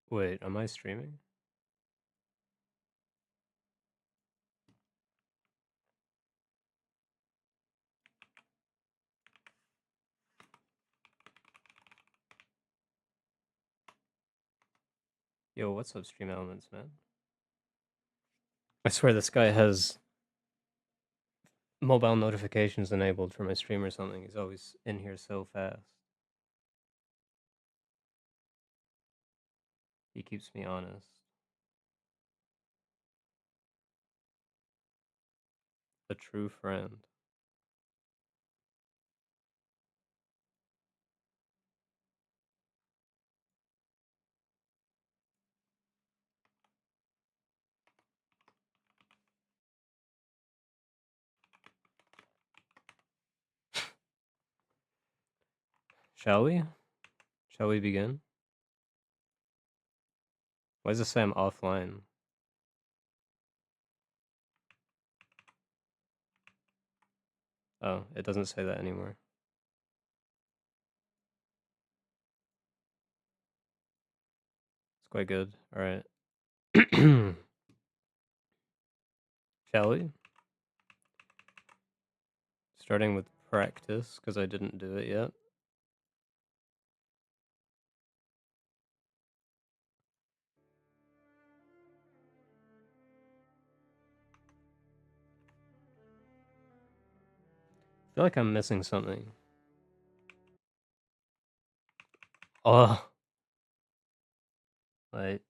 Wait, am I streaming? Yo, what's up, Stream Elements, man? I swear this guy has mobile notifications enabled for my stream or something. He's always in here so fast. He keeps me honest. A true friend. Shall we? Shall we begin? Why does it say I'm offline? Oh, it doesn't say that anymore. It's quite good. Alright. Shall we? Starting with practice, because I didn't do it yet. I feel like I'm missing something. Oh. Like,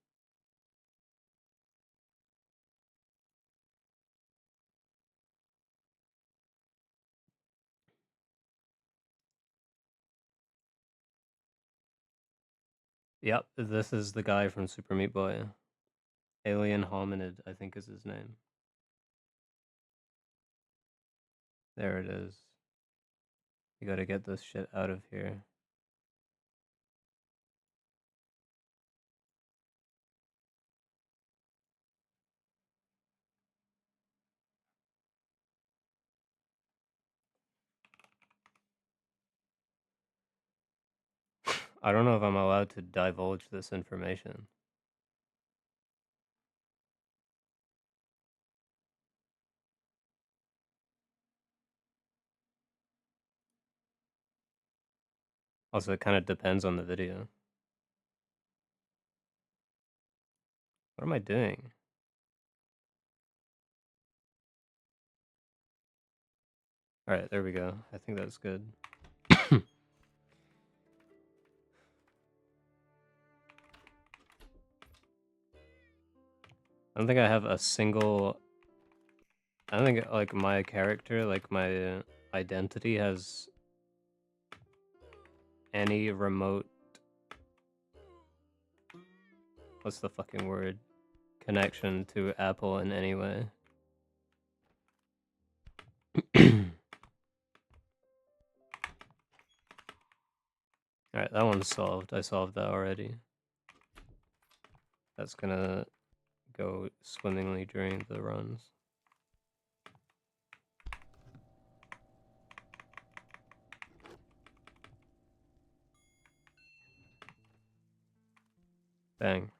yep, this is the guy from Super Meat Boy. Alien Hominid, I think is his name. There it is. You gotta get this shit out of here. I don't know if I'm allowed to divulge this information. Also, it kind of depends on the video. What am I doing? Alright, there we go. I think that's good. I don't think I have a single... I don't think, like, my character, like, my identity has any remote... What's the fucking word? Connection to Apple in any way. Alright, that one's solved. I solved that already. That's gonna go swimmingly during the runs. Bang.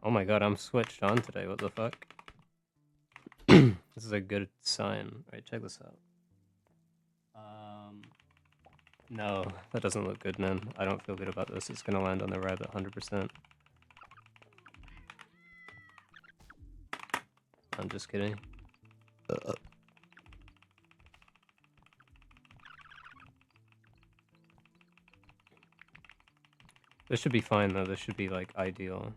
Oh my god, I'm switched on today. What the fuck? This is a good sign. Alright, check this out. No, that doesn't look good, man. I don't feel good about this. It's gonna land on the rabbit 100%. I'm just kidding. This should be fine, though. This should be, like, ideal.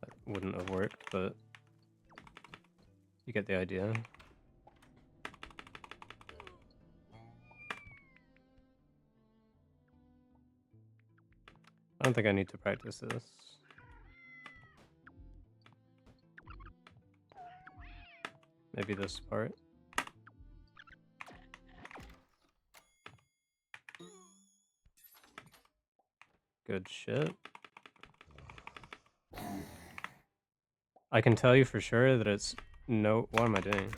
That wouldn't have worked, but you get the idea. I don't think I need to practice this. Maybe this part. Good shit. I can tell you for sure that it's no. What am I doing?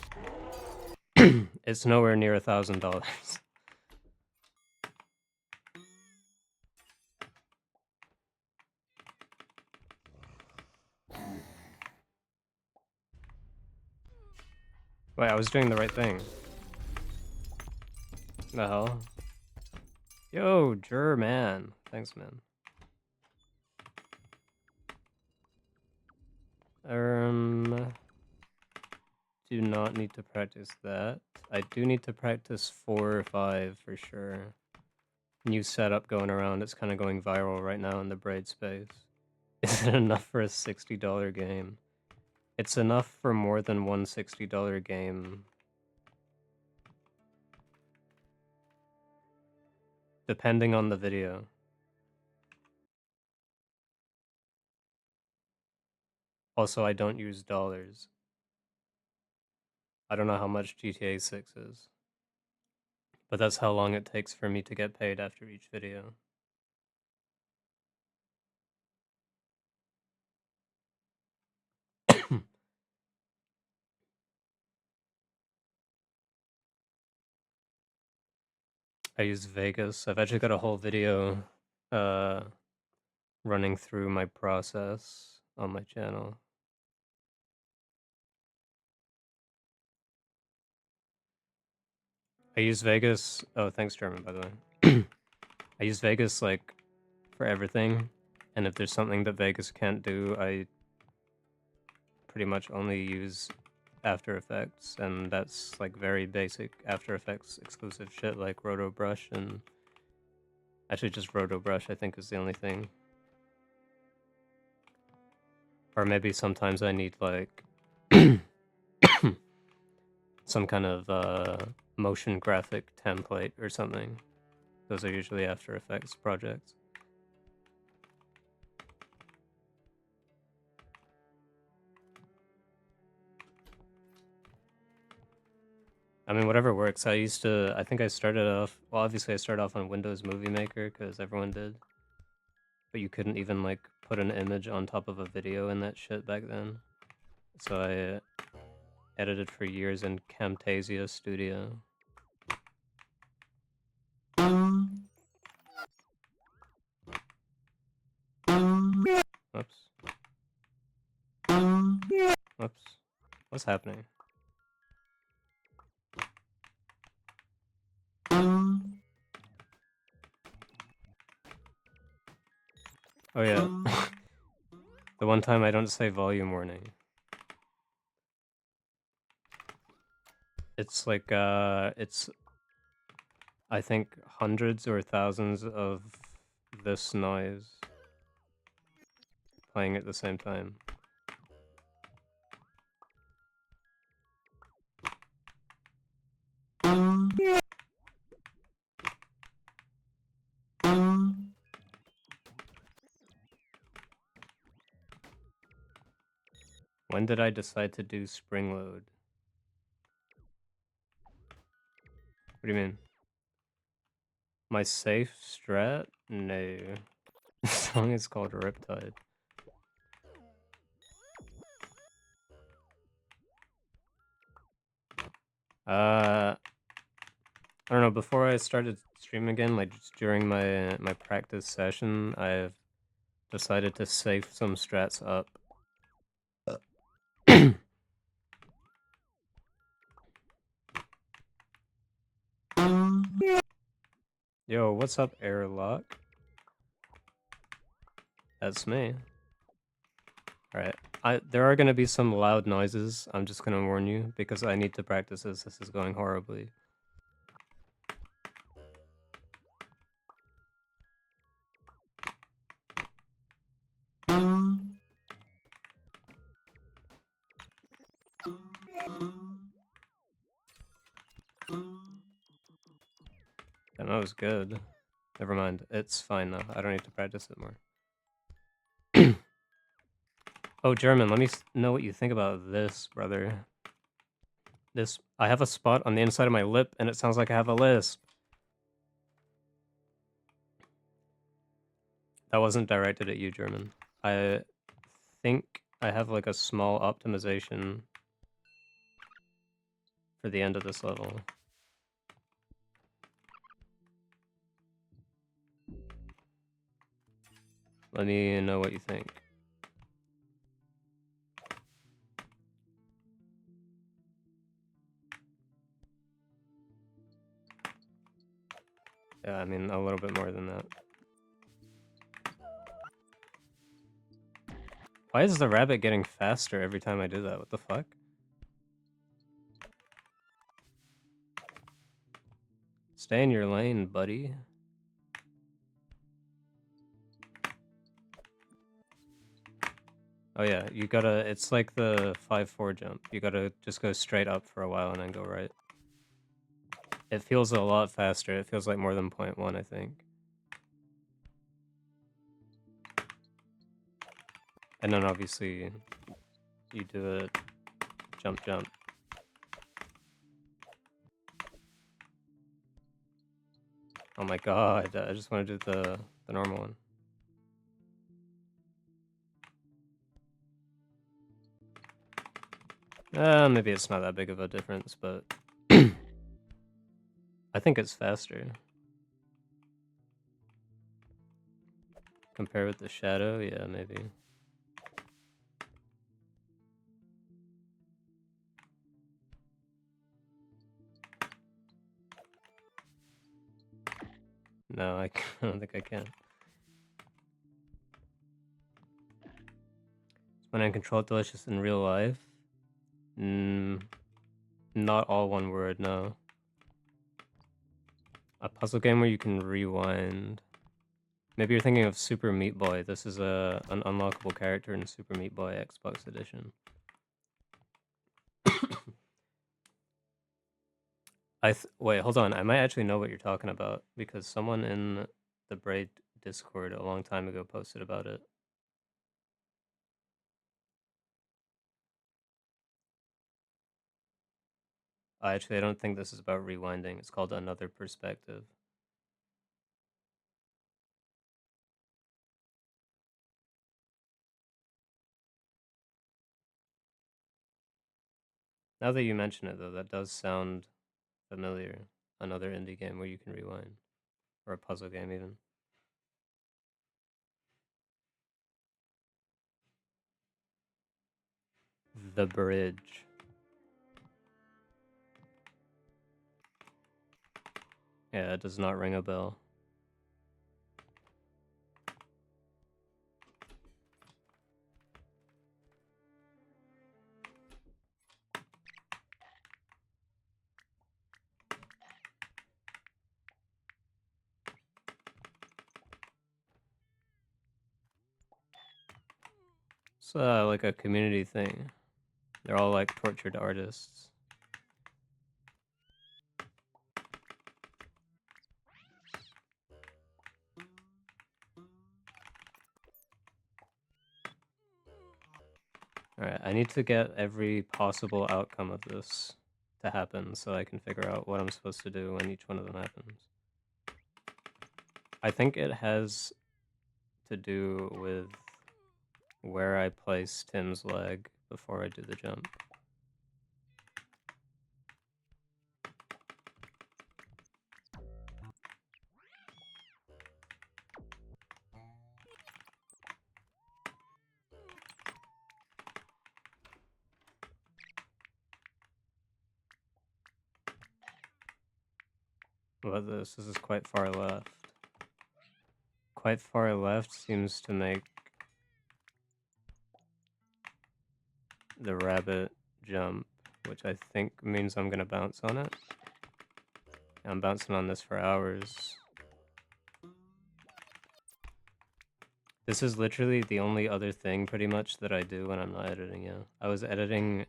It's nowhere near $1,000. Wait, I was doing the right thing. The hell? Yo, man. Thanks, man. Do not need to practice that. I do need to practice 4 or 5 for sure. New setup going around. It's kind of going viral right now in the Braid space. Is it enough for a $60 game? It's enough for more than one $60 game. Depending on the video. Also, I don't use dollars. I don't know how much GTA 6 is. But that's how long it takes for me to get paid after each video. I use Vegas. I've actually got a whole video running through my process on my channel. I use Vegas. Oh, thanks, German, by the way. I use Vegas like for everything, and if there's something that Vegas can't do, I pretty much only use After Effects, and that's like very basic After Effects exclusive shit like Roto Brush, and actually just Roto Brush I think is the only thing. Or maybe sometimes I need like some kind of motion graphic template or something. Those are usually After Effects projects. I mean, whatever works. I think I started off, well, obviously I started off on Windows Movie Maker because everyone did. But you couldn't even, like, put an image on top of a video in that shit back then. So I edited for years in Camtasia Studio. Oops. Oops. What's happening? Oh yeah. The one time I don't say volume warning. It's like, it's, I think, hundreds or thousands of this noise playing at the same time. When did I decide to do spring load? What do you mean? My safe strat? No. The song is called Riptide. I don't know, before I started streaming again, like just during my practice session, I've decided to save some strats up. Yo, what's up, Airlock? That's me. Alright. There are gonna be some loud noises, I'm just gonna warn you, because I need to practice this. This is going horribly. Damn, that was good. Never mind. It's fine now. I don't need to practice it more. Oh, German, let me know what you think about this, brother. This, I have a spot on the inside of my lip, and it sounds like I have a lisp. That wasn't directed at you, German. I think I have like a small optimization for the end of this level. Let me know what you think. Yeah, I mean, a little bit more than that. Why is the rabbit getting faster every time I do that? What the fuck? Stay in your lane, buddy. Oh yeah, you gotta, it's like the 5-4 jump. You gotta just go straight up for a while and then go right. It feels a lot faster. It feels like more than 0.1, I think. And then obviously you do a jump jump. Oh my god, I just want to do the normal one. Maybe it's not that big of a difference, but I think it's faster. Compare with the shadow, yeah, maybe. No, I don't think I can. When I control delicious in real life? Not all one word, no. A puzzle game where you can rewind. Maybe you're thinking of Super Meat Boy. This is an unlockable character in Super Meat Boy Xbox Edition. Wait, hold on. I might actually know what you're talking about because someone in the Braid Discord a long time ago posted about it. Actually, I don't think this is about rewinding. It's called Another Perspective. Now that you mention it, though, that does sound familiar. Another indie game where you can rewind. Or a puzzle game, even. The Bridge. Yeah, it does not ring a bell. It's like a community thing. They're all like tortured artists. Alright, I need to get every possible outcome of this to happen so I can figure out what I'm supposed to do when each one of them happens. I think it has to do with where I place Tim's leg before I do the jump. What about this? This is quite far left. Quite far left seems to make the rabbit jump, which I think means I'm gonna bounce on it. I'm bouncing on this for hours. This is literally the only other thing, pretty much, that I do when I'm not editing, yeah. I was editing...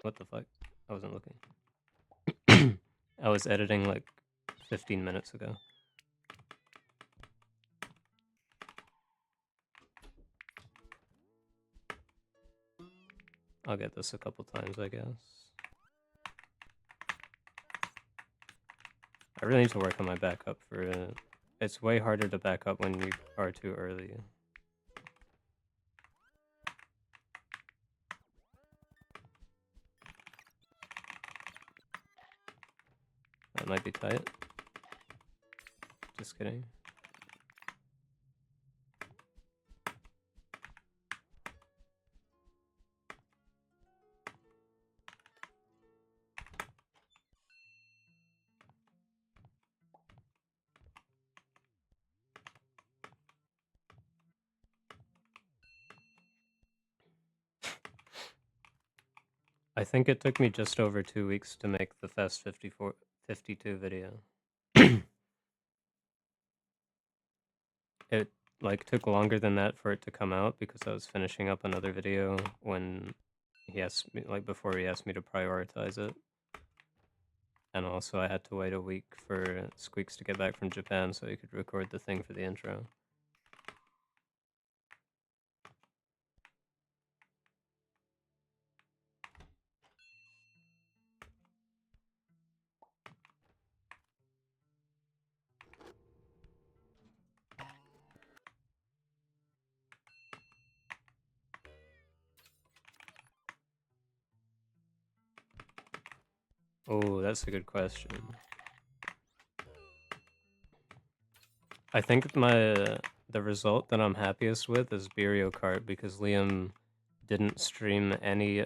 What the fuck? I wasn't looking. I was editing, like, 15 minutes ago. I'll get this a couple times, I guess. I really need to work on my backup for it. It's way harder to back up when you are too early. That might be tight. Just kidding. I think it took me just over 2 weeks to make the Fest 52 video. It like took longer than that for it to come out because I was finishing up another video when he asked me, like before he asked me to prioritize it. And also I had to wait a week for Squeaks to get back from Japan so he could record the thing for the intro. Oh, that's a good question. I think the result that I'm happiest with is Berio Kart because Liam didn't stream any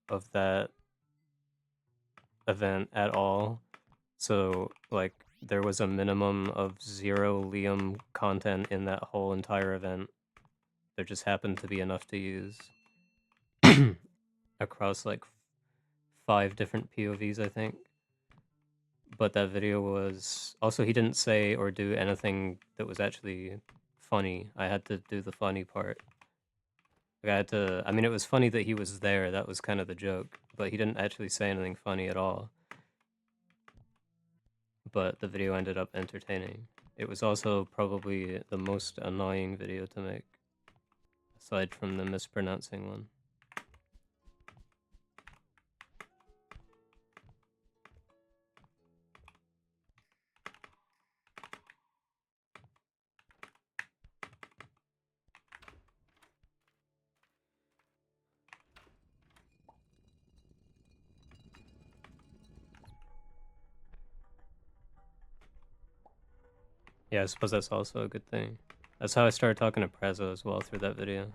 of that event at all. So like there was a minimum of 0 Liam content in that whole entire event. There just happened to be enough to use across like 5 different POVs, I think. But that video was also, he didn't say or do anything that was actually funny. I had to do the funny part. Like I had to, I mean, it was funny that he was there. That was kind of the joke, but he didn't actually say anything funny at all. But the video ended up entertaining. It was also probably the most annoying video to make, aside from the mispronouncing one. Yeah, I suppose that's also a good thing. That's how I started talking to Prezzo as well through that video.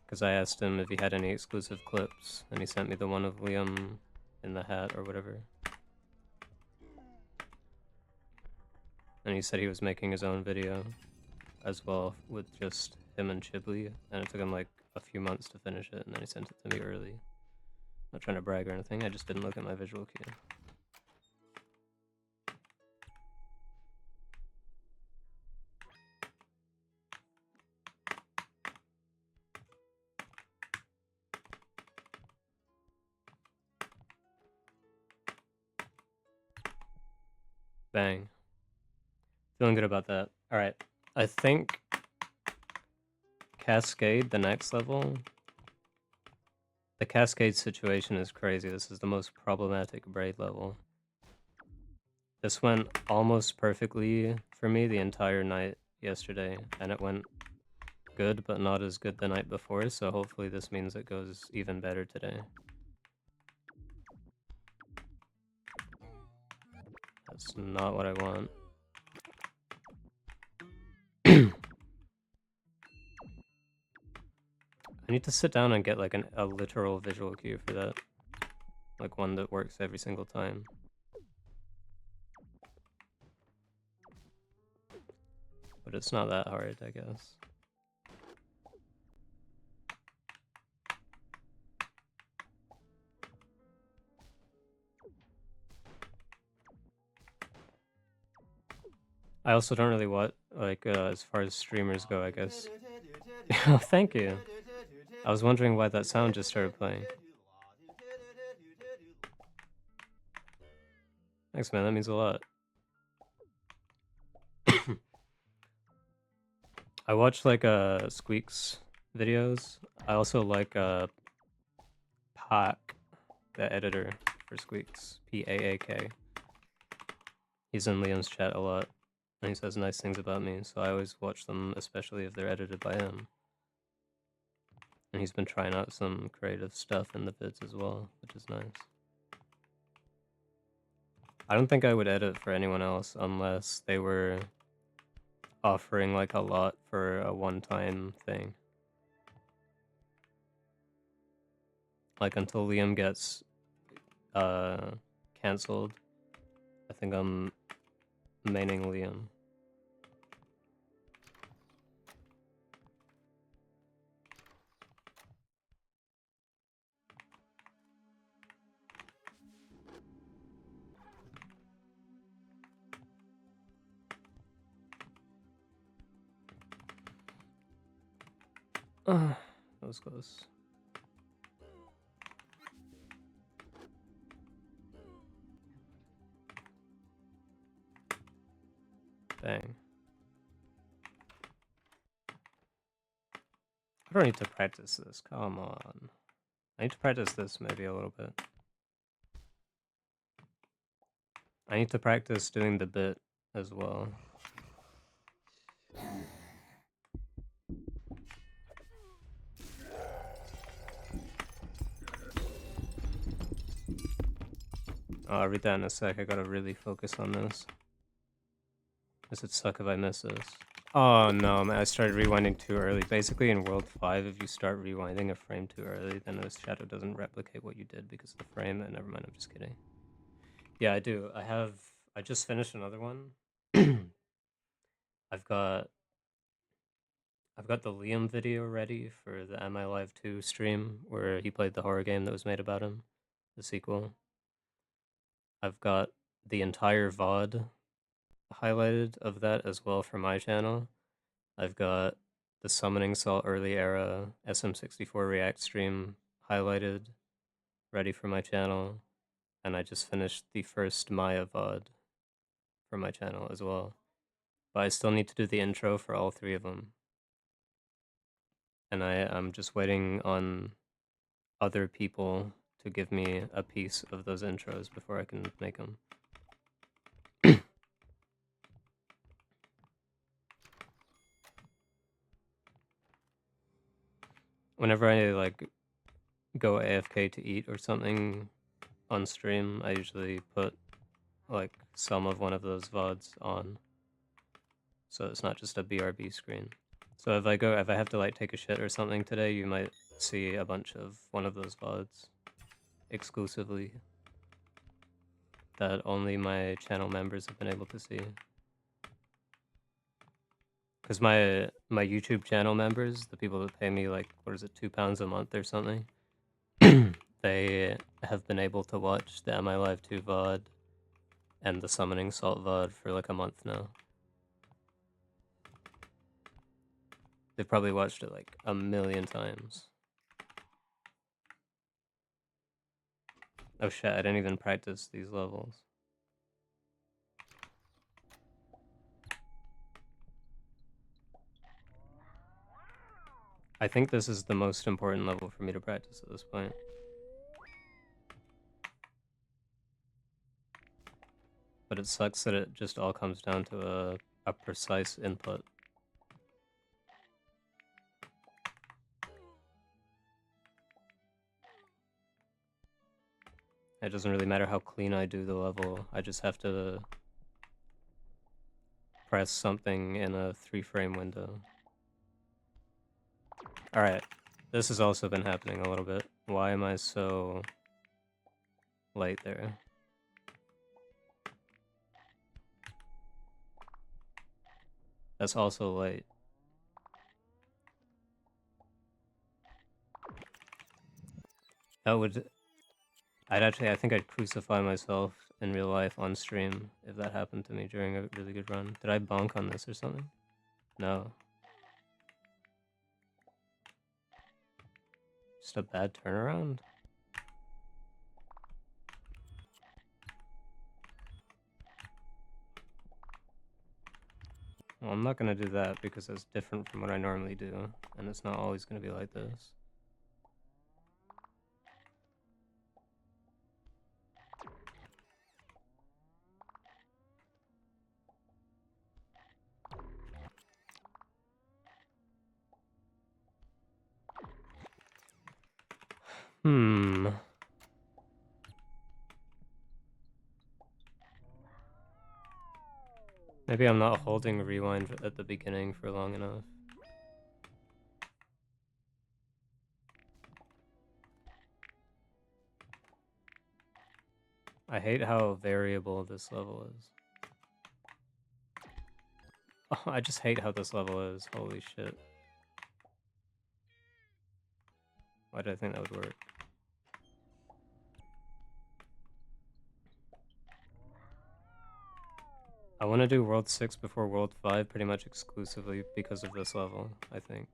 Because I asked him if he had any exclusive clips, and he sent me the one of Liam in the hat or whatever. And he said he was making his own video as well with just him and Chiblee, and it took him like a few months to finish it, and then he sent it to me early. Not trying to brag or anything, I just didn't look at my visual cue. Bang. Feeling good about that. Alright, I think Cascade, the next level, the Cascade situation is crazy. This is the most problematic Braid level. This went almost perfectly for me the entire night yesterday, and it went good, but not as good the night before, so hopefully this means it goes even better today. That's not what I want. I need to sit down and get like a literal visual cue for that. Like one that works every single time. But it's not that hard, I guess. I also don't really want, like, as far as streamers go, I guess. Oh, thank you. I was wondering why that sound just started playing. Thanks, man. That means a lot. I watch, like, Squeaks videos. I also like, Paak, the editor for Squeaks, P-A-A-K. He's in Liam's chat a lot, and he says nice things about me, so I always watch them, especially if they're edited by him. And he's been trying out some creative stuff in the vids as well, which is nice. I don't think I would edit for anyone else unless they were offering like a lot for a one-time thing. Like until Liam gets cancelled, I think I'm maining Liam. That was close. Bang. I don't need to practice this, come on. I need to practice this maybe a little bit. I need to practice doing the bit as well. I'll read that in a sec. I gotta really focus on this. Does it suck if I miss this? Oh no, man, I started rewinding too early. Basically in World 5, if you start rewinding a frame too early, then the shadow doesn't replicate what you did because of the frame. And never mind, I'm just kidding. Yeah, I do. I just finished another one. I've got the Liam video ready for the Am I Live 2 stream where he played the horror game that was made about him, the sequel. I've got the entire VOD highlighted of that as well for my channel. I've got the Summoning Salt early era SM64 React stream highlighted, ready for my channel. And I just finished the first Maya VOD for my channel as well. But I still need to do the intro for all three of them. And I'm just waiting on other people to give me a piece of those intros before I can make them. Whenever I like go AFK to eat or something on stream, I usually put like some of one of those VODs on, so it's not just a BRB screen. So if I have to like take a shit or something today, you might see a bunch of one of those VODs exclusively that only my channel members have been able to see. Because my YouTube channel members, the people that pay me like, what is it, £2 a month or something, they have been able to watch the Am I Live 2 VOD and the Summoning Salt VOD for like a month now. They've probably watched it like 1,000,000 times. Oh shit, I didn't even practice these levels. I think this is the most important level for me to practice at this point. But it sucks that it just all comes down to a precise input. It doesn't really matter how clean I do the level, I just have to press something in a 3-frame window. Alright, this has also been happening a little bit. Why am I so late there? That's also late. I think I'd crucify myself in real life on stream if that happened to me during a really good run. Did I bonk on this or something? No. Just a bad turnaround? Well, I'm not gonna do that because it's different from what I normally do, and it's not always gonna be like this. Maybe I'm not holding rewind at the beginning for long enough. I hate how variable this level is. Oh, I just hate how this level is. Holy shit. Why did I think that would work? I want to do World 6 before World 5 pretty much exclusively because of this level, I think.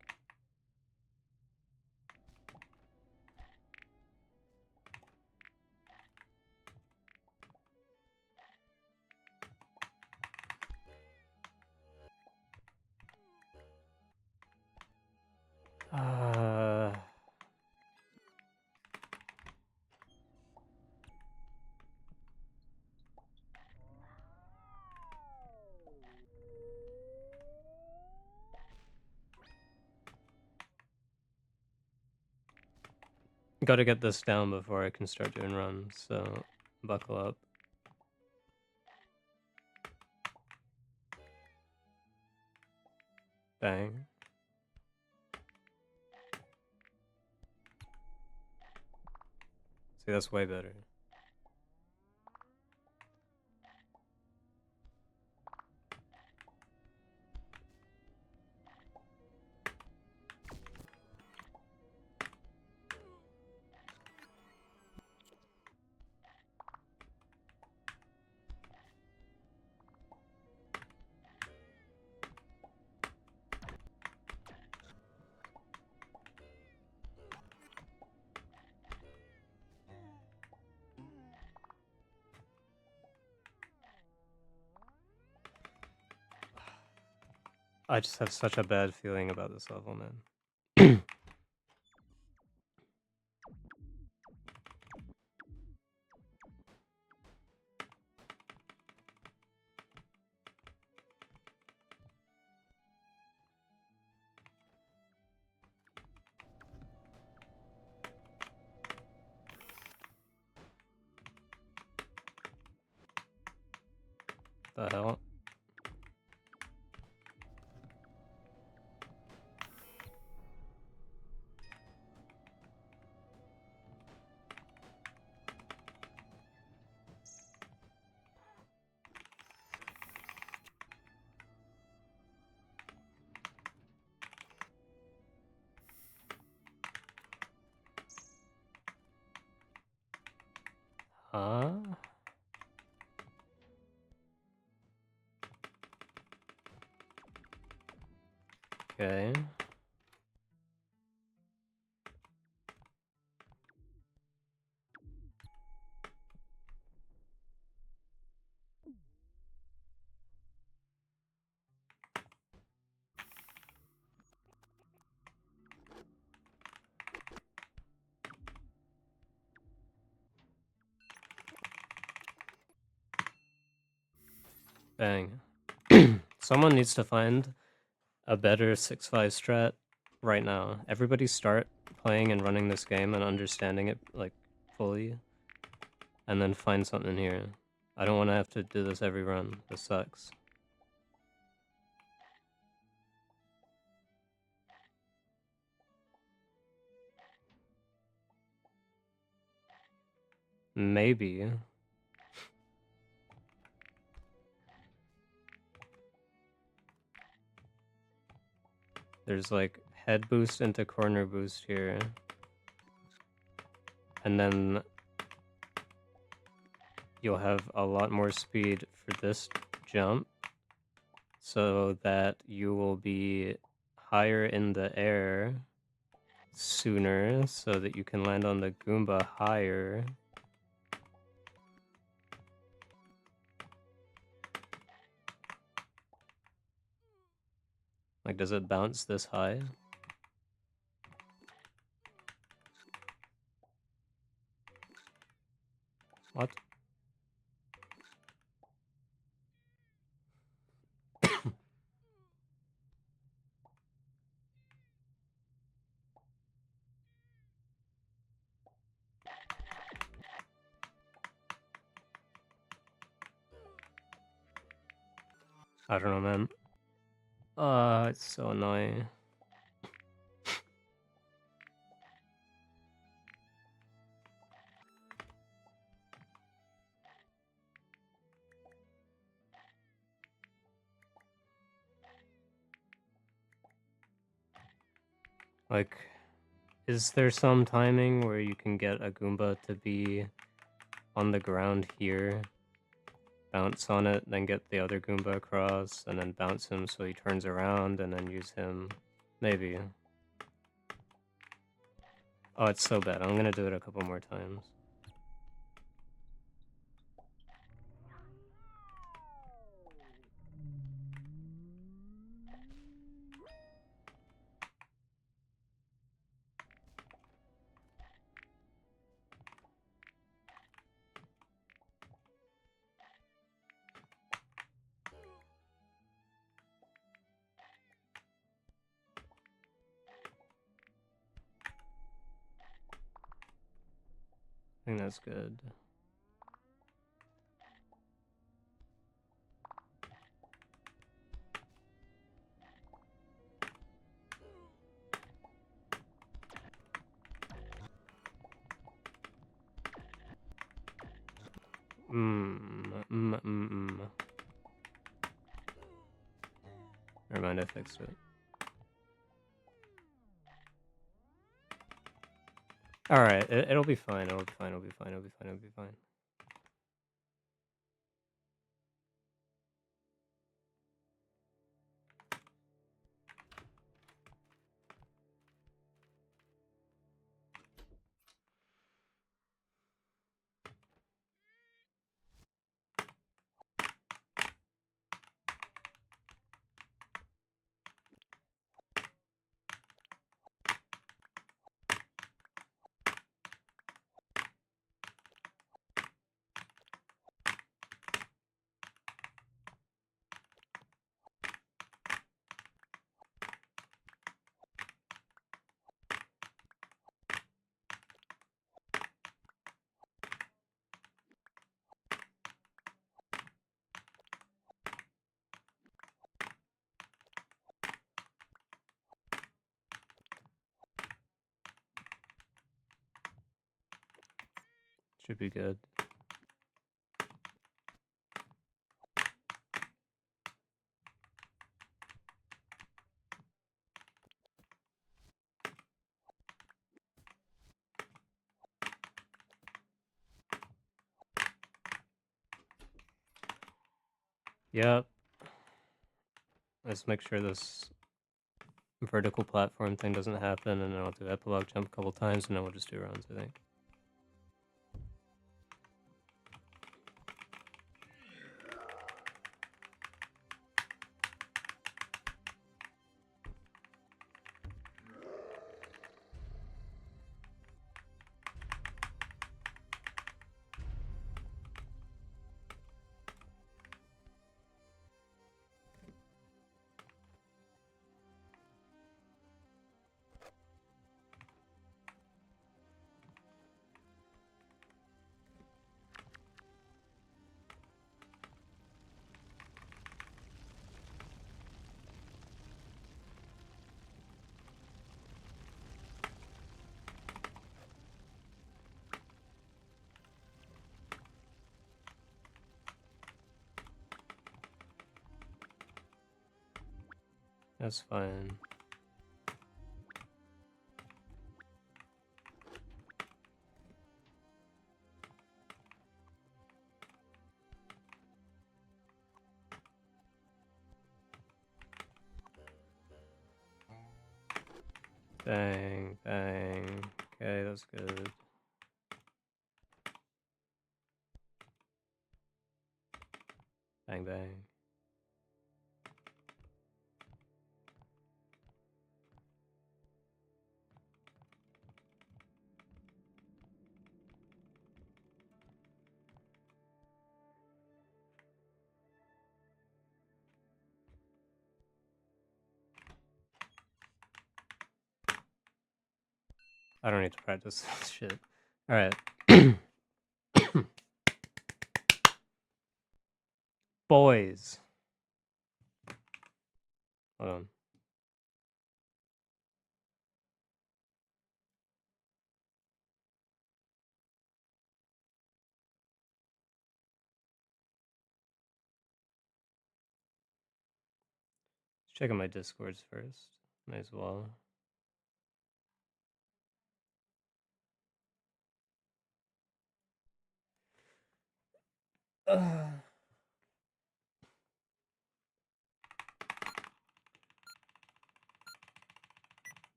Gotta get this down before I can start doing runs, so buckle up. Bang. See, that's way better. I just have such a bad feeling about this level, man. The hell? Huh? Okay. Bang. Someone needs to find a better 6-5 strat right now. Everybody start playing and running this game and understanding it, like, fully. And then find something here. I don't want to have to do this every run. This sucks. Maybe. There's like head boost into corner boost here. And then you'll have a lot more speed for this jump so that you will be higher in the air sooner so that you can land on the Goomba higher. Like, does it bounce this high? What? I don't know, man. It's so annoying. Like, is there some timing where you can get a Goomba to be on the ground here, bounce on it, then get the other Goomba across, and then bounce him so he turns around, and then use him? Maybe. Oh, it's so bad. I'm gonna do it a couple more times. I think that's good. Never mind, I fixed it. Alright, it'll be fine, it'll be fine, it'll be fine, it'll be fine, it'll be fine. Should be good. Yep. Let's make sure this vertical platform thing doesn't happen, and then I'll do epilogue jump a couple times, and then we'll just do rounds, I think. That's fine. Bang, bang. Okay, that's good. Bang, bang. I don't need to practice this shit. Alright. Boys. Hold on. Checking my discords first. Might as well.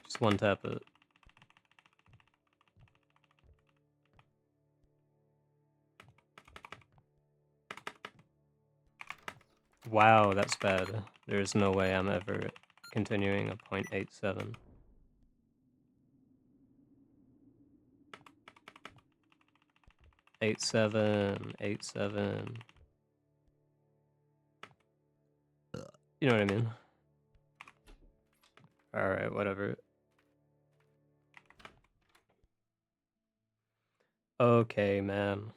Just one tap it. Wow, that's bad. There's no way I'm ever continuing a 0.87. Eight seven. You know what I mean? Alright, whatever. Okay, man.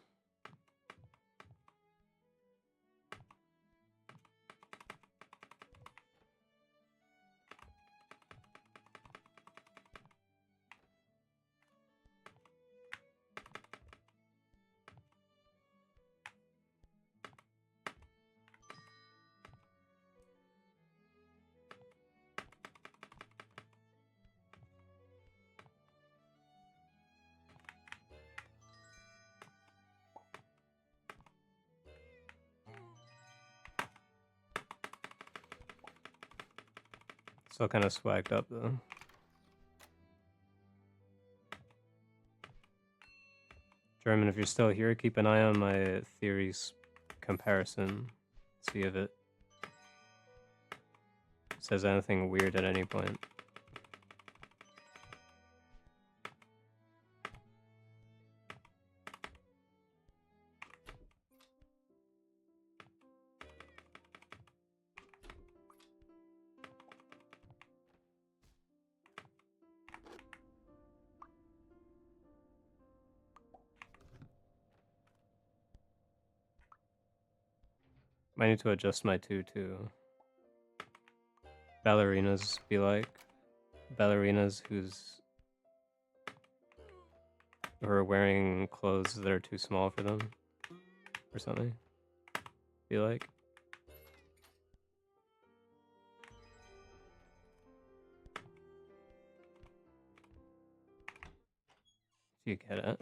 Still kind of swagged up though. German, if you're still here, keep an eye on my theories comparison. See if it says anything weird at any point. Might need to adjust my 2 too. Ballerinas be like. Ballerinas who are wearing clothes that are too small for them. Or something. Be like. You get it.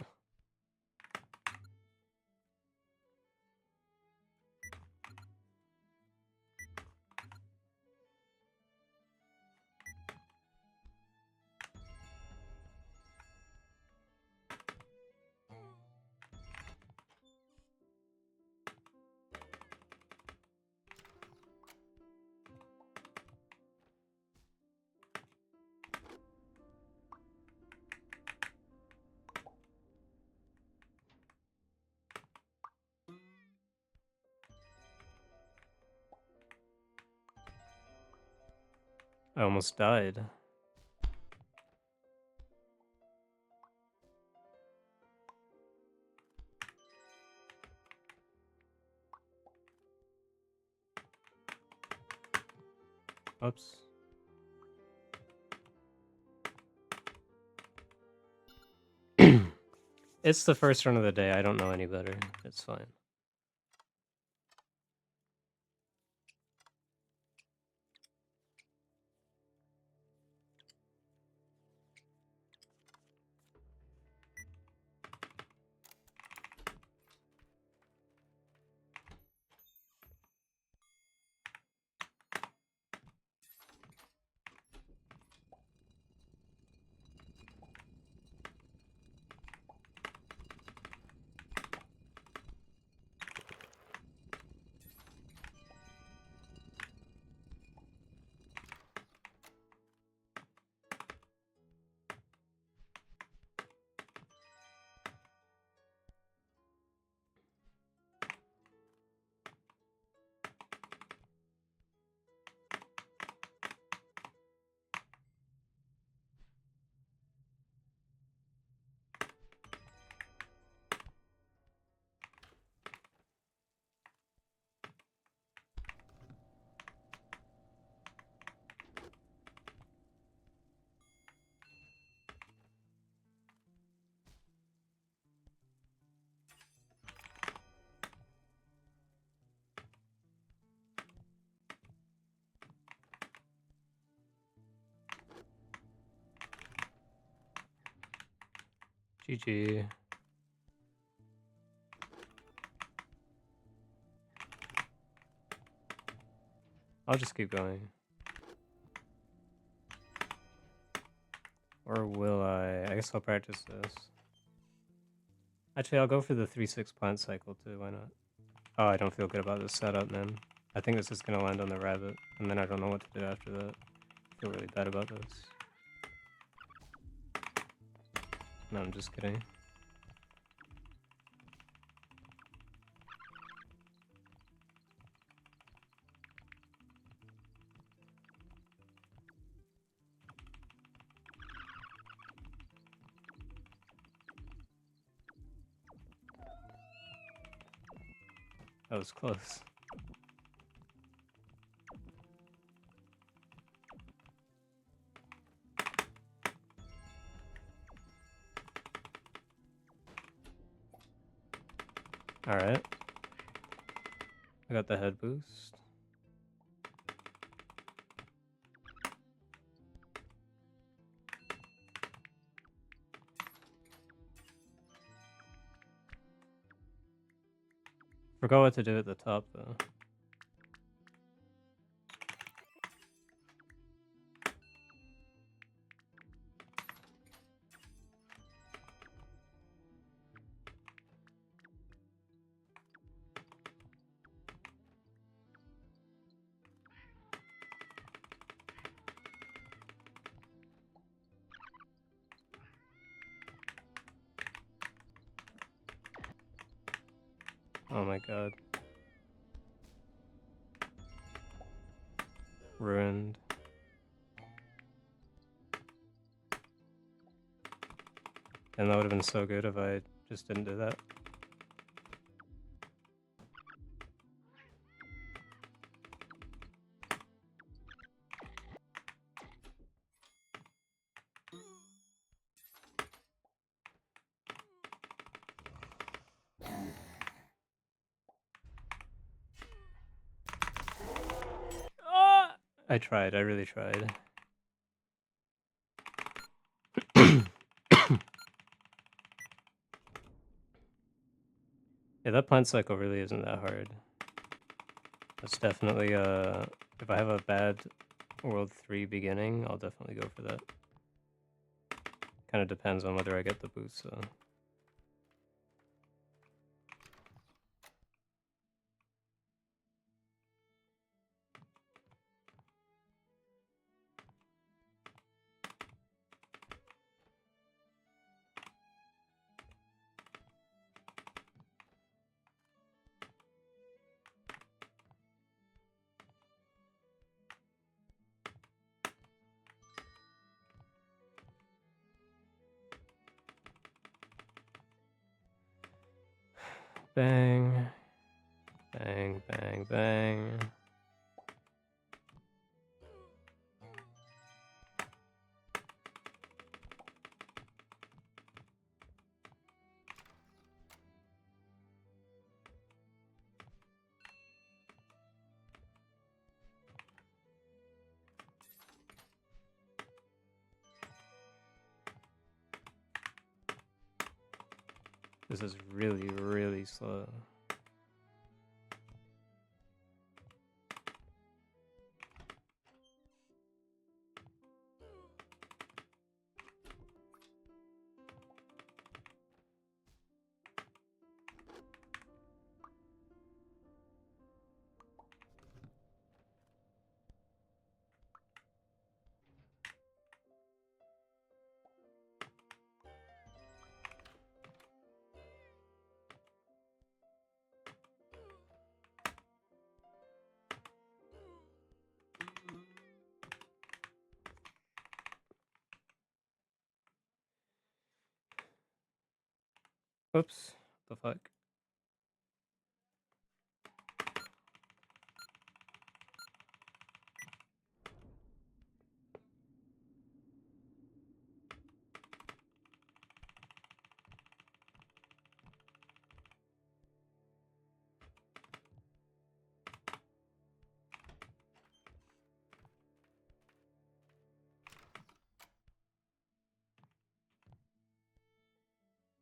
I almost died. Oops. It's the first run of the day. I don't know any better. It's fine. GG. I'll just keep going. Or will I? I guess I'll practice this. Actually, I'll go for the 3-6 plant cycle too, why not? Oh, I don't feel good about this setup, man. I think this is gonna land on the rabbit, and then I don't know what to do after that. I feel really bad about this. No, I'm just kidding. That was close. Alright. I got the head boost. Forgot what to do at the top though. Oh my god. Ruined. And that would have been so good if I just didn't do that. I tried, I really tried. Yeah, that plant cycle really isn't that hard. That's definitely, if I have a bad World 3 beginning, I'll definitely go for that. Kind of depends on whether I get the boost, so. Bang. Bang, bang, bang. This is really, really slow. Oops, the fuck.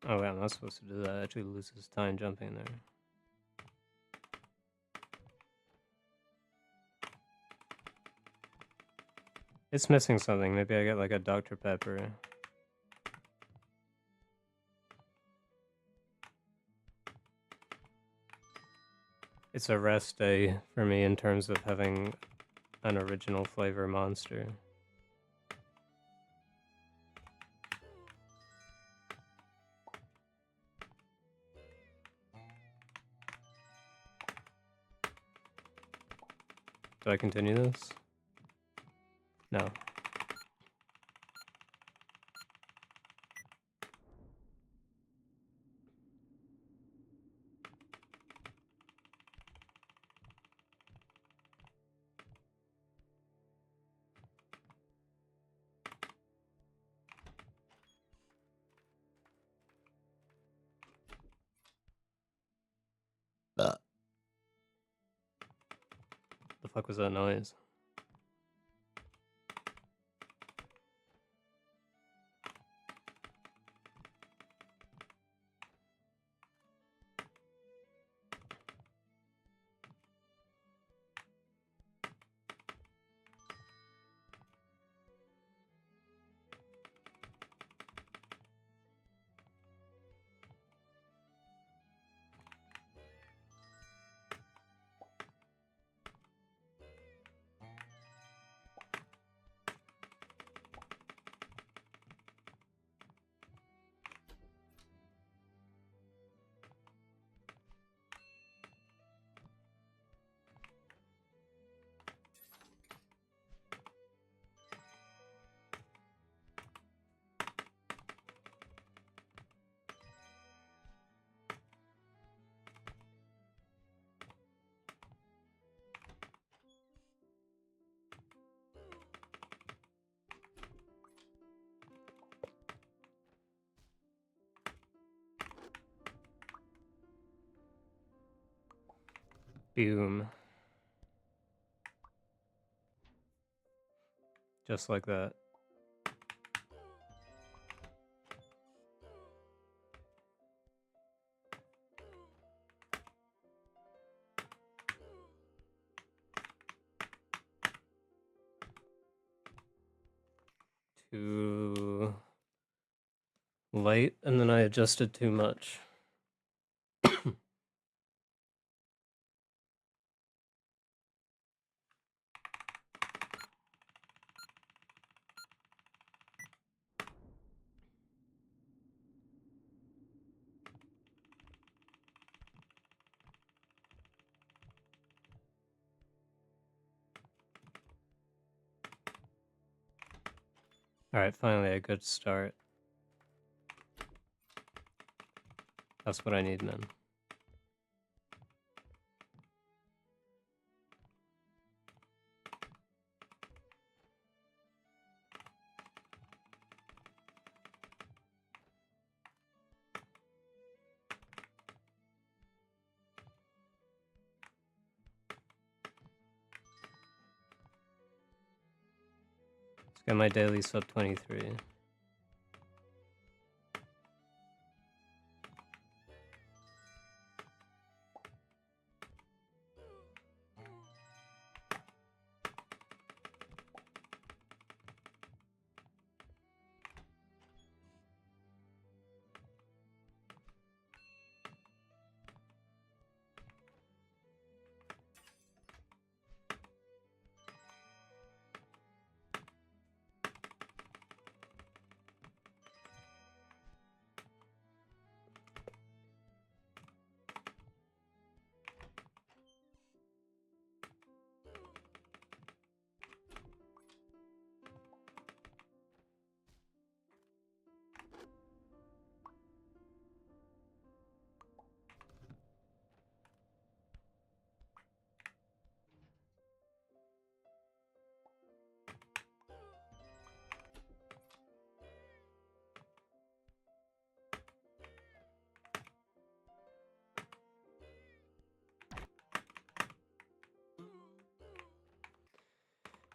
Oh wait, I'm not supposed to do that. It actually loses time jumping there. It's missing something. Maybe I get like a Dr. Pepper. It's a rest day for me in terms of having an original flavor monster. Do I continue this? No. The fuck was that noise? Boom. Just like that. Too light, and then I adjusted too much. Alright, finally a good start. That's what I need, man. Let's get my daily sub 23.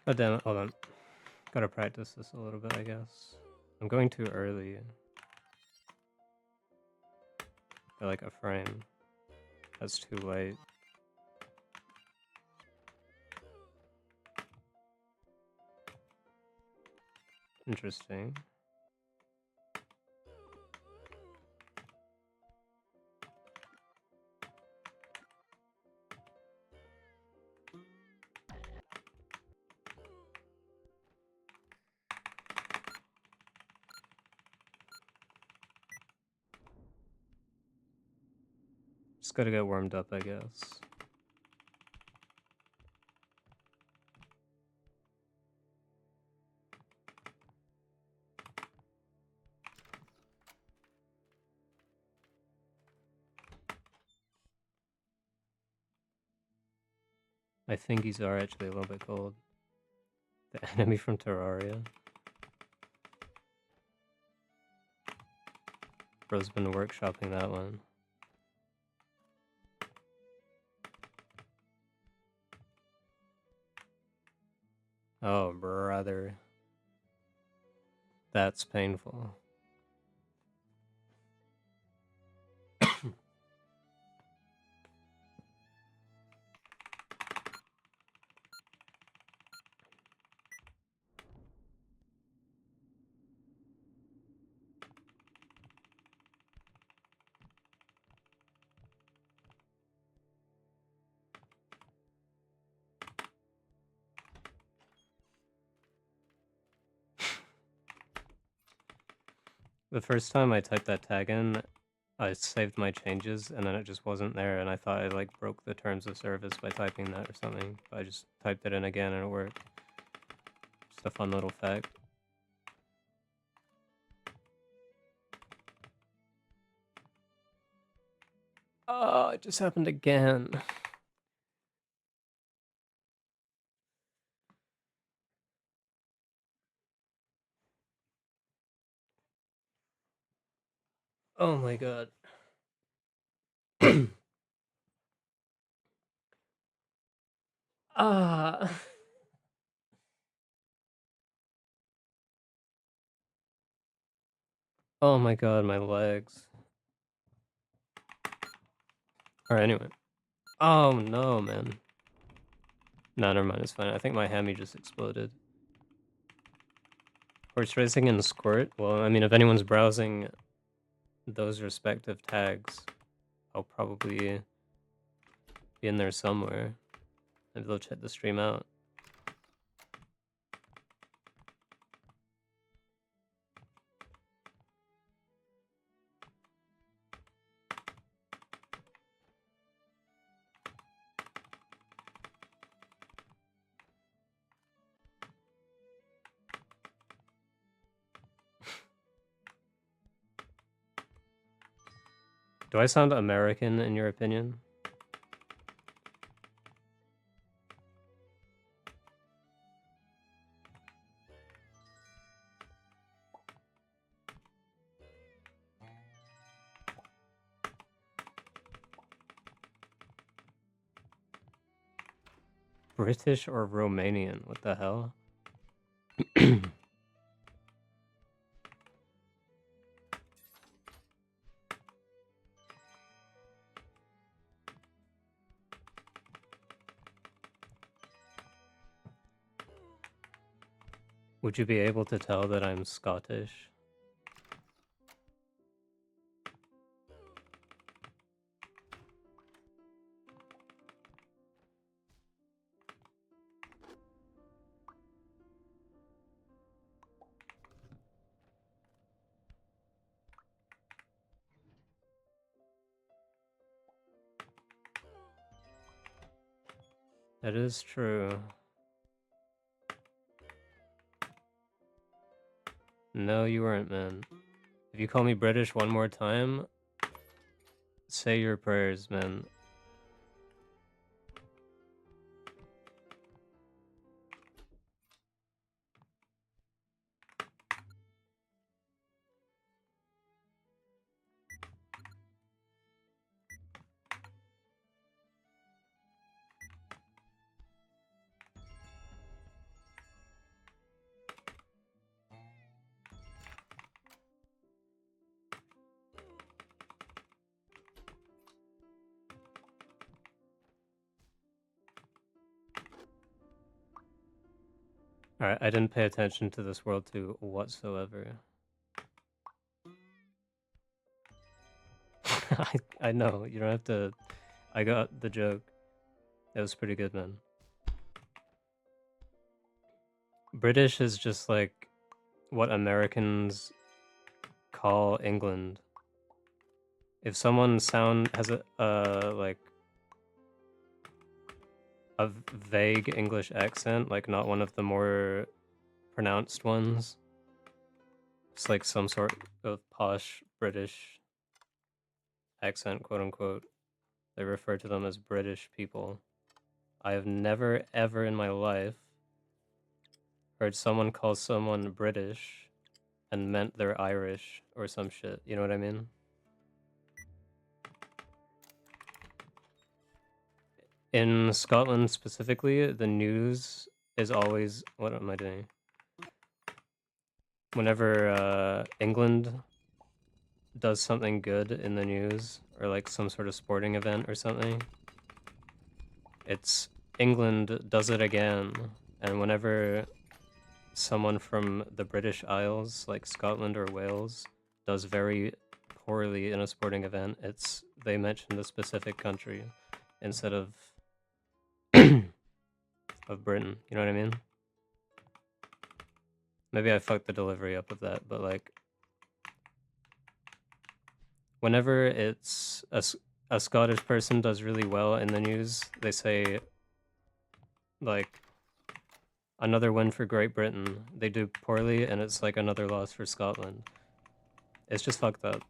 Oh damn it, hold on. Gotta practice this a little bit, I guess. I'm going too early. by like a frame. That's too late. Interesting. Just gotta get warmed up, I guess. My fingies are actually a little bit cold. The enemy from Terraria. Bro's been workshopping that one. Oh, brother. That's painful. The first time I typed that tag in, I saved my changes and then it just wasn't there, and I thought I like broke the terms of service by typing that or something. But I just typed it in again and it worked. Just a fun little fact. Oh, it just happened again. Oh my god. Ah. Oh my god, my legs. Alright, anyway. Oh no, man. No, never mind, it's fine. I think my hammy just exploded. Horse racing and squirt? Well, I mean, if anyone's browsing those respective tags, I'll probably be in there somewhere. Maybe they'll check the stream out. Do I sound American in your opinion? British or Romanian? What the hell? Would you be able to tell that I'm Scottish? That is true. No, you weren't, man. If you call me British one more time, say your prayers, man. Alright, I didn't pay attention to this world 2 whatsoever. I know, you don't have to... I got the joke. That was pretty good, man. British is just like what Americans call England. If someone has a like a vague English accent, like not one of the more pronounced ones, it's like some sort of posh British accent, quote unquote, they refer to them as British people. I have never ever in my life heard someone call someone British and meant they're Irish or some shit. You know what I mean? In Scotland specifically, the news is always... What am I doing? Whenever England does something good in the news, or like some sort of sporting event or something, it's England does it again. And whenever someone from the British Isles, like Scotland or Wales, does very poorly in a sporting event, they mention the specific country instead of of Britain. You know what I mean? Maybe I fucked the delivery up of that, but like whenever it's a Scottish person does really well in the news, they say like another win for Great Britain. They do poorly and it's like another loss for Scotland. It's just fucked up.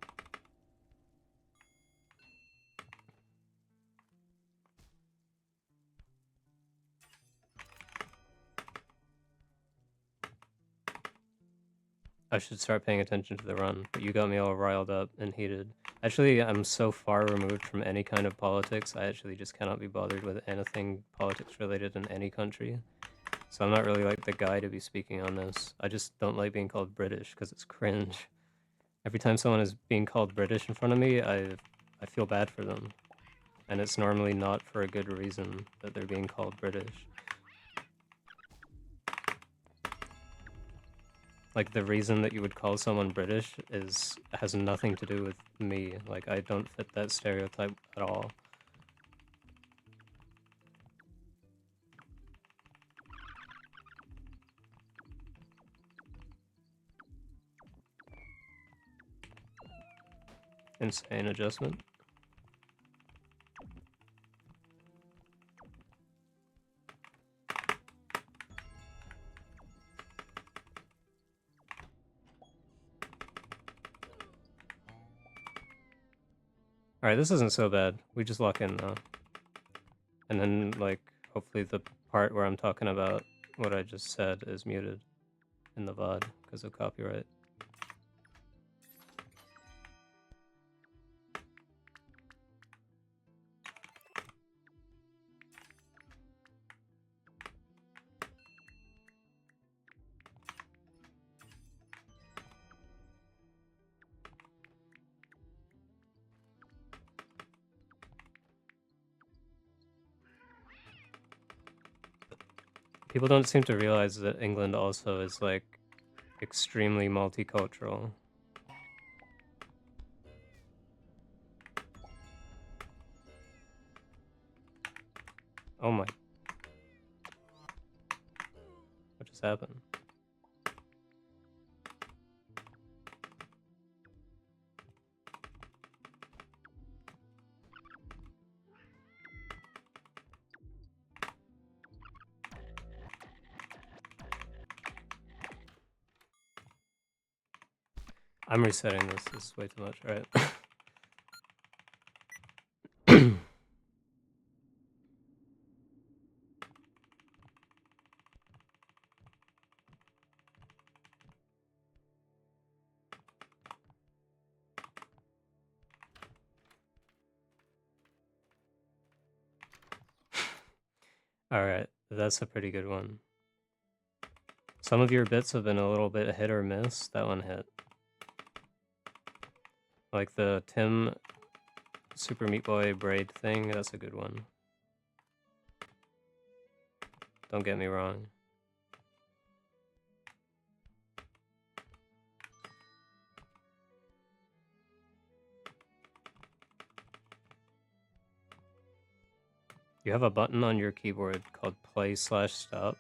I should start paying attention to the run, but you got me all riled up and heated. Actually, I'm so far removed from any kind of politics, I actually just cannot be bothered with anything politics related in any country. So I'm not really like the guy to be speaking on this. I just don't like being called British because it's cringe. Every time someone is being called British in front of me, I feel bad for them. And it's normally not for a good reason that they're being called British. Like, the reason that you would call someone British has nothing to do with me. Like, I don't fit that stereotype at all. Insane adjustment. Alright, this isn't so bad. We just lock in now. And then, like, hopefully the part where I'm talking about what I just said is muted in the VOD because of copyright. People don't seem to realize that England also is, like, extremely multicultural. Oh my... What just happened? I'm resetting this. This is way too much. Alright. Alright, that's a pretty good one. Some of your bits have been a little bit hit or miss. That one hit. Like the Tim Super Meat Boy Braid thing, that's a good one. Don't get me wrong. you have a button on your keyboard called play/stop?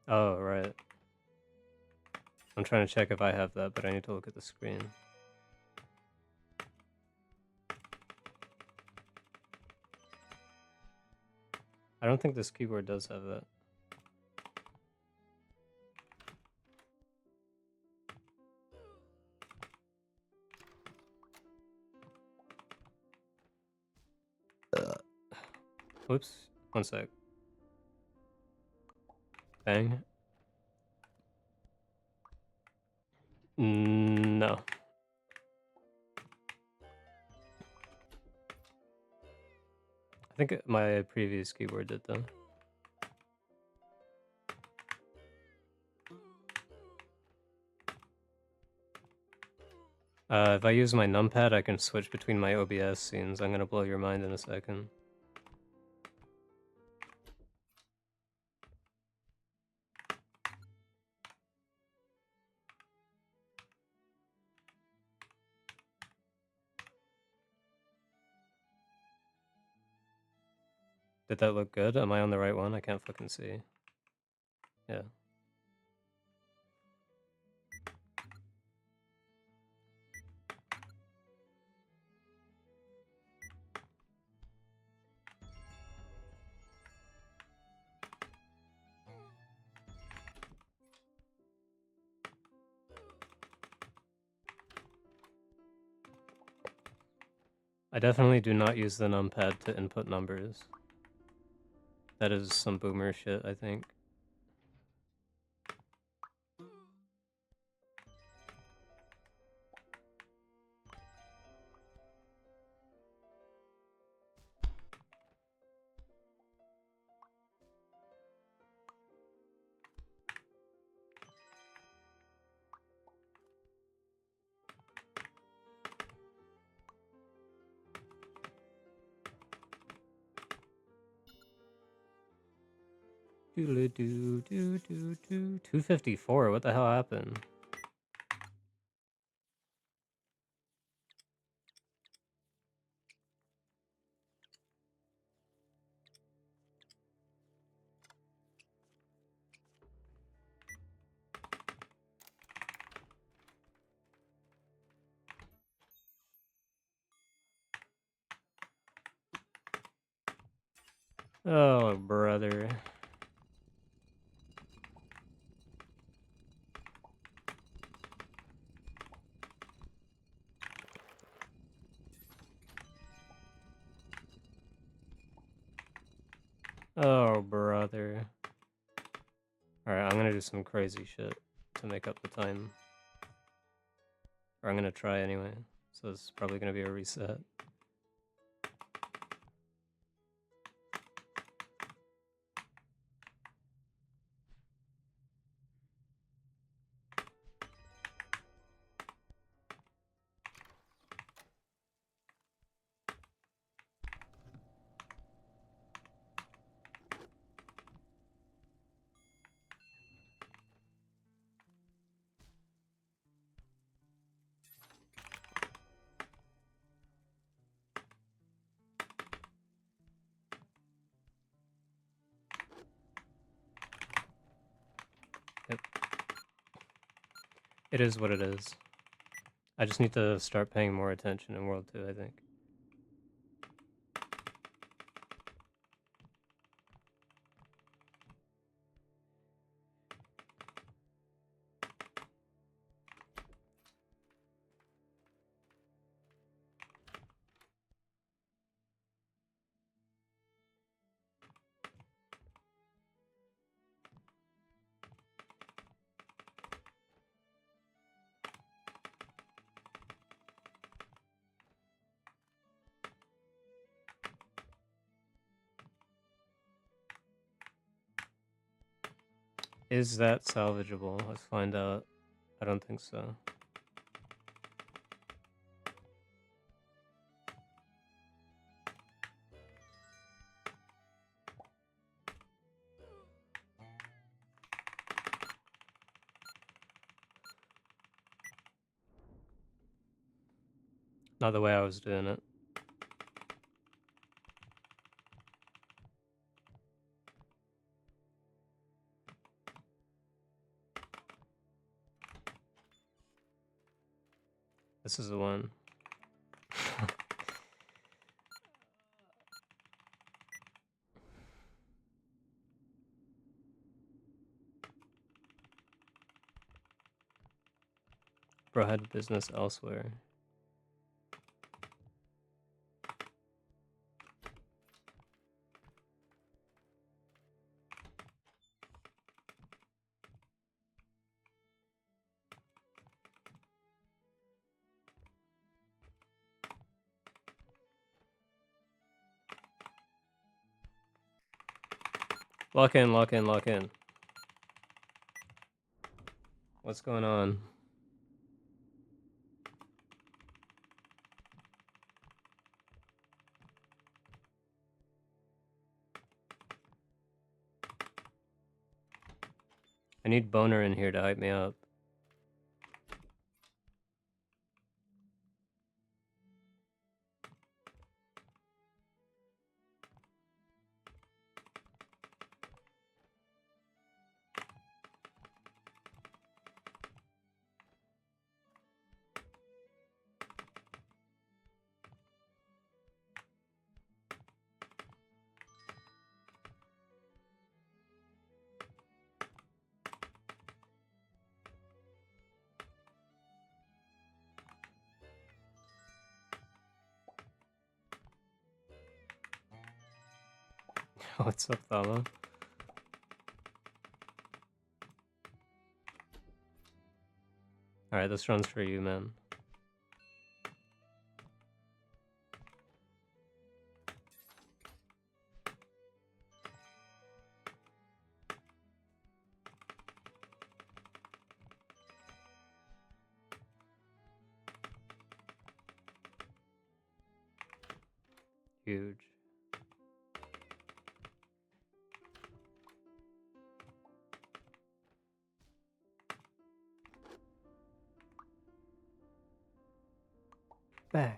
Oh, right. I'm trying to check if I have that, but I need to look at the screen. I don't think this keyboard does have that. Whoops. One sec. Bang. No. I think my previous keyboard did though. If I use my numpad, I can switch between my OBS scenes. I'm gonna blow your mind in a second. Did that look good? Am I on the right one? I can't fucking see. Yeah. I definitely do not use the numpad to input numbers. That is some boomer shit, I think. Do 254. What the hell happened? Oh, brother. Oh, brother. Alright, I'm gonna do some crazy shit to make up the time. Or I'm gonna try anyway. So it's probably gonna be a reset. Yep. It is what it is. I just need to start paying more attention in World 2, I think. Is that salvageable? Let's find out. I don't think so. Not the way I was doing it. This is the one. Bro had business elsewhere. Lock in, lock in, lock in. What's going on? I need Boner in here to hype me up. What's up, Thama? Alright, this run's for you, man. Huge. Bang.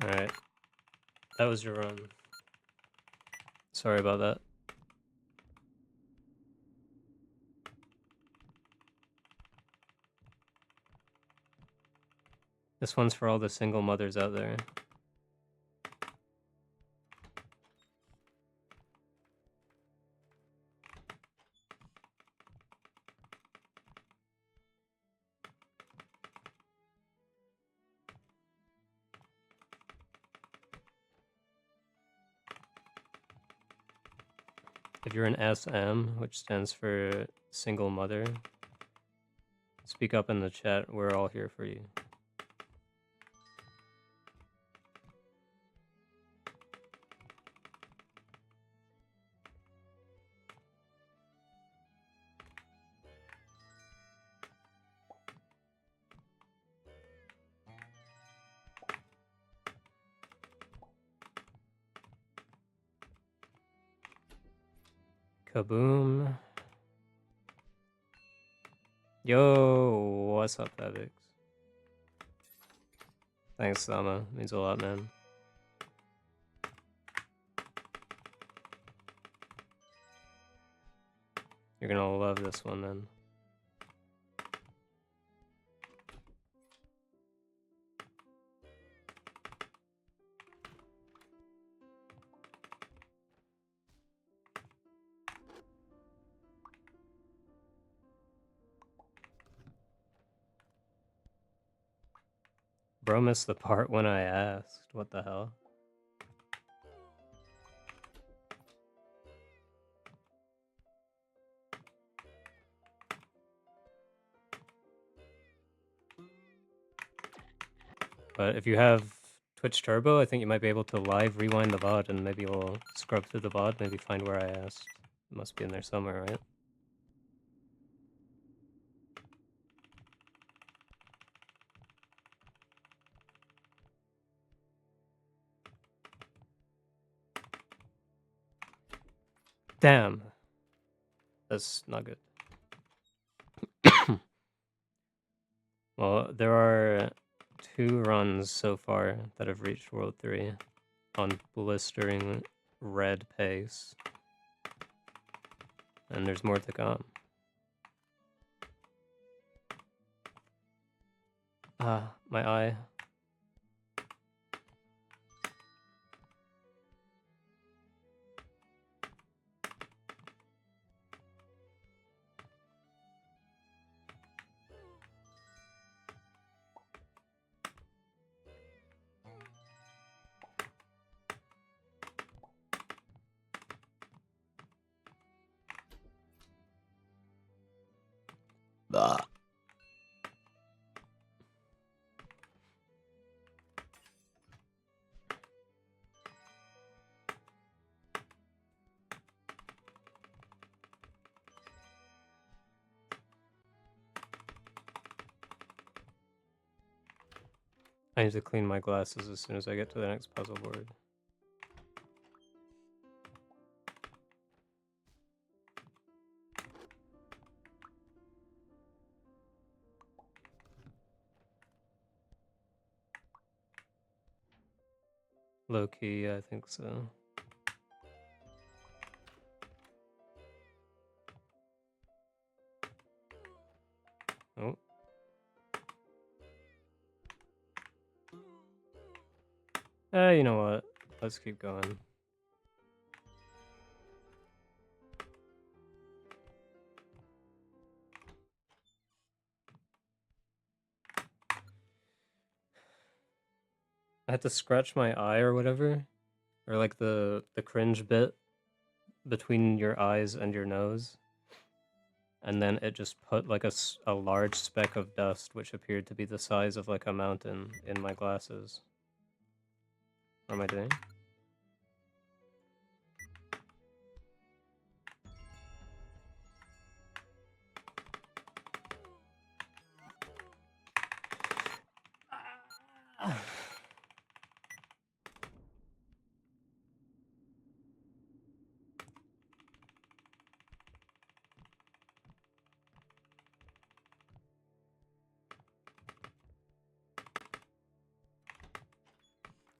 Alright. That was your run. Sorry about that. This one's for all the single mothers out there. If you're an SM, which stands for single mother, speak up in the chat. We're all here for you. Kaboom. Yo, what's up, Evix? Thanks, Sama. Means a lot, man. You're gonna love this one, then. Bro missed the part when I asked. What the hell? But if you have Twitch Turbo, I think you might be able to live rewind the VOD and maybe we'll scrub through the VOD, maybe find where I asked. It must be in there somewhere, right? Damn. That's not good. Well, there are 2 runs so far that have reached World 3 on blistering red pace. And there's more to come. My eye. Bah. I need to clean my glasses as soon as I get to the next puzzle board. Low key, I think so. Oh. You know what? Let's keep going. I had to scratch my eye or whatever, or like the cringe bit between your eyes and your nose, and then it just put like a large speck of dust which appeared to be the size of like a mountain in my glasses. What am I doing?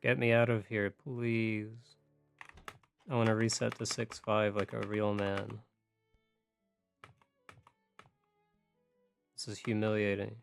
Get me out of here, please. I want to reset to 6.5 like a real man. This is humiliating.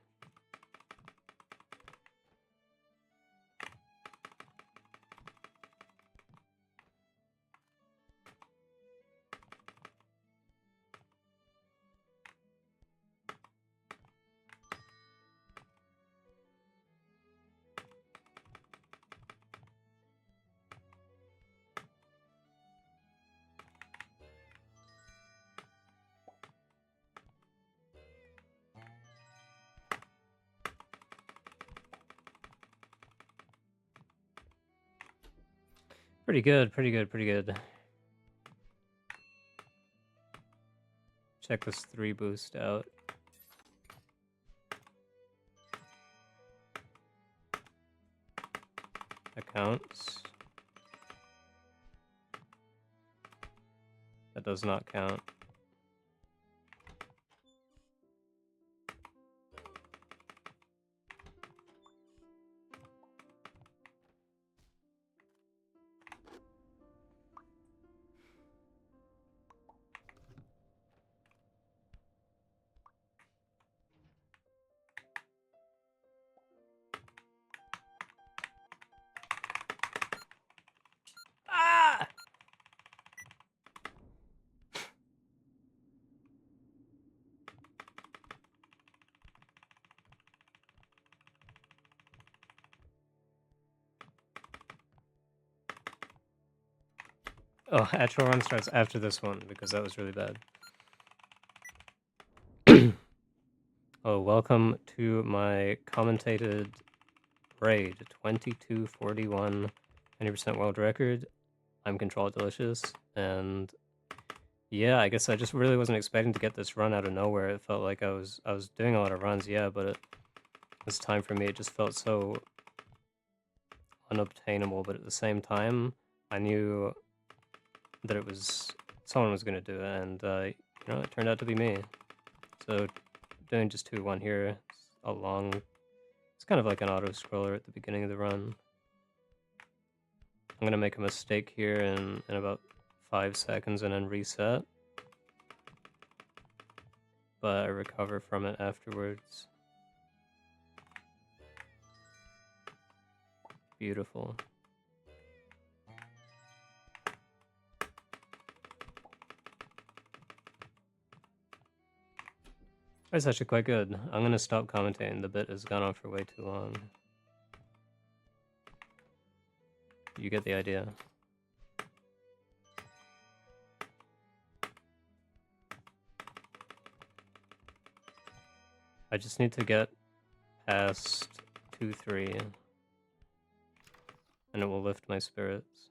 Pretty good, pretty good, pretty good. Check this 3 boost out. That counts. That does not count. Ah! Oh, actual run starts after this one because that was really bad. Oh, welcome to my commentated Braid 2241 20% world record. I'm CtrlAltDelicious, and yeah, I guess I just really wasn't expecting to get this run out of nowhere. It felt like I was doing a lot of runs, yeah, but this time for me it just felt so unobtainable. But at the same time, I knew that it was someone was gonna do it, and you know, it turned out to be me. So doing just 2-1 here, it's a long. It's kind of like an auto scroller at the beginning of the run. I'm gonna make a mistake here in about 5 seconds and then reset. But I recover from it afterwards. Beautiful. That's actually quite good. I'm gonna stop commentating. The bit has gone on for way too long. You get the idea. I just need to get past 2-3, and it will lift my spirits.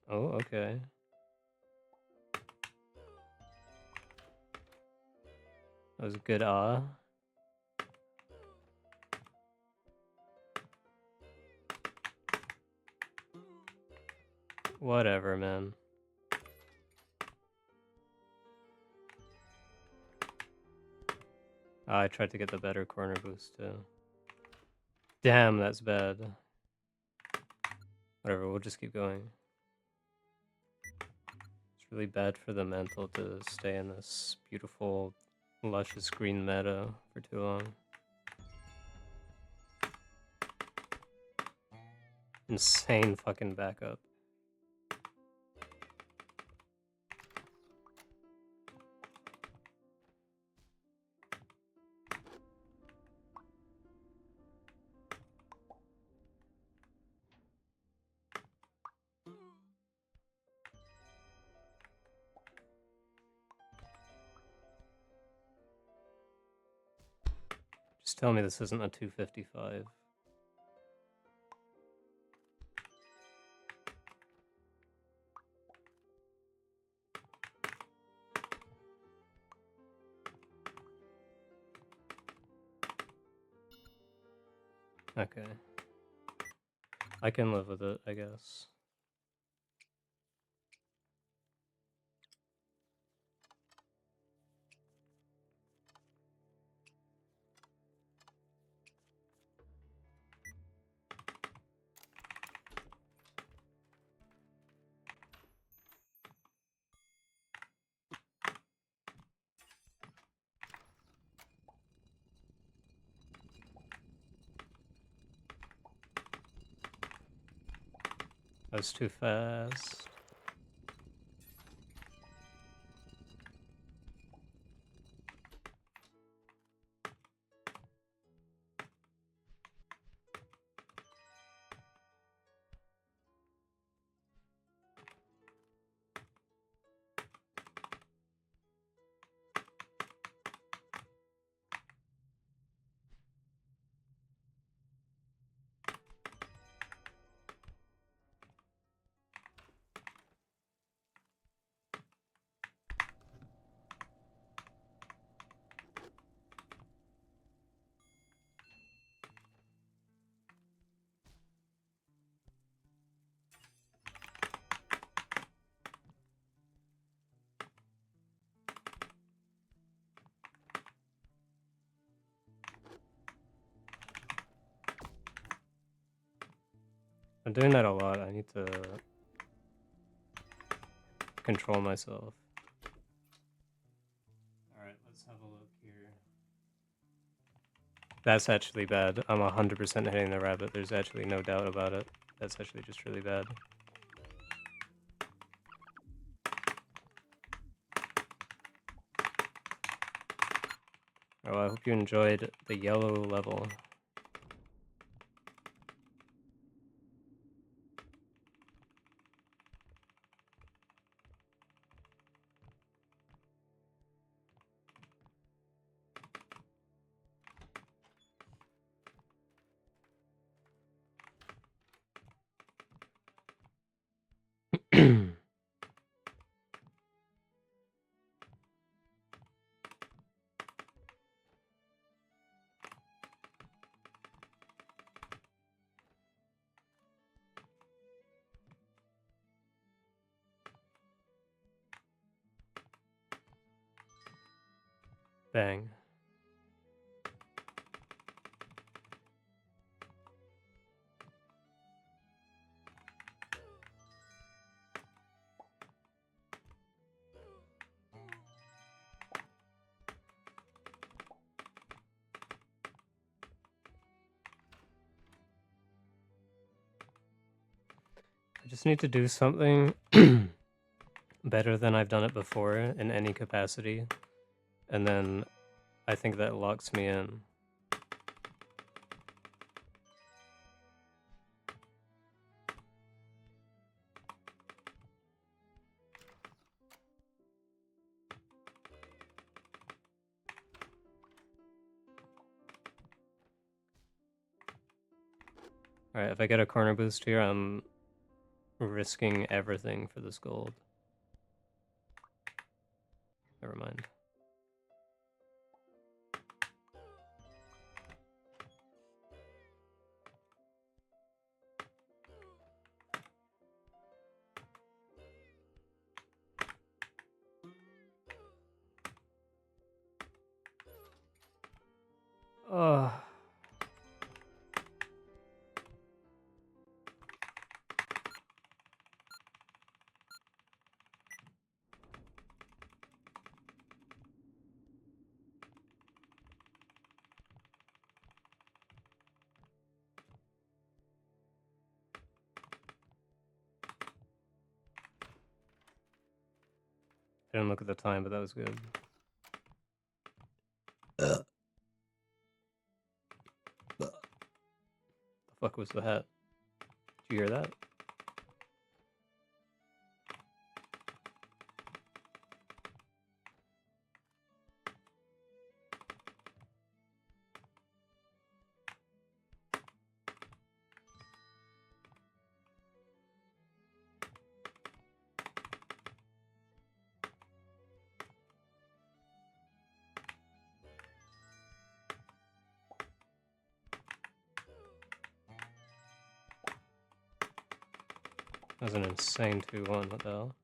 Oh, okay. That was a good Whatever, man. I tried to get the better corner boost too. Damn, that's bad. Whatever, we'll just keep going. It's really bad for the mental to stay in this beautiful, luscious green meadow for too long. Insane fucking backup. Just tell me this isn't a 255. Okay. I can live with it, I guess. That was too fast. I'm doing that a lot. I need to control myself. Alright, let's have a look here. That's actually bad. I'm 100% hitting the rabbit. There's actually no doubt about it. That's actually just really bad. Oh, I hope you enjoyed the yellow level. Bang. I just need to do something better than I've done it before in any capacity, and then I think that locks me in. Alright, if I get a corner boost here, I'm risking everything for this gold. Never mind. Ugh. I didn't look at the time, but that was good. The fuck was that? Did you hear that? That was an insane 2-1, what the hell?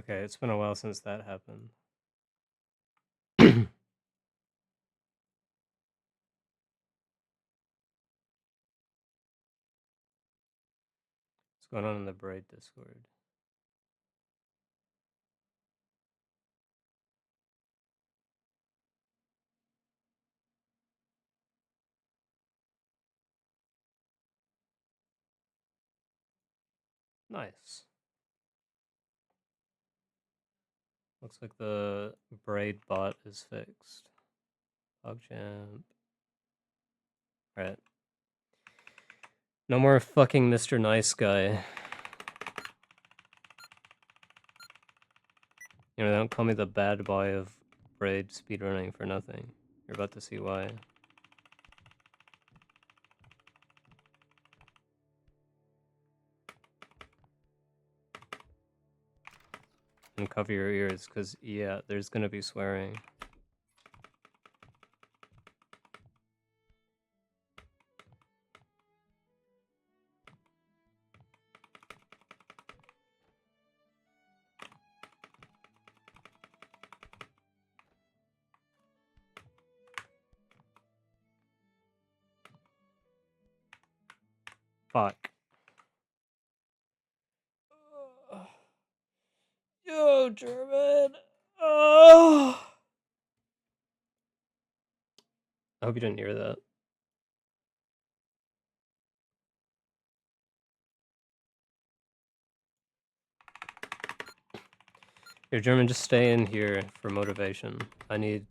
Okay, it's been a while since that happened. What's going on in the Braid Discord? Nice. Looks like the Braid bot is fixed. PogChamp. Alright. No more fucking Mr. Nice Guy. You know, they don't call me the bad boy of Braid speedrunning for nothing. You're about to see why. And cover your ears, because, yeah, there's gonna be swearing. Fuck. Yo, German! Oh! I hope you didn't hear that. Here, German, just stay in here for motivation. I need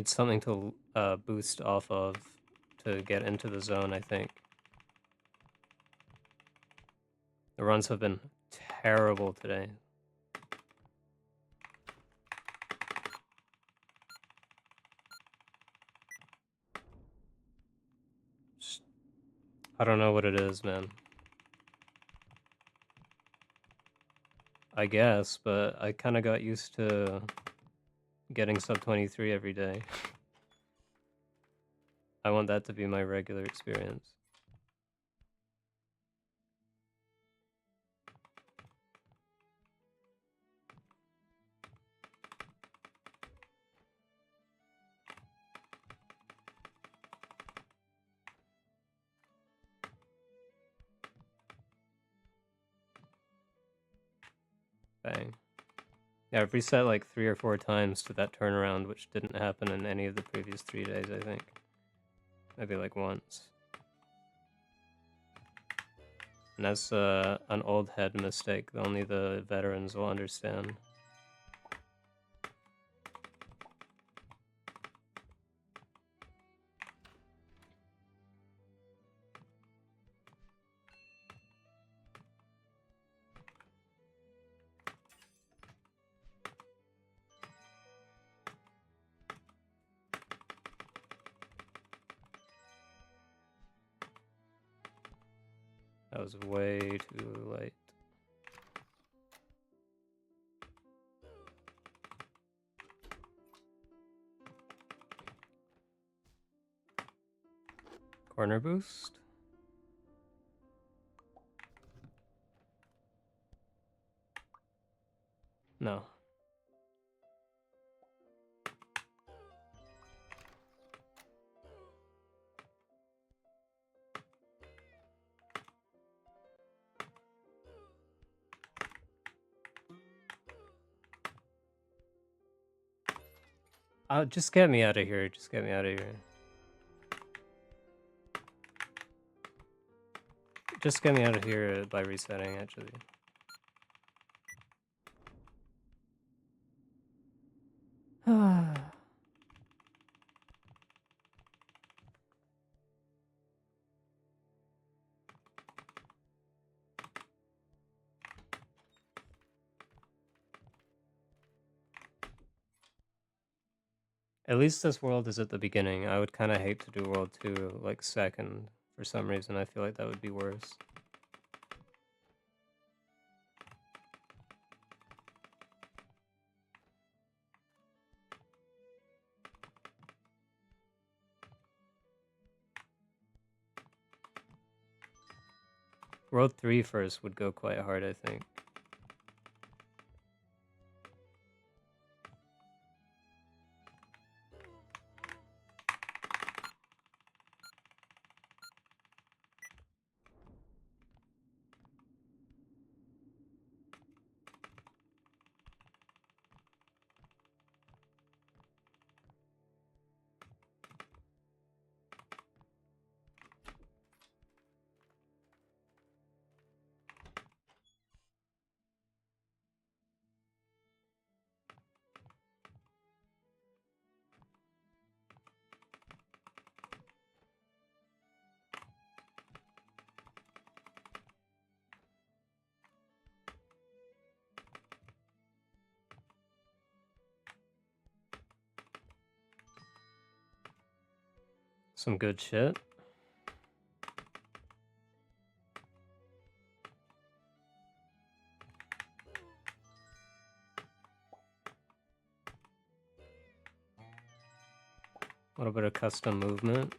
something to boost off of to get into the zone, I think. The runs have been terrible today. Just, I don't know what it is, man. I guess, but I kind of got used to getting sub 23 every day. I want that to be my regular experience. Bang. Yeah, I've reset like 3 or 4 times to that turnaround, which didn't happen in any of the previous 3 days, I think. Maybe like once. And that's an old head mistake that only the veterans will understand. That was way too late. Corner boost? No. Just get me out of here. Just get me out of here. Just get me out of here by resetting, actually. At least this world is at the beginning. I would kind of hate to do World 2, like, second. For some reason, I feel like that would be worse. World 3 first would go quite hard, I think. Some good shit. A little bit of custom movement.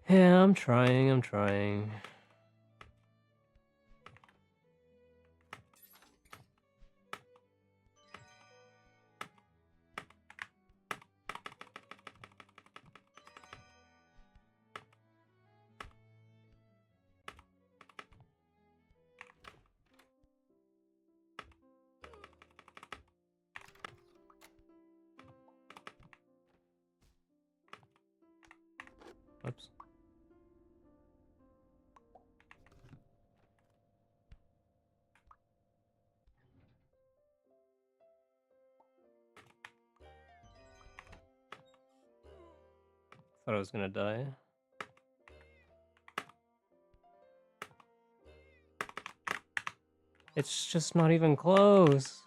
Yeah, I'm trying. Oops. Thought I was gonna die. It's just not even close.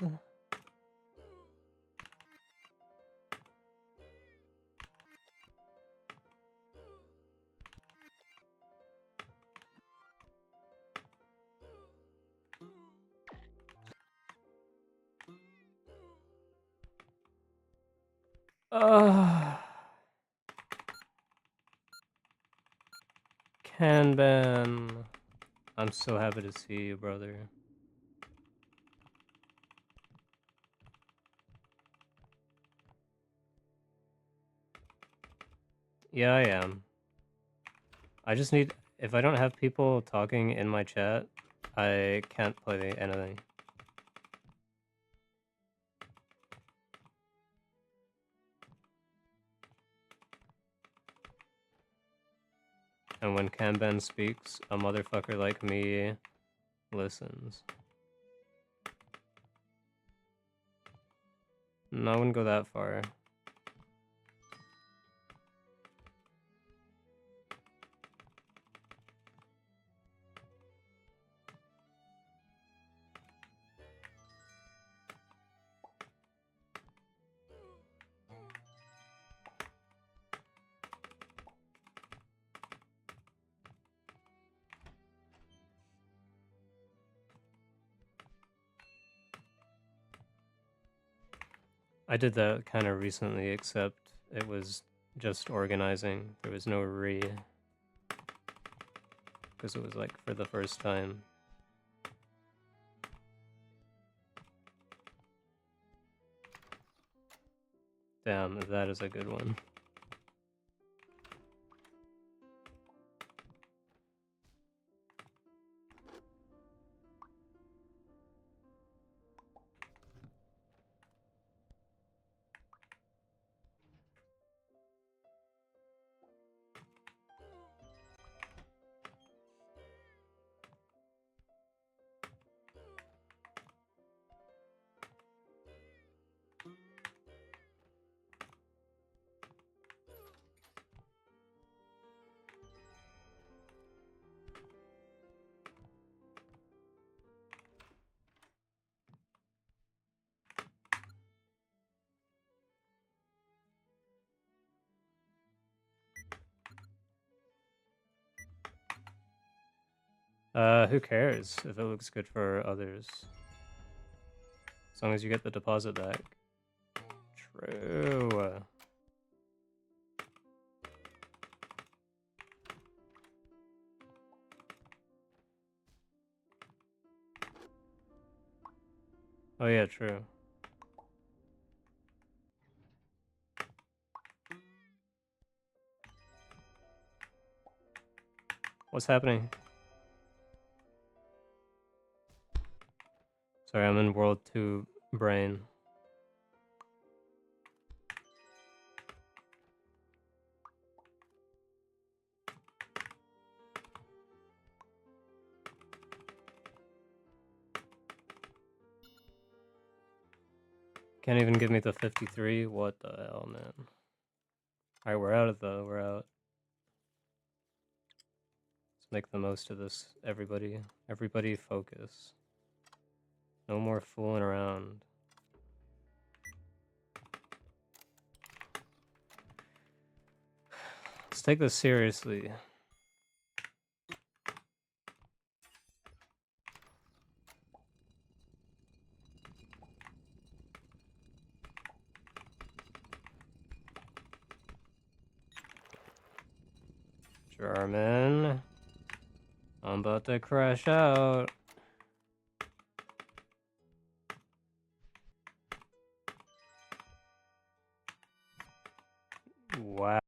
Kanban. I'm so happy to see you, brother. Yeah, I am. I just need... If I don't have people talking in my chat, I can't play anything. And when Kanban speaks, a motherfucker like me listens. No, I wouldn't go that far. I did that kind of recently, except it was just organizing. There was no re, because it was like for the first time. Damn, that is a good one. Who cares if it looks good for others? As long as you get the deposit back. True. Oh yeah, true. What's happening? Sorry, I'm in World 2 brain. Can't even give me the 53? What the hell, man? Alright, we're out of the... We're out. Let's make the most of this, everybody. Everybody focus. No more fooling around. Let's take this seriously. German. I'm about to crash out. Wow.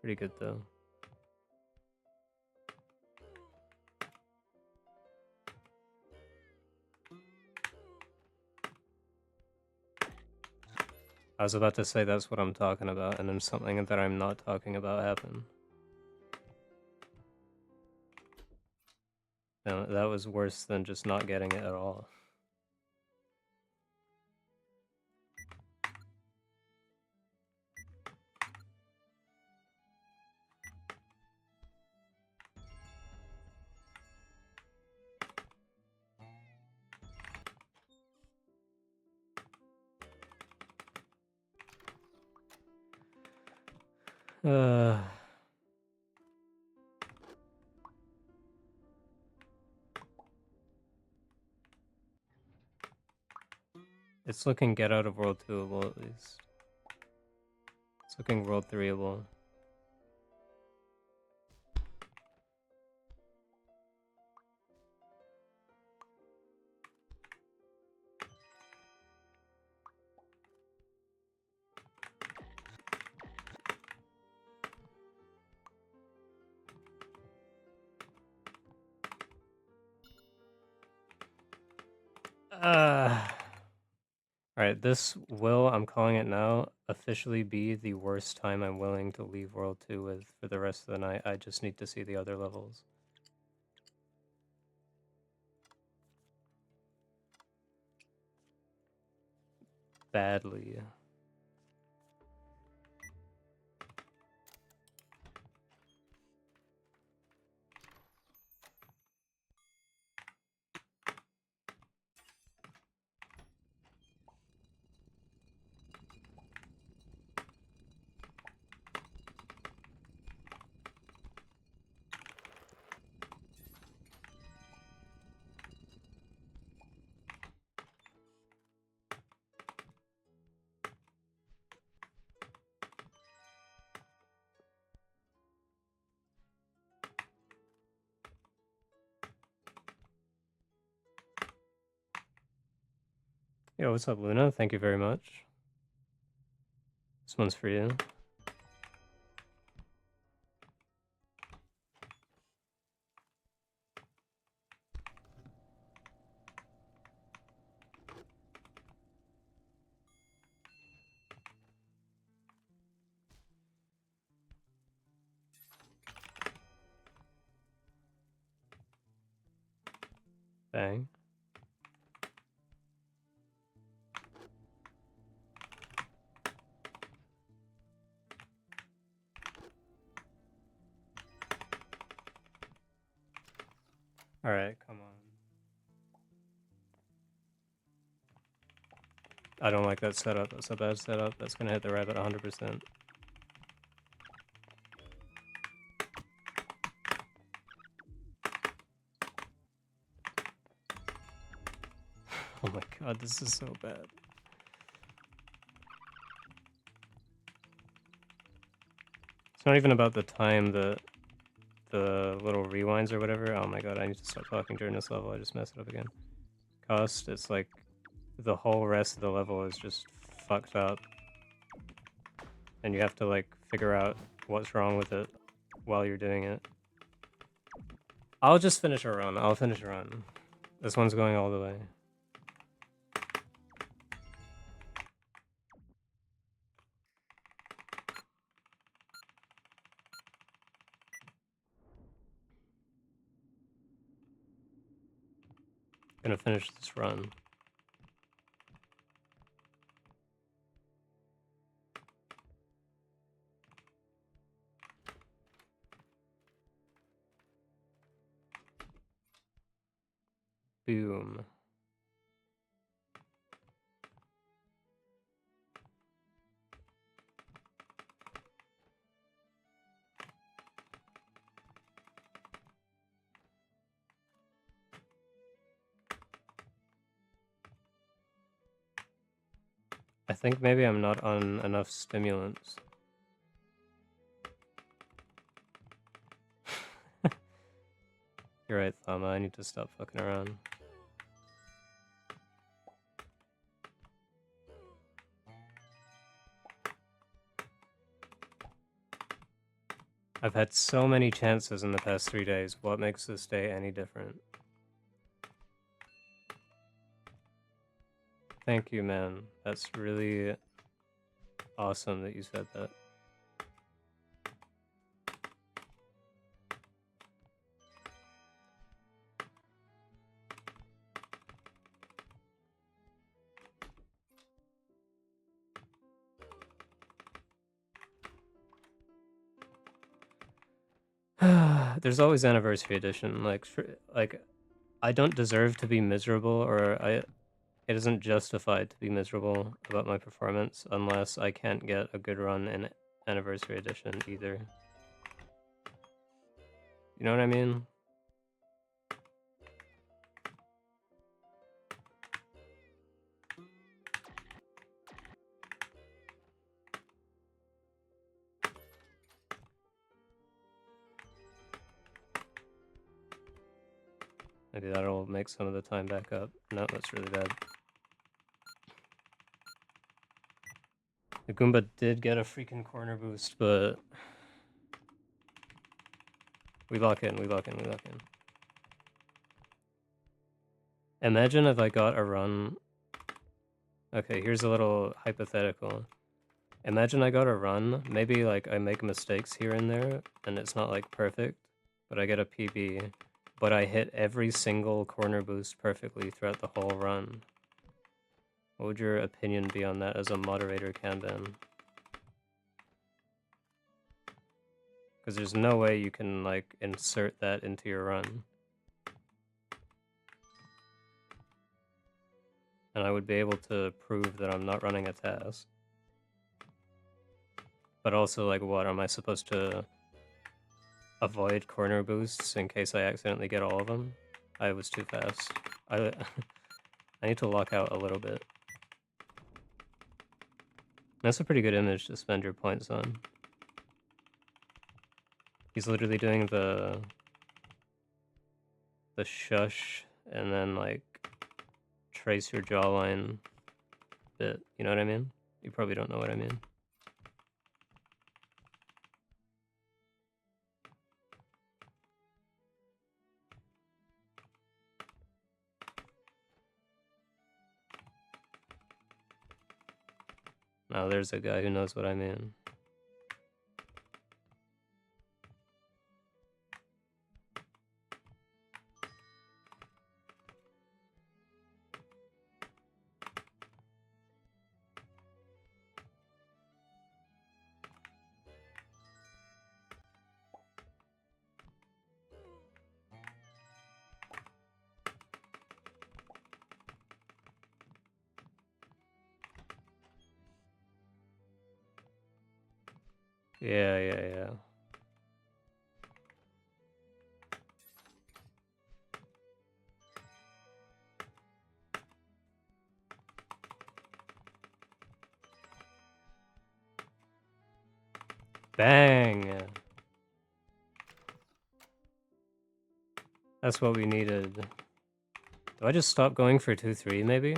Pretty good though. I was about to say that's what I'm talking about, and then something that I'm not talking about happened. No, that was worse than just not getting it at all. It's looking get out of world 2able at least. It's looking world 3able. Alright, this will, I'm calling it now, officially be the worst time I'm willing to leave World 2 with for the rest of the night. I just need to see the other levels. Badly. Yo, what's up, Luna? Thank you very much. This one's for you. Bang. Alright, come on. I don't like that setup. That's a bad setup. That's gonna hit the rabbit 100%. Oh my god, this is so bad. It's not even about the time, the little rewinds or whatever. Oh my god, I need to stop talking during this level. I just messed it up again. Cost, it's like the whole rest of the level is just fucked up. And you have to like figure out what's wrong with it while you're doing it. I'll just finish a run. I'll finish a run. This one's going all the way. Gonna finish this run. Boom. I think maybe I'm not on enough stimulants. You're right, Thama. I need to stop fucking around. I've had so many chances in the past 3 days. What makes this day any different? Thank you, man. That's really awesome that you said that. There's always anniversary edition. Like, I don't deserve to be miserable, or it isn't justified to be miserable about my performance unless I can't get a good run in anniversary edition either. You know what I mean? Maybe that'll make some of the time back up. No, that's really bad. The Goomba did get a freaking corner boost, but we lock in, we lock in, we lock in. Imagine if I got a run. Okay, here's a little hypothetical. Imagine I got a run, maybe like I make mistakes here and there, and it's not like perfect, but I get a PB, but I hit every single corner boost perfectly throughout the whole run. What would your opinion be on that as a moderator Kanban? Because there's no way you can like insert that into your run. And I would be able to prove that I'm not running a task. But also, like, what? Am I supposed to avoid corner boosts in case I accidentally get all of them? I was too fast. I need to lock out a little bit. That's a pretty good image to spend your points on. He's literally doing the shush and then, like, trace your jawline bit. You know what I mean? You probably don't know what I mean. Now there's a guy who knows what I mean. Yeah. Bang! That's what we needed. Do I just stop going for 2-3 maybe?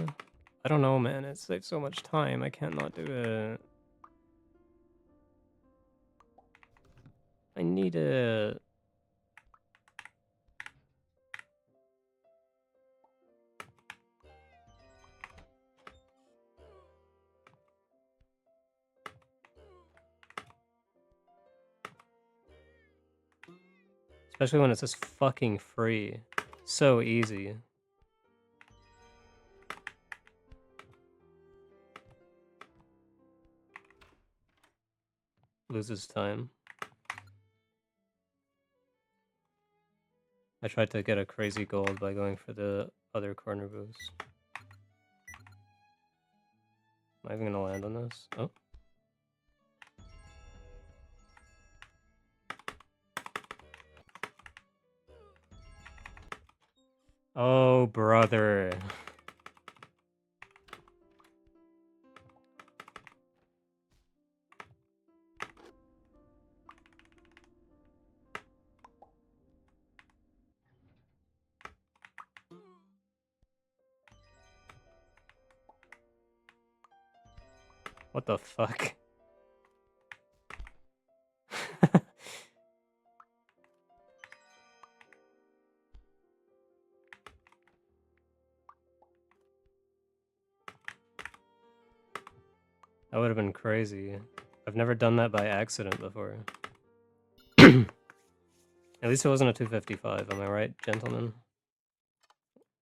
I don't know, man. It saves so much time. I can't not do it. I need it. Especially when it's just fucking free. So easy. Loses time. I tried to get a crazy gold by going for the other corner boost. Am I even gonna land on this? Oh. Oh, brother. What the fuck? That would have been crazy. I've never done that by accident before. At least it wasn't a 255, am I right, gentlemen?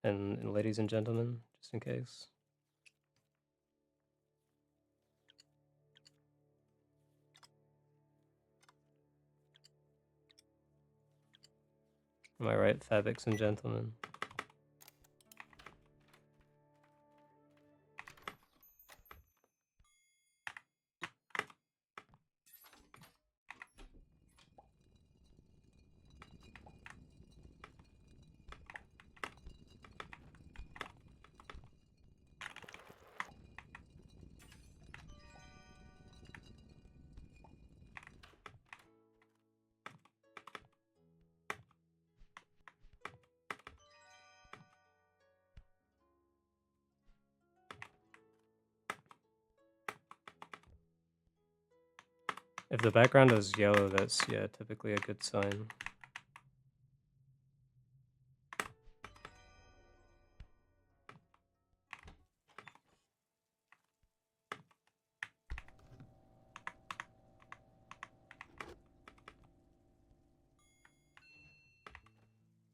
And ladies and gentlemen, just in case. Am I right, fabrics and gentlemen? If the background is yellow, that's, yeah, typically a good sign.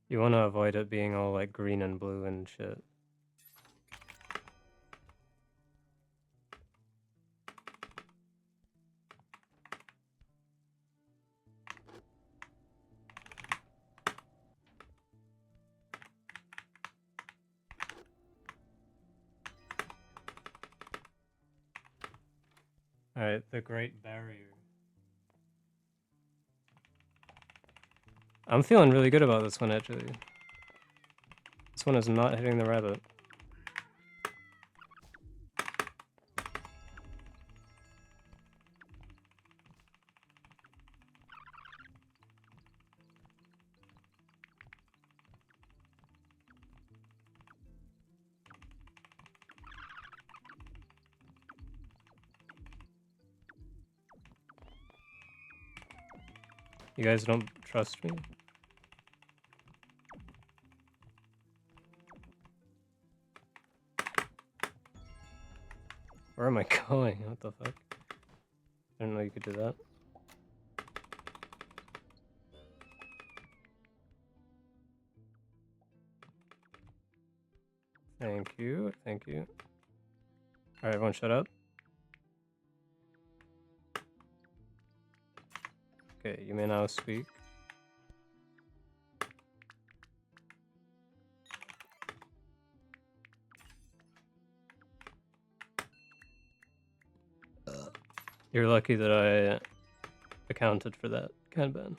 You want to avoid it being all like green and blue and shit. Alright, the Great Barrier. I'm feeling really good about this one, actually. This one is not hitting the rabbit. You guys don't trust me? Where am I going? What the fuck? I didn't know you could do that. Thank you, thank you. Alright, everyone shut up. Okay, you may now speak. You're lucky that I accounted for that, Kanban.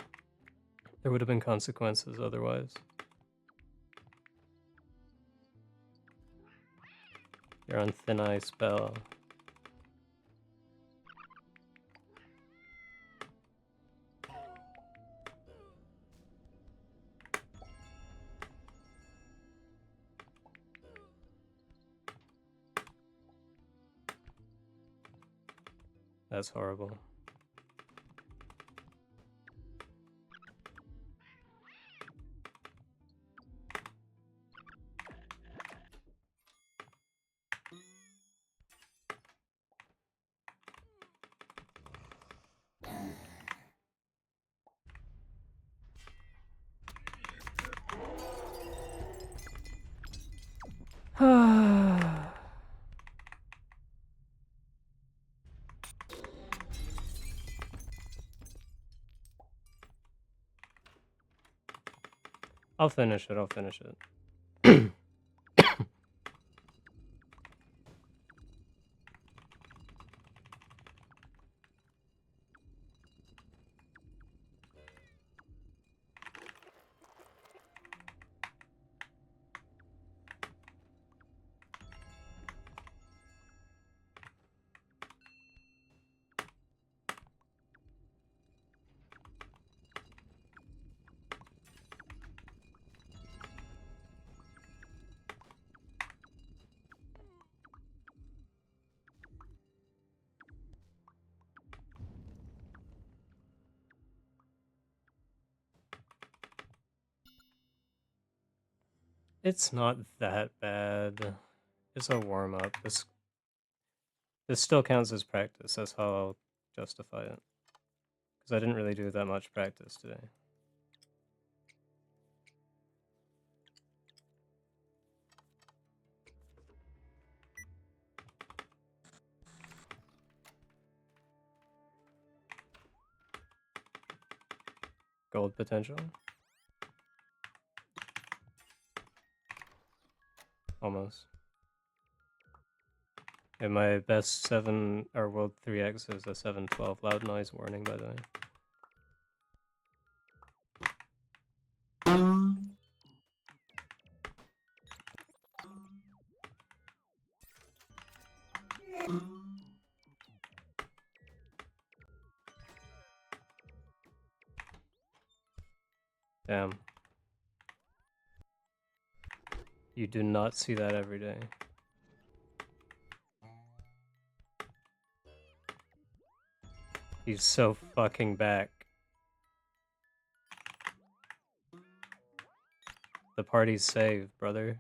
There would have been consequences otherwise. You're on thin ice, Bell. That's horrible. I'll finish it, I'll finish it. It's not that bad. It's a warm-up. This still counts as practice, that's how I'll justify it. Because I didn't really do that much practice today. Gold potential? Almost. And my best 7 or world 3x is a 712. Loud noise warning, by the way. Damn. You do not see that every day. He's so fucking back. The party's saved, brother.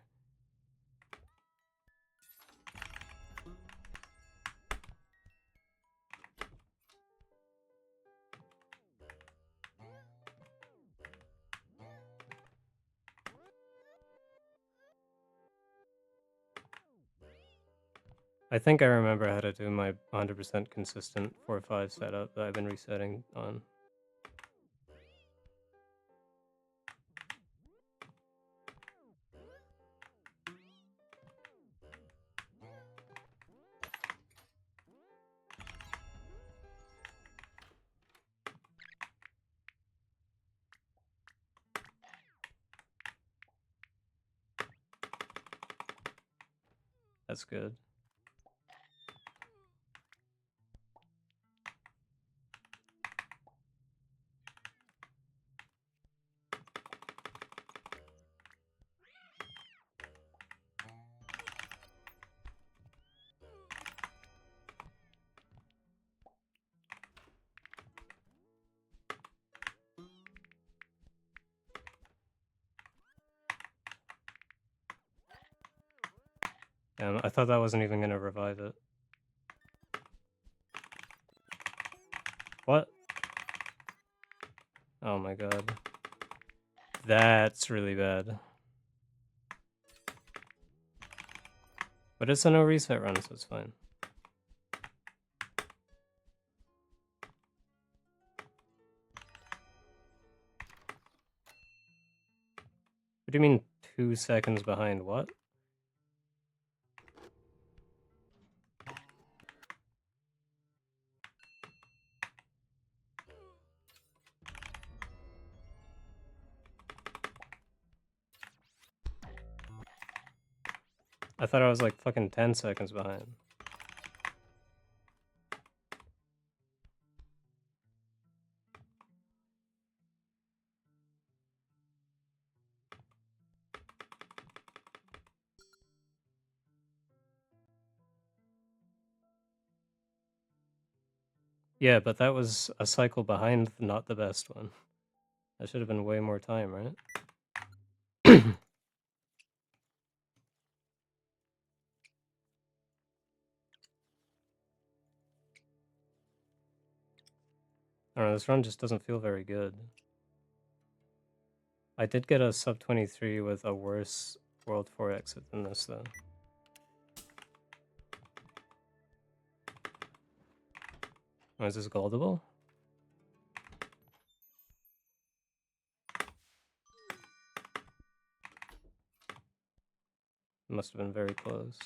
I think I remember how to do my 100% consistent 4-5 setup that I've been resetting on. That's good. I thought that wasn't even gonna revive it. What? Oh my god. That's really bad. But it's a no reset run, so it's fine. What do you mean 2 seconds behind what? I thought I was like fucking 10 seconds behind. Yeah, but that was a cycle behind not the best one. That should have been way more time, right? I don't know, this run just doesn't feel very good. I did get a sub 23 with a worse World 4 exit than this, though. Oh, is this goldable? It must have been very close.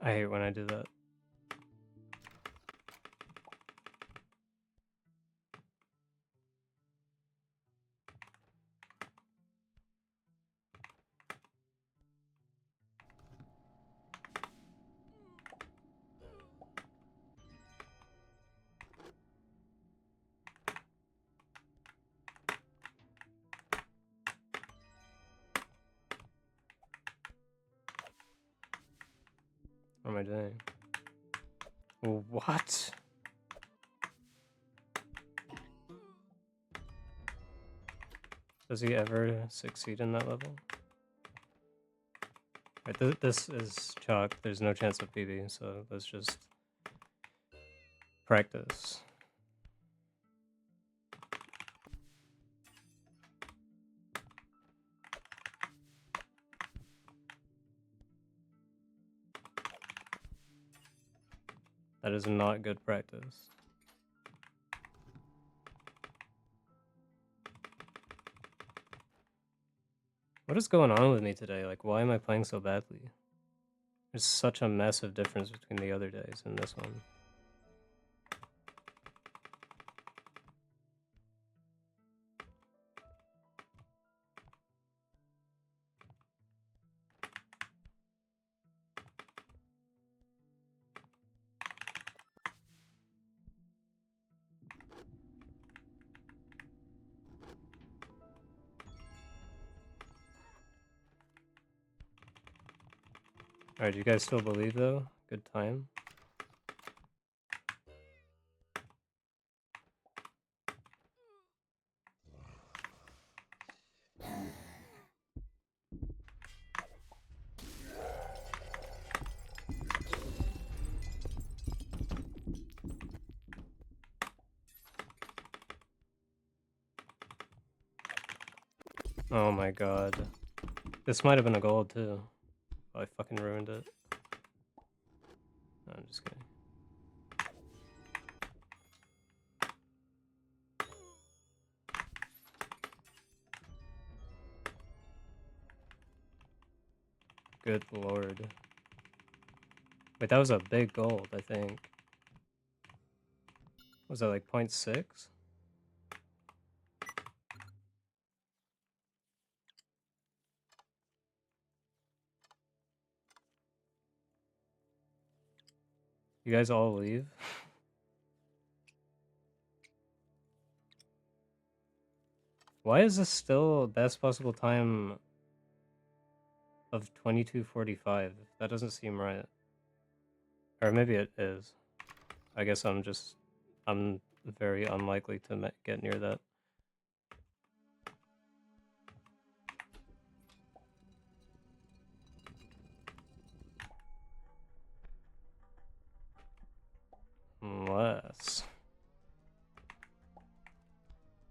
I hate when I do that. What am I doing? What? Does he ever succeed in that level? Right, this is chalk. There's no chance of PB, so let's just practice. That is not good practice. What is going on with me today? Like, why am I playing so badly? There's such a massive difference between the other days and this one. Alright, do you guys still believe though? Good time? Oh my god. This might have been a gold too. Oh, I fucking ruined it. No, I'm just kidding. Good lord. Wait, that was a big gold, I think. Was that like 0.6? You guys all leave? Why is this still best possible time of 22:45? That doesn't seem right. Or maybe it is. I guess I'm very unlikely to get near that. Unless...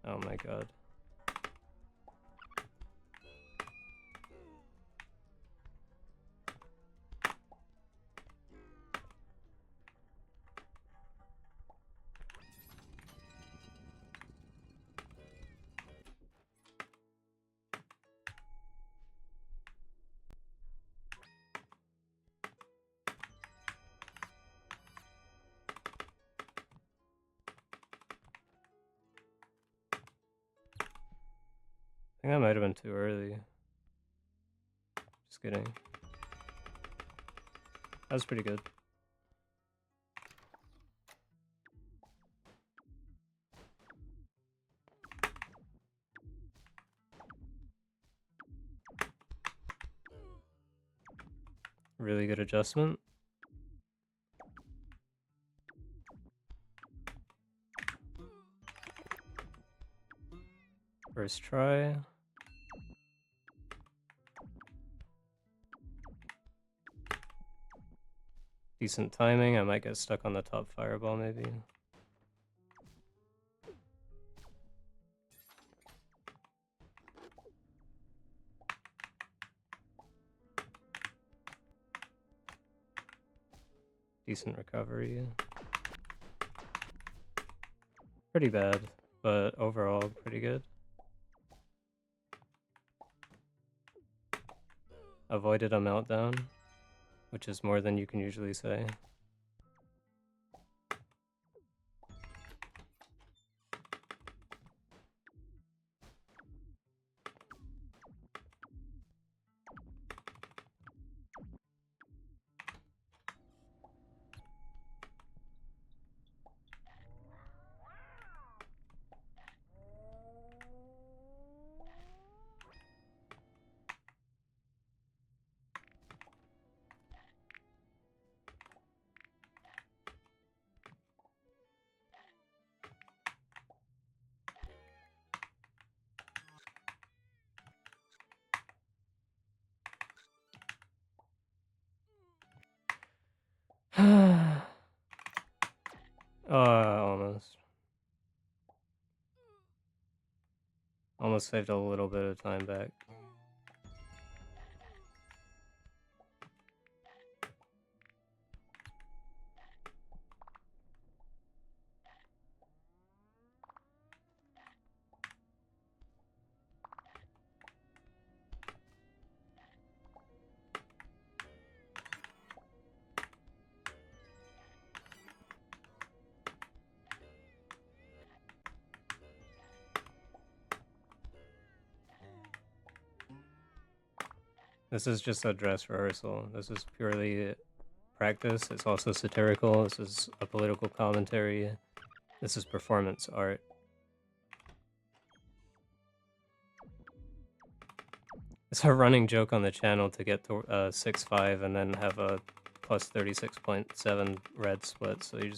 Oh my god. I think that might have been too early. Just kidding. That was pretty good. Really good adjustment. First try. Decent timing. I might get stuck on the top fireball maybe. Decent recovery. Pretty bad, but overall pretty good. Avoided a meltdown. which is more than you can usually say. Almost. Almost saved a little bit of time back. This is just a dress rehearsal. This is purely practice. It's also satirical. This is a political commentary. This is performance art. It's a running joke on the channel to get to 6.5 and then have a plus 36.7 red split, so you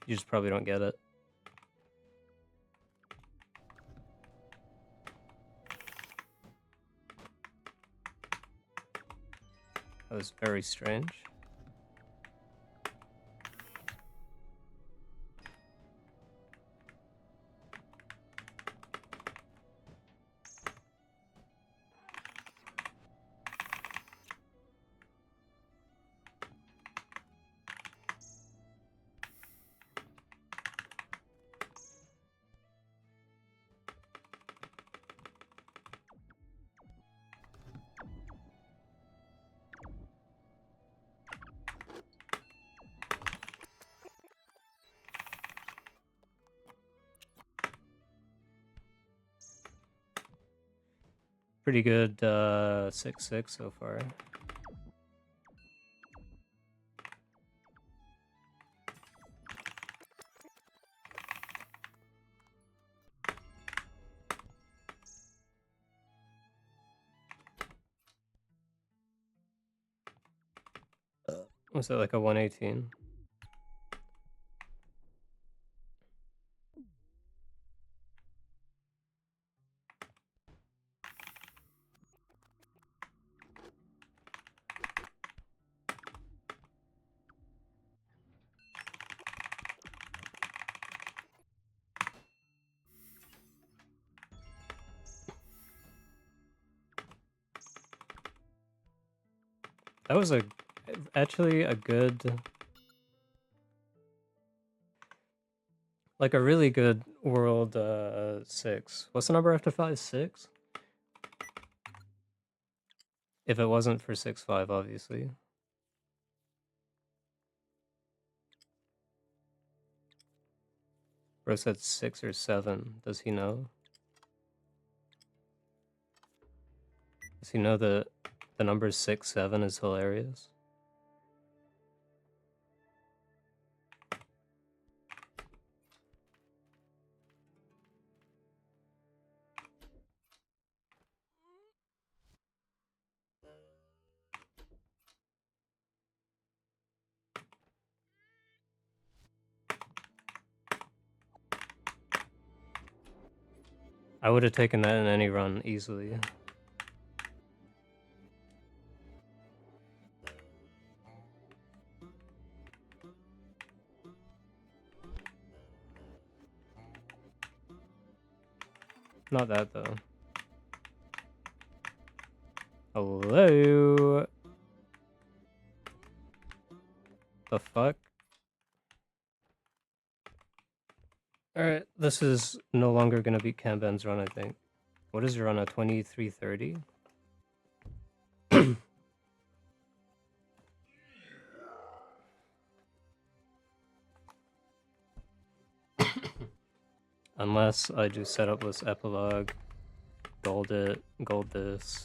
just probably don't get it. That was very strange. Pretty good 6-6 so far. Was it like a 118? That was actually a good, like a really good world 6. What's the number after 5? 6? If it wasn't for 6.5, obviously. Bro said 6 or 7. Does he know? Does he know that the number 6-7 is hilarious? I would have taken that in any run easily. Not that though. Hello? The fuck? Alright, this is no longer gonna beat Kanban's run, I think. What is your run, a 23:30? Unless I do setupless epilogue, gold it, gold this.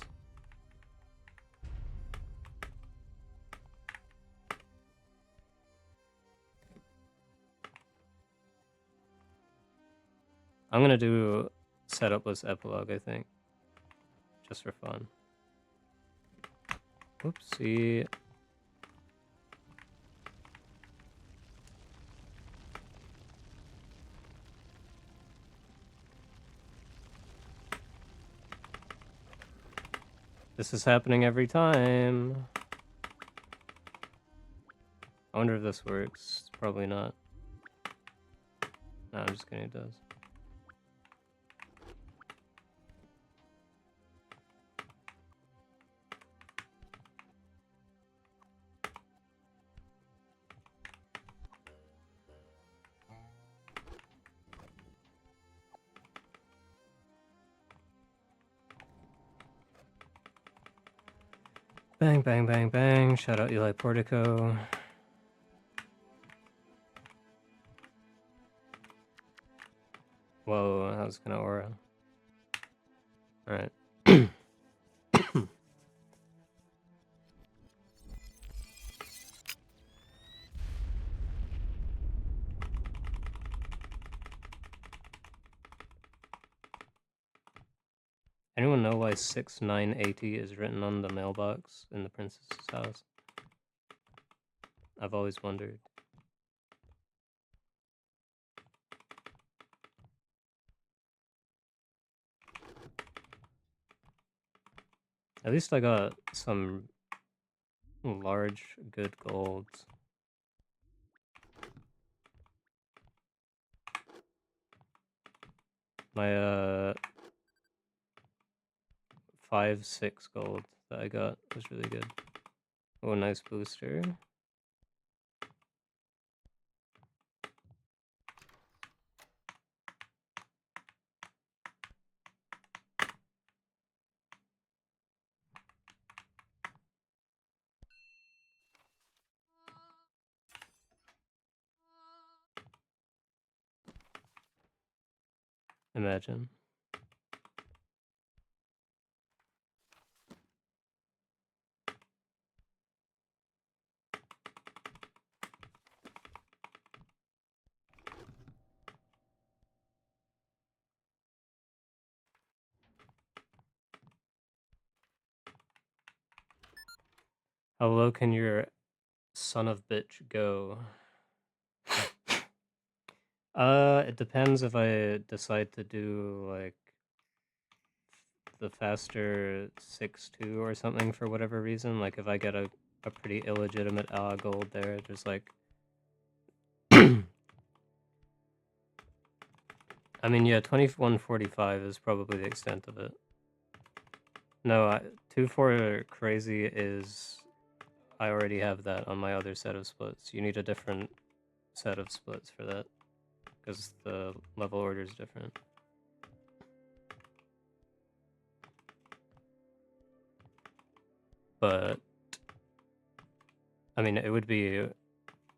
I'm gonna do setupless epilogue, I think. Just for fun. Whoopsie. This is happening every time. I wonder if this works. Probably not. No, I'm just kidding, it does. Bang, bang, bang, bang. Shout out Eli Portico. Whoa, that was kind of aura. Alright. Anyone know why 6980 is written on the mailbox in the princess's house? I've always wondered. At least I got some large, good golds. My 5-6 gold that I got was really good. Oh, nice booster. Imagine. How low can your son of bitch go? It depends if I decide to do like the faster 6-2 or something for whatever reason. Like if I get a pretty illegitimate gold there, there's like I mean, yeah, 2145 is probably the extent of it. No, 2-4 crazy is I already have that on my other set of splits. You need a different set of splits for that because the level order is different. But I mean, it would be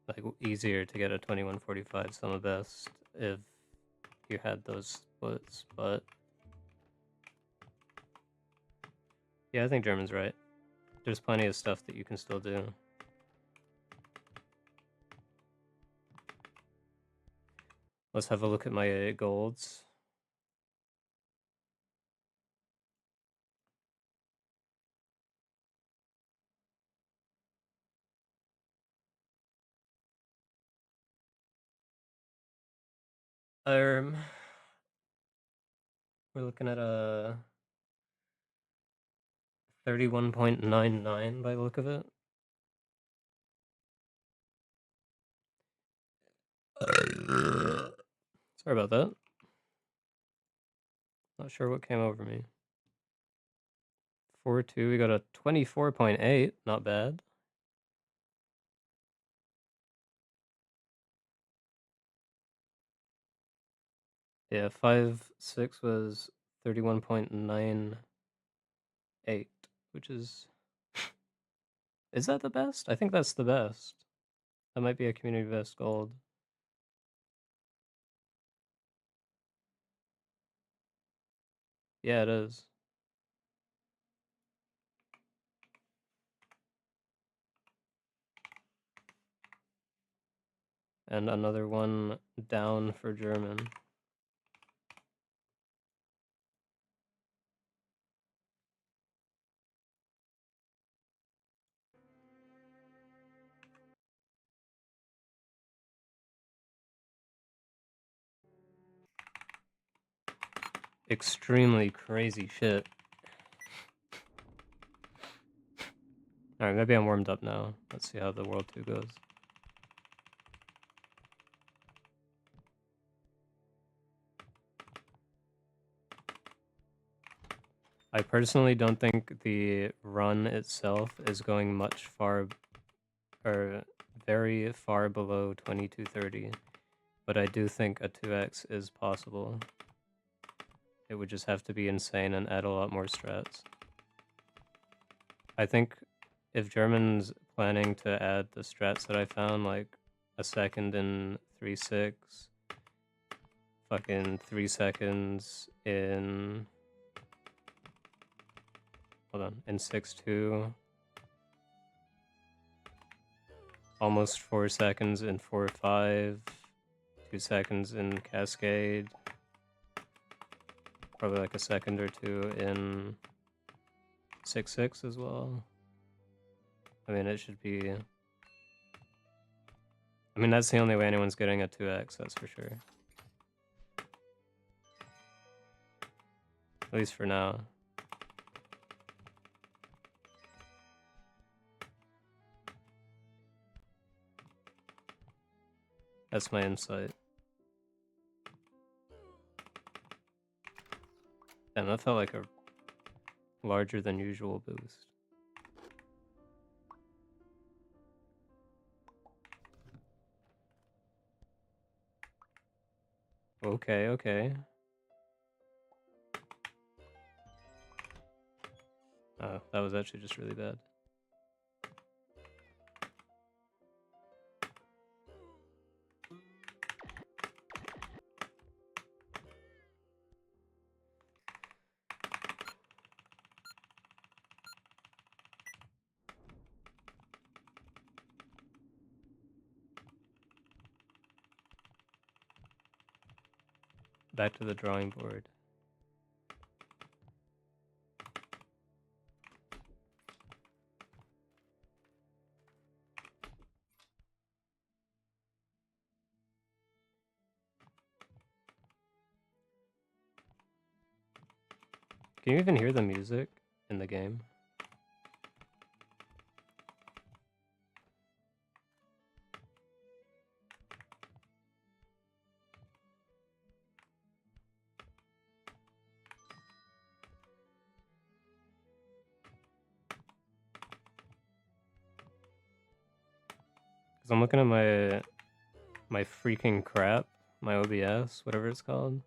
like easier to get a 2145 summa best if you had those splits, but yeah, I think German's right. There's plenty of stuff that you can still do. Let's have a look at my golds. We're looking at a 31.99 by the look of it. Sorry about that. Not sure what came over me. 4-2, we got a 24.8, not bad. Yeah, 5-6 was 31.98, which is... Is that the best? I think that's the best. That might be a community best gold. Yeah, it is. And another one down for German. Extremely crazy shit. Alright, maybe I'm warmed up now. Let's see how the World 2 goes. I personally don't think the run itself is going much far, or very far below 2230, but I do think a 2x is possible. It would just have to be insane and add a lot more strats. I think if German's planning to add the strats that I found, like a second in 3.6, fucking 3 seconds in, hold on, in 6.2, almost 4 seconds in 4.5, 2 seconds in Cascade, probably like a second or two in 6.6 as well. I mean, it should be... I mean, that's the only way anyone's getting a 2x, that's for sure. At least for now. That's my insight. Damn, that felt like a larger than usual boost. Okay, okay. Oh, that was actually just really bad. Back to the drawing board. Can you even hear the music in the game? Because I'm looking at my freaking crap, my OBS, whatever it's called,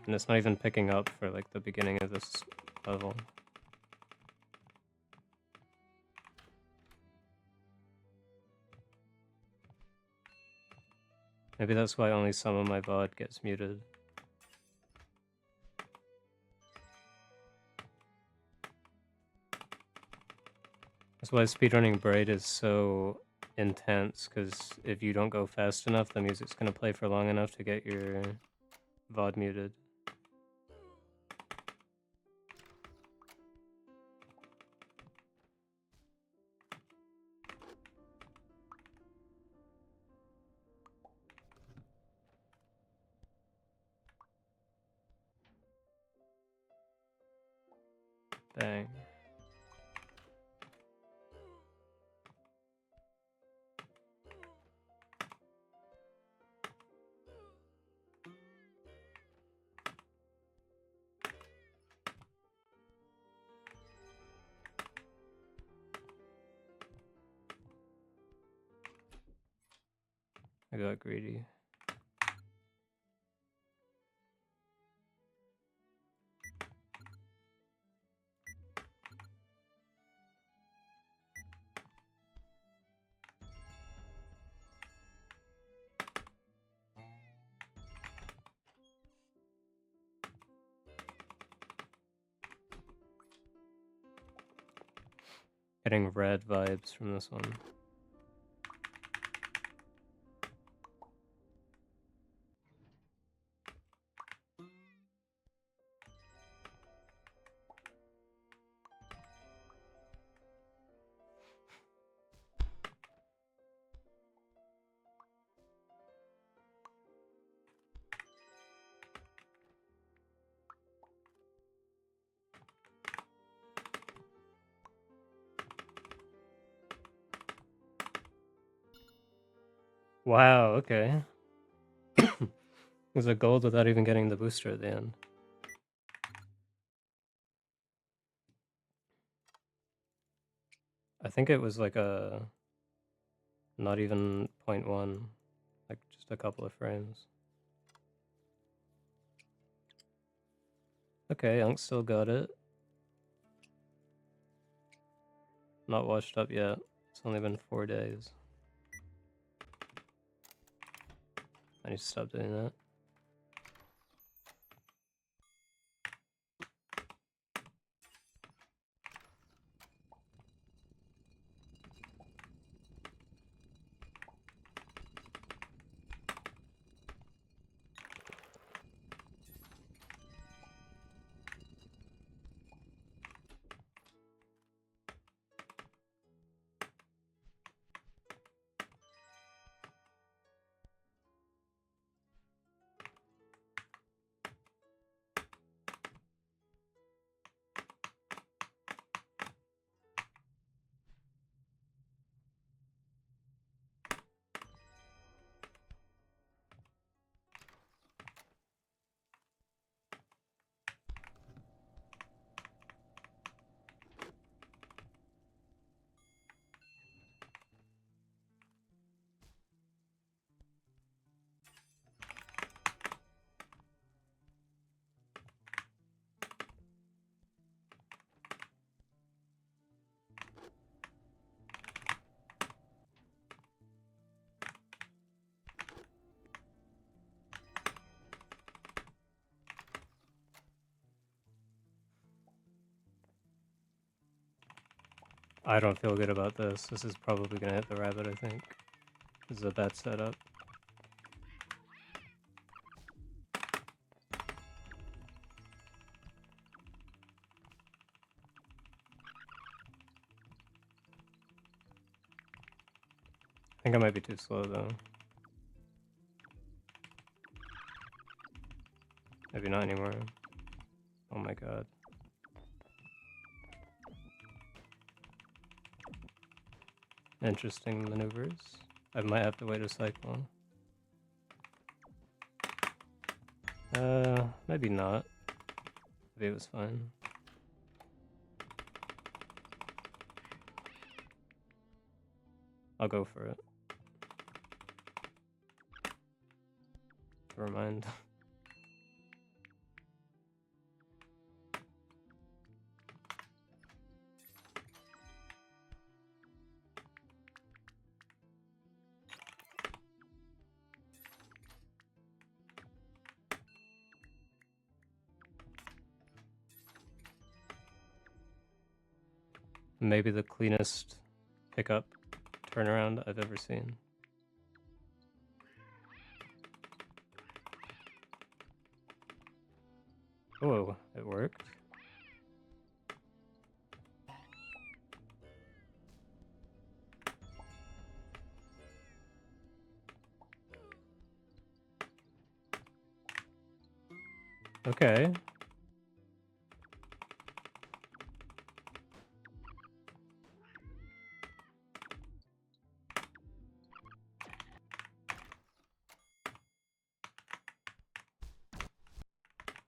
and it's not even picking up for like the beginning of this level. Maybe that's why only some of my VOD gets muted. That's why speedrunning Braid is so intense, because if you don't go fast enough, the music's going to play for long enough to get your VOD muted. Bang. I got greedy. Getting red vibes from this one. Wow, okay. It was a gold without even getting the booster at the end. I think it was like a... not even 0.1. Like just a couple of frames. Okay, Unk still got it. Not washed up yet. It's only been 4 days. I need to stop doing that. I don't feel good about this. This is probably gonna hit the rabbit, I think. This is a bad setup. I think I might be too slow though. Maybe not anymore. Oh my god. Interesting maneuvers. I might have to wait a cycle. Maybe not. Maybe it was fine. I'll go for it. Never mind. Maybe the cleanest pickup turnaround I've ever seen. Oh, it worked. Okay.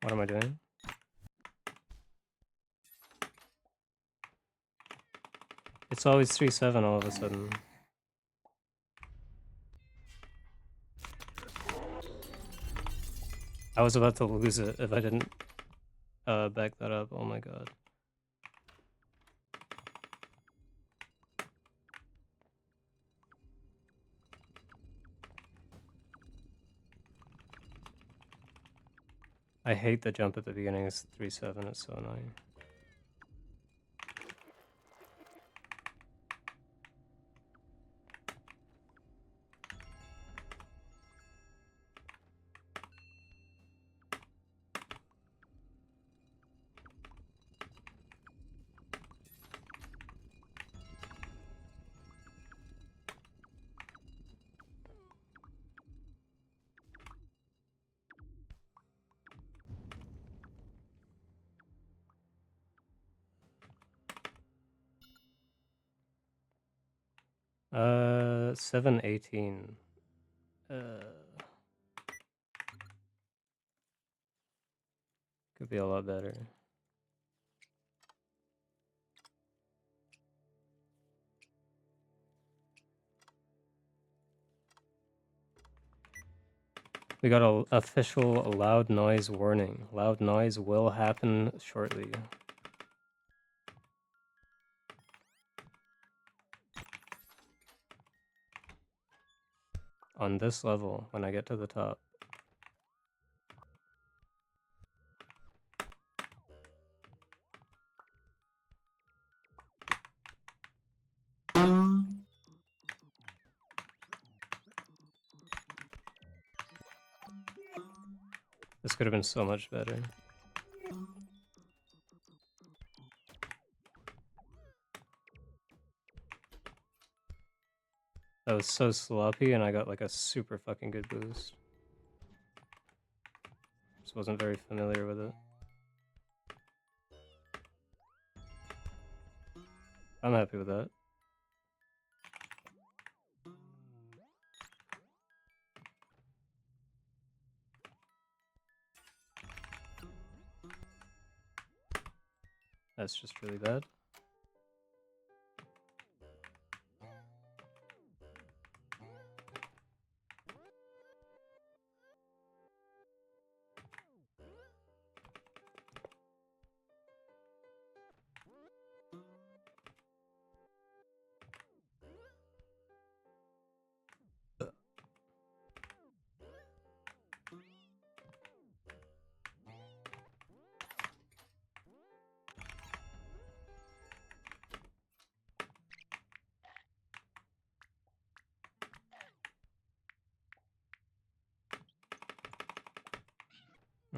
What am I doing? It's always 3-7 all of a sudden. I was about to lose it if I didn't back that up. Oh my god. I hate the jump at the beginning. It's 3-7. It's so annoying. 718. Could be a lot better. We got an official loud noise warning. Loud noise will happen shortly. On this level, when I get to the top. This could have been so much better. That was so sloppy, and I got like a super fucking good boost. Just wasn't very familiar with it. I'm happy with that. That's just really bad.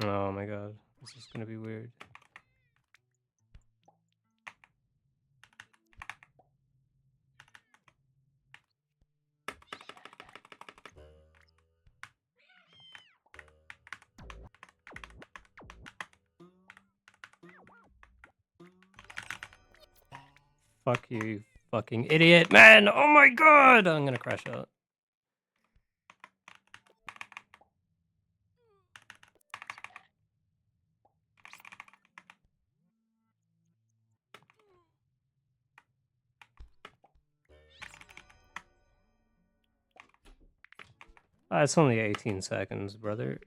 Oh my god, this is gonna be weird. Fuck you, you fucking idiot, man! Oh my god! I'm gonna crash out. It's only 18 seconds, brother.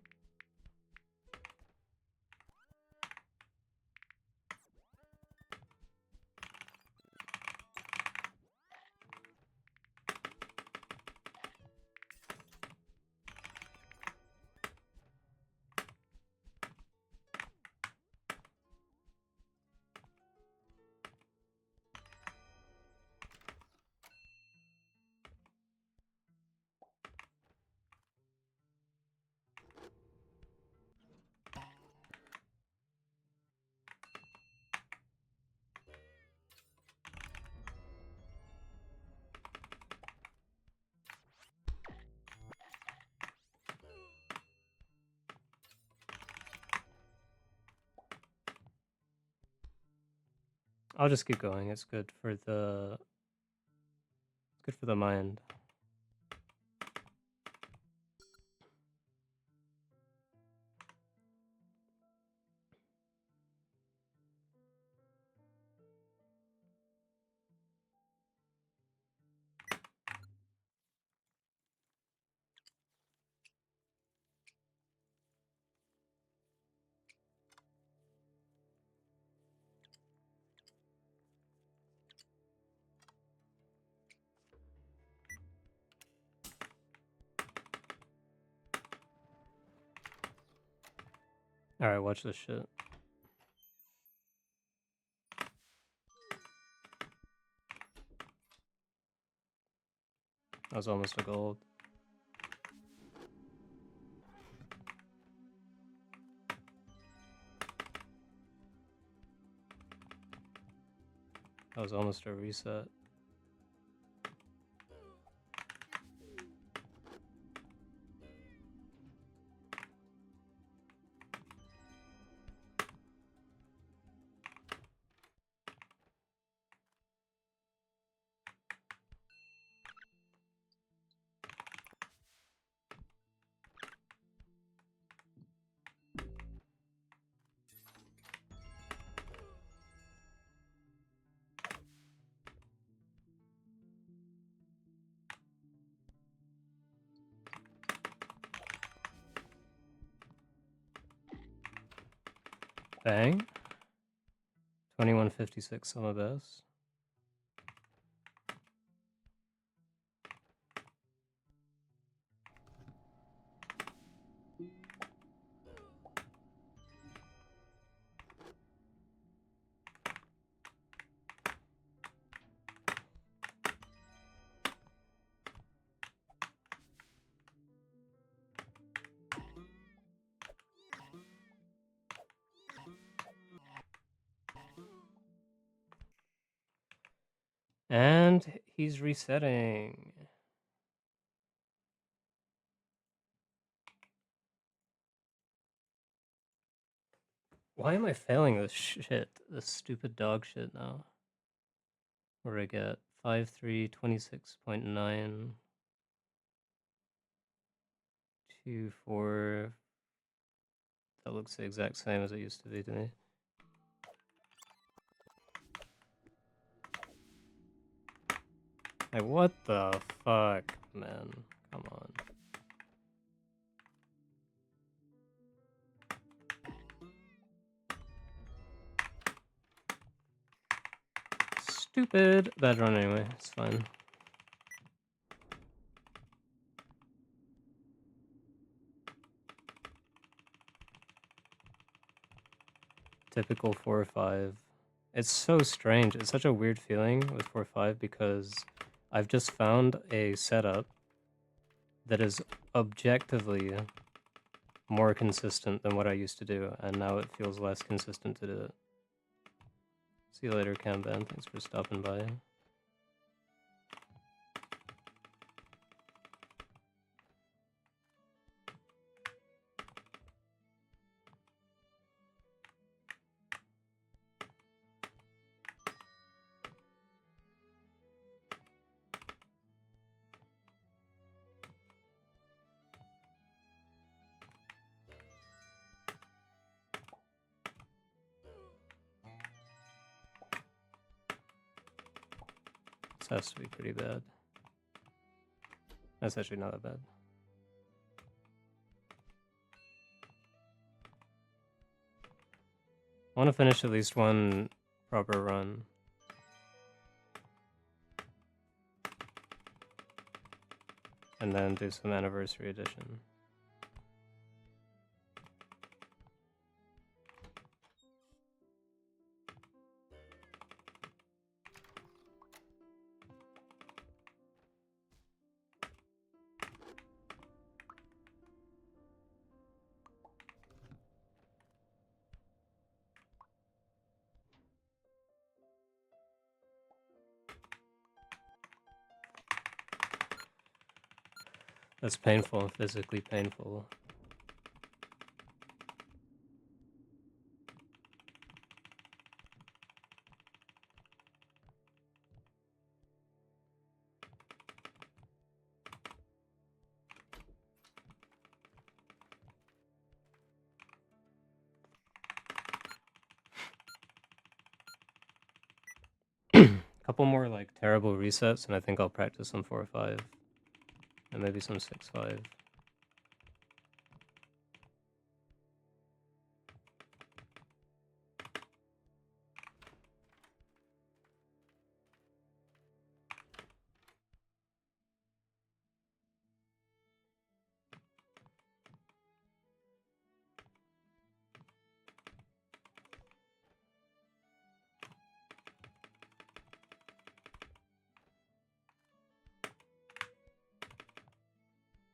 I'll just keep going. It's good for the mind. Alright, watch this shit. That was almost a gold. That was almost a reset. Bang. 2156 some of this. And he's resetting. Why am I failing this shit? This stupid dog shit now. What do I get? 5326.9. 24. That looks the exact same as it used to be to me. Like, what the fuck, man? Come on. Stupid. Bad run anyway, it's fine. Typical 4 or 5. It's so strange. It's such a weird feeling with 4 or 5 because I've just found a setup that is objectively more consistent than what I used to do, and now it feels less consistent to do it. See you later, Camban. Thanks for stopping by. This has to be pretty bad. That's actually not that bad. I want to finish at least one proper run. And then do some anniversary edition. That's painful, physically painful. Couple more like terrible resets, and I think I'll practice some 4 or 5, and maybe some 6-5.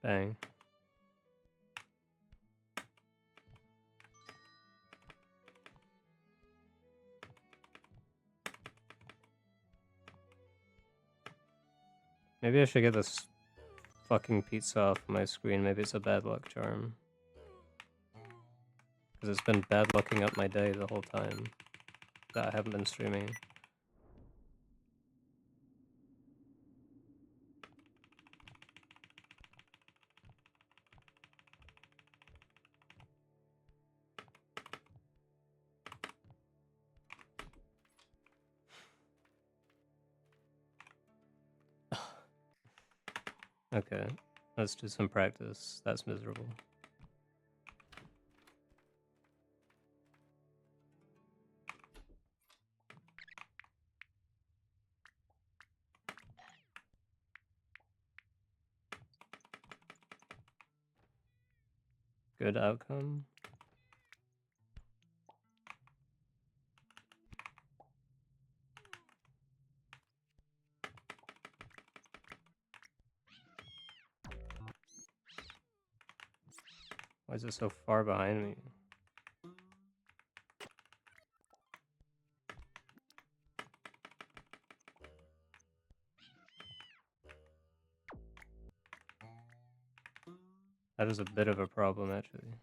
Bang. Maybe I should get this fucking pizza off my screen. Maybe it's a bad luck charm. Because it's been bad lucking up my day the whole time that I haven't been streaming. Okay, let's do some practice. That's miserable. Good outcome. Why is it so far behind me? That is a bit of a problem, actually.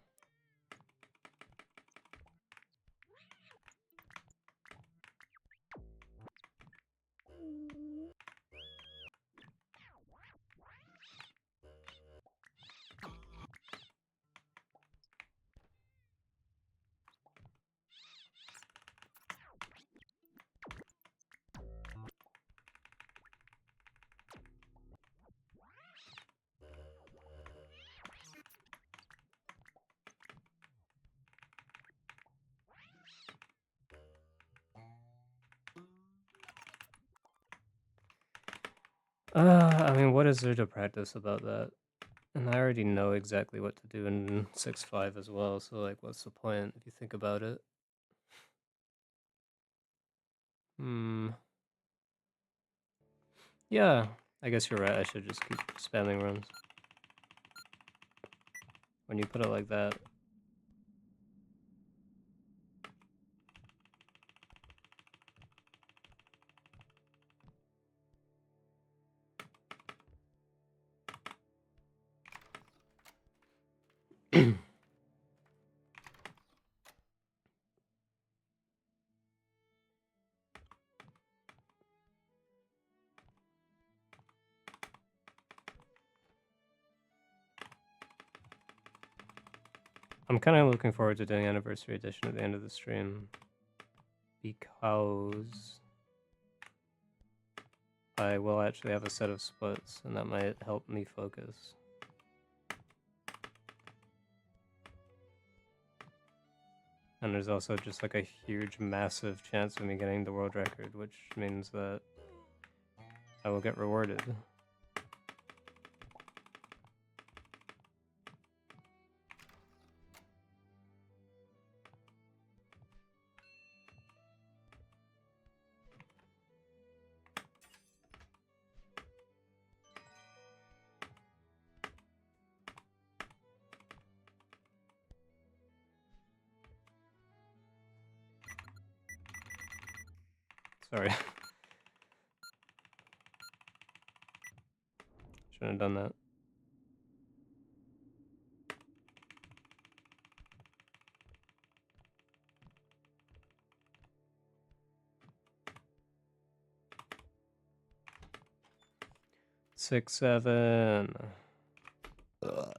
I mean, what is there to practice about that? And I already know exactly what to do in 6.5 as well, so like, what's the point if you think about it? Yeah, I guess you're right, I should just keep spamming runs. When you put it like that. I'm kind of looking forward to doing Anniversary Edition at the end of the stream, because I will actually have a set of splits, and that might help me focus. And there's also just like a huge, massive chance of me getting the world record, which means that I will get rewarded. Sorry. Shouldn't have done that. Six, 7. Ugh.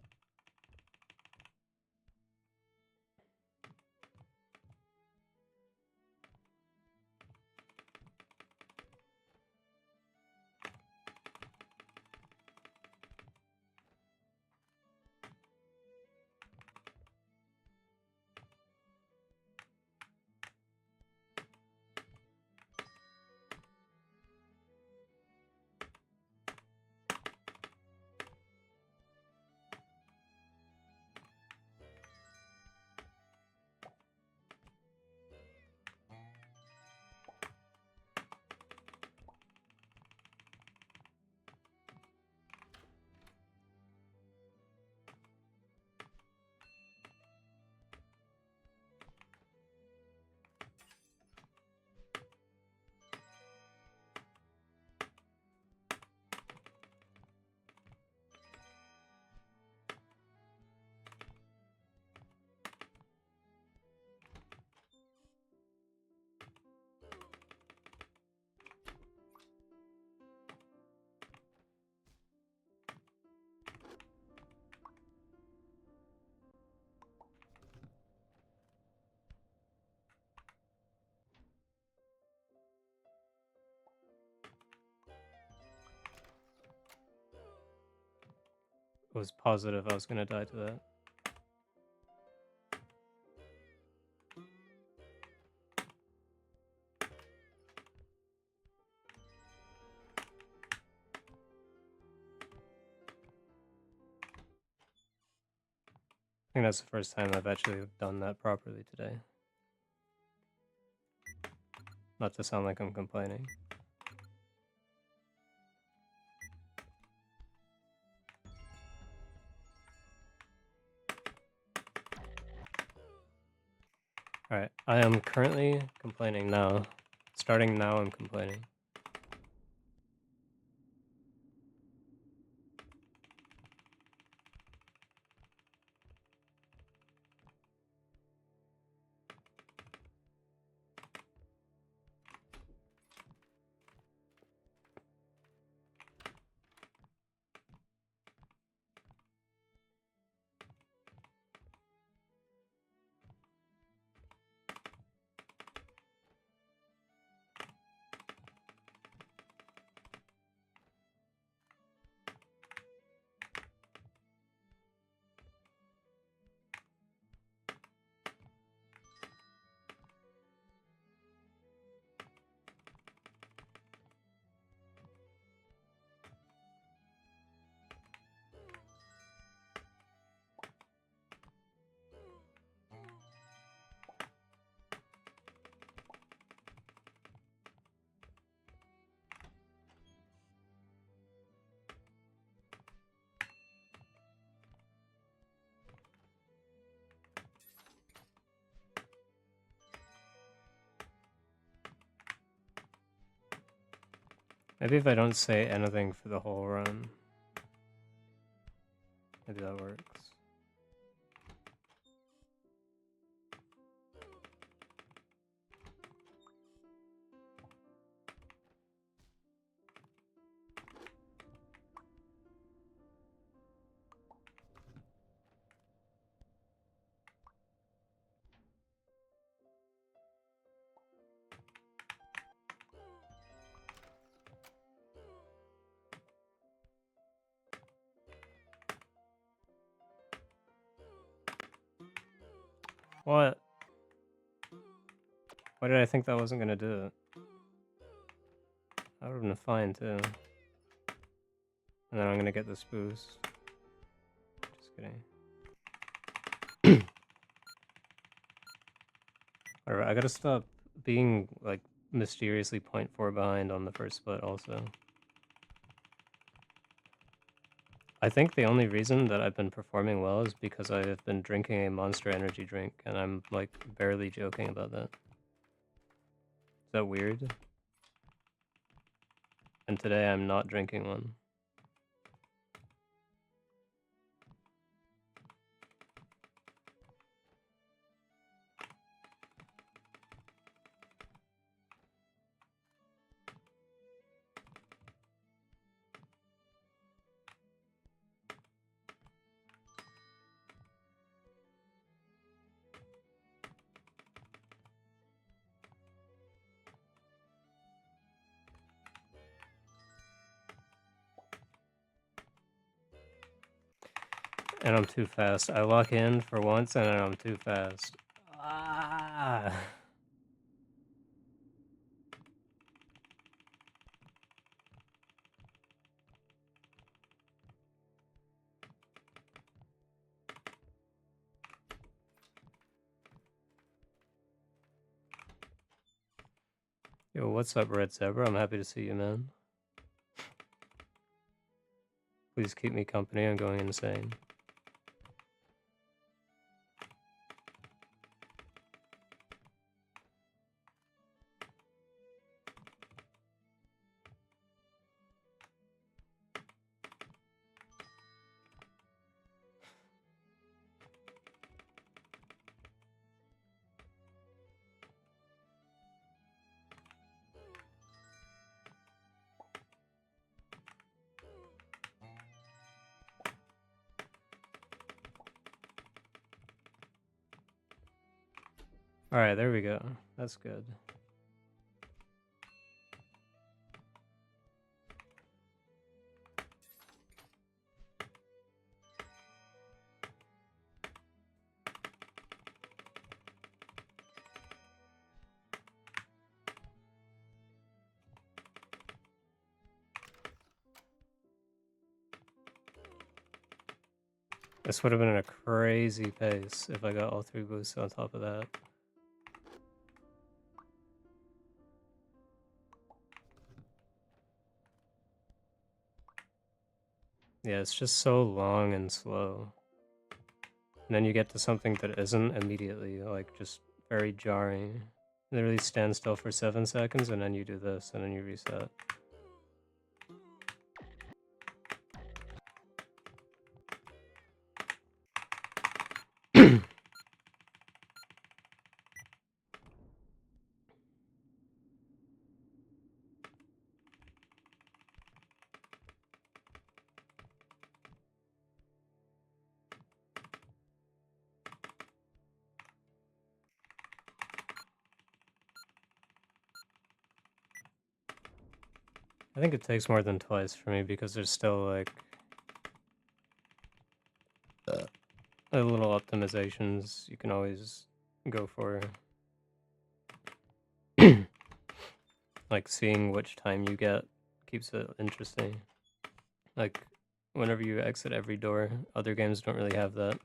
Was positive I was gonna die to that. think that's the first time I've actually done that properly today. Not to sound like I'm complaining. Alright, I am currently complaining now. Starting now, I'm complaining. Maybe if I don't say anything for the whole run. Maybe that works. What? Why did I think that wasn't gonna do it? That would've been fine too. And then I'm gonna get this boost. Just kidding. Whatever, I gotta stop being, like, mysteriously 0.4 behind on the first split also. I think the only reason that I've been performing well is because I have been drinking a Monster Energy drink, and I'm, like, barely joking about that. Is that weird? And today I'm not drinking one. And I'm too fast. I lock in for once and then I'm too fast. Ah! Yo, what's up, Red Zebra? I'm happy to see you, man. Please keep me company, I'm going insane. Alright, there we go. That's good. This would have been a crazy pace if I got all 3 boosts on top of that. Yeah, it's just so long and slow. And then you get to something that isn't immediately, like, just very jarring. Literally stand still for 7 seconds, and then you do this, and then you reset. I think it takes more than twice for me because there's still, like, little optimizations you can always go for. Like, seeing which time you get keeps it interesting. Like, whenever you exit every door, other games don't really have that.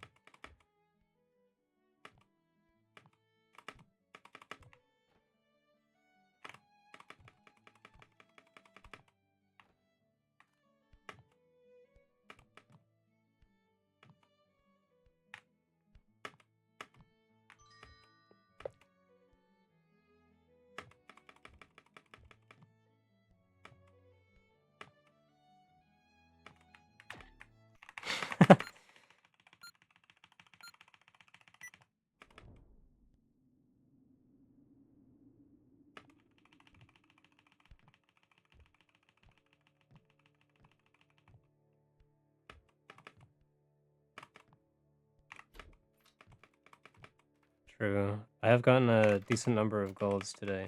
True. I have gotten a decent number of golds today.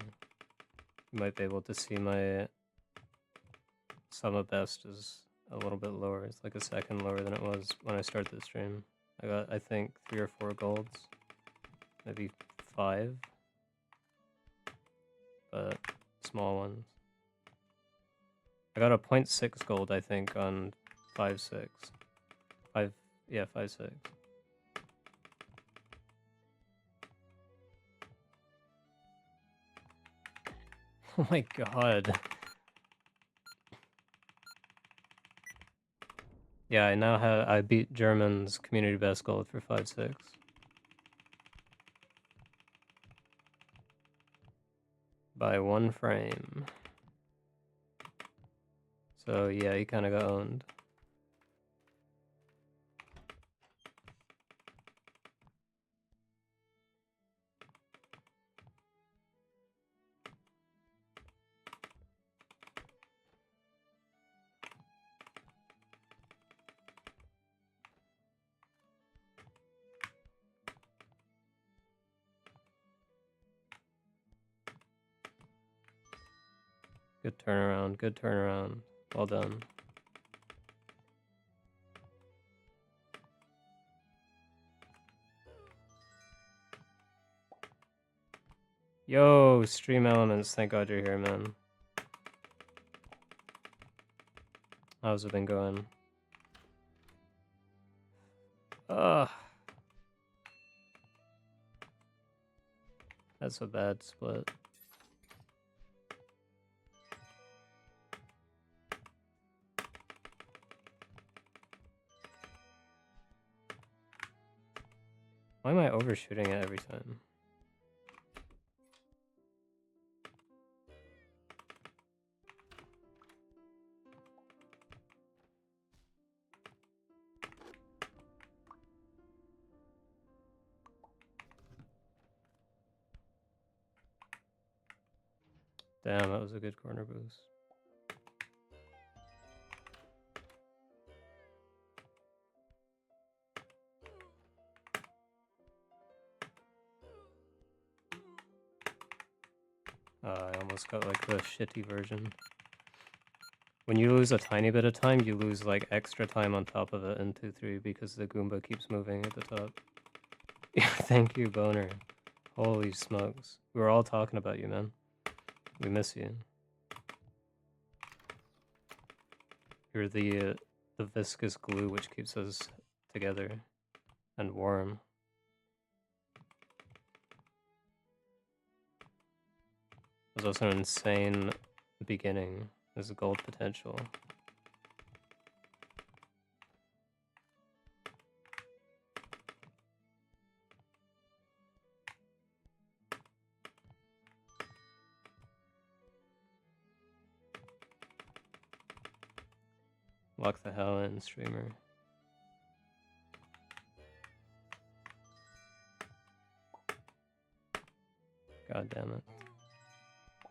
You might be able to see my sum of best is a little bit lower. It's like a second lower than it was when I started the stream. I got, I think, 3 or 4 golds. Maybe 5. But small ones. I got a 0.6 gold, I think, on 5.6. 5.6. Oh my god. Yeah, I now have, I beat German's community best gold for 5.6. By 1 frame. So yeah, he kinda got owned. Good turnaround, good turnaround. Well done. Yo, Stream Elements, thank God you're here, man. How's it been going? Ugh. That's a bad split. Why am I overshooting it every time? Damn, that was a good corner boost. I almost got like the shitty version. When you lose a tiny bit of time, you lose like extra time on top of it in 2-3 because the Goomba keeps moving at the top. Thank you, Boner. Holy smokes. We were all talking about you, man. We miss you. You're the viscous glue which keeps us together and warm. There's also an insane beginning. There's a gold potential. Lock the hell in, streamer. God damn it.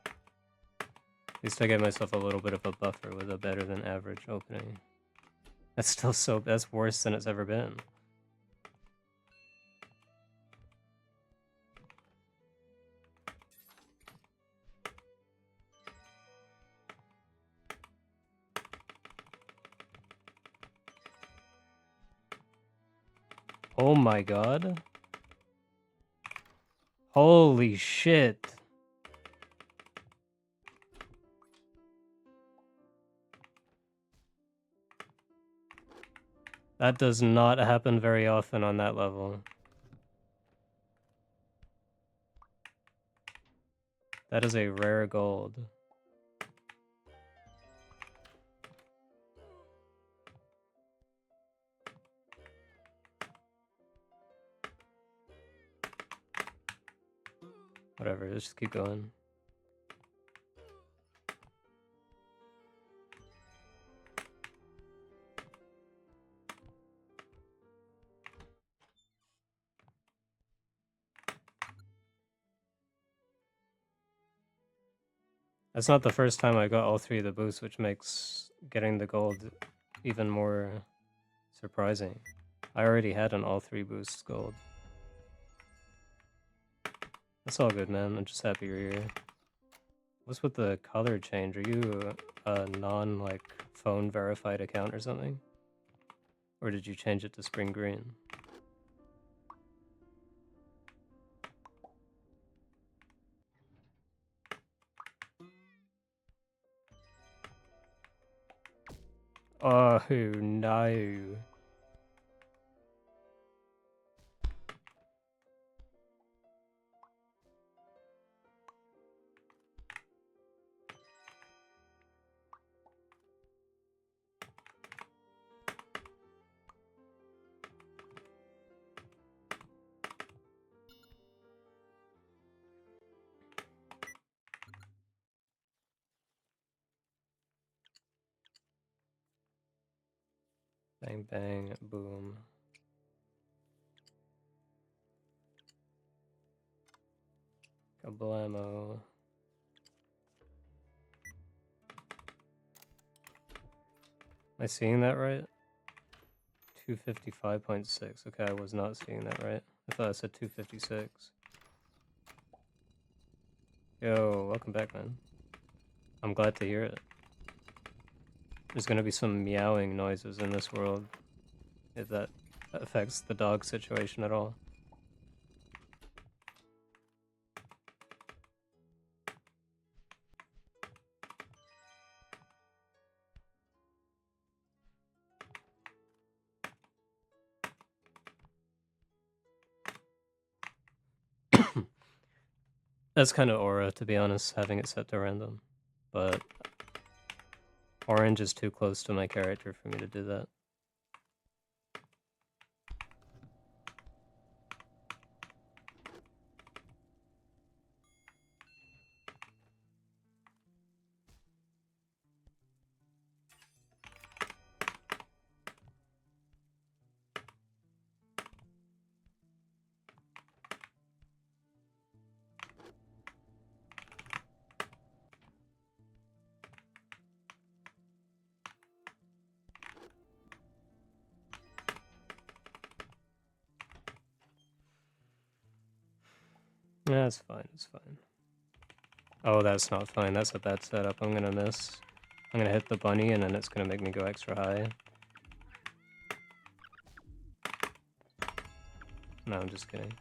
At least I gave myself a little bit of a buffer with a better than average opening. That's still that's worse than it's ever been. Oh my god. Holy shit. That does not happen very often on that level. That is a rare gold. Whatever, let's just keep going. That's not the first time I got all three of the boosts, which makes getting the gold even more surprising. I already had an all three boosts gold. That's all good, man. I'm just happy you're here. What's with the color change? Are you a non, phone verified account or something? Or did you change it to spring green? Oh, no. Bang, bang, boom. Kablamo. Am I seeing that right? 255.6. Okay, I was not seeing that right. I thought I said 256. Yo, welcome back, man. I'm glad to hear it. There's gonna be some meowing noises in this world, if that affects the dog situation at all. That's kind of aura, to be honest, having it set to random. But orange is too close to my character for me to do that. Yeah, it's fine, it's fine. Oh, that's not fine. That's a bad setup. I'm gonna miss. I'm gonna hit the bunny and then it's gonna make me go extra high. No, I'm just kidding.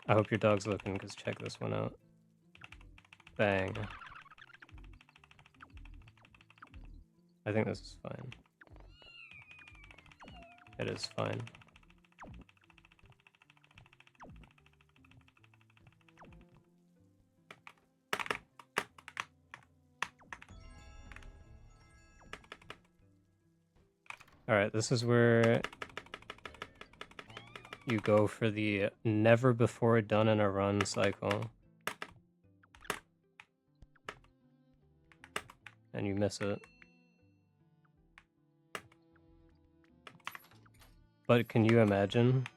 I hope your dog's looking, because check this one out. Bang. I think this is fine. It is fine. Alright, this is where you go for the never before done in a run cycle. And you miss it. But can you imagine?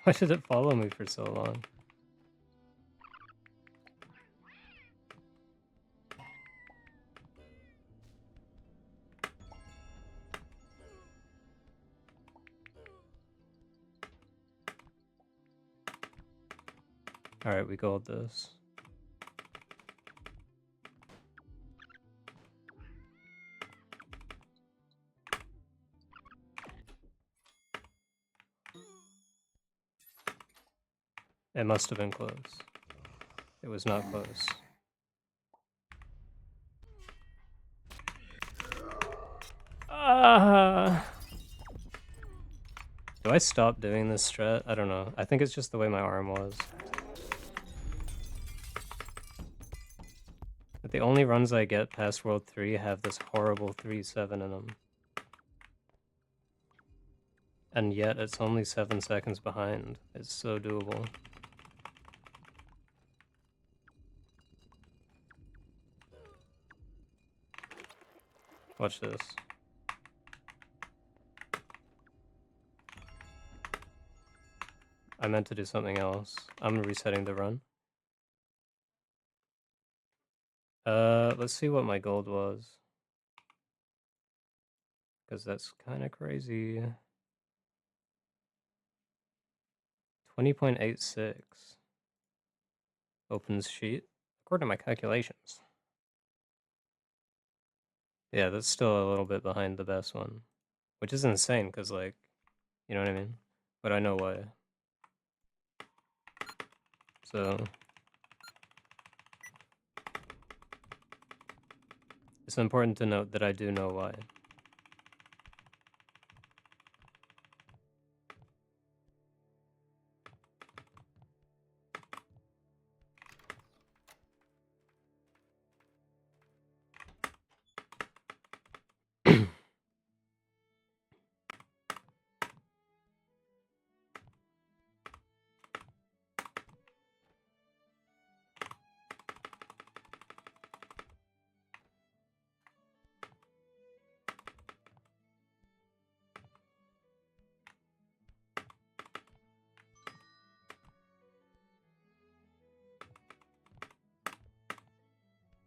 Why did it follow me for so long? Alright, we gold this. It must have been close. It was not close. Do I stop doing this strat? I don't know. I think it's just the way my arm was. But the only runs I get past World 3 have this horrible 3-7 in them. And yet it's only 7 seconds behind. It's so doable. Watch this. I meant to do something else. I'm resetting the run. Let's see what my gold was. Because that's kind of crazy. 20.86. Opens sheet. According to my calculations. Yeah, that's still a little bit behind the best one. Which is insane, because, like, you know what I mean? But I know why. So... it's important to note that I do know why.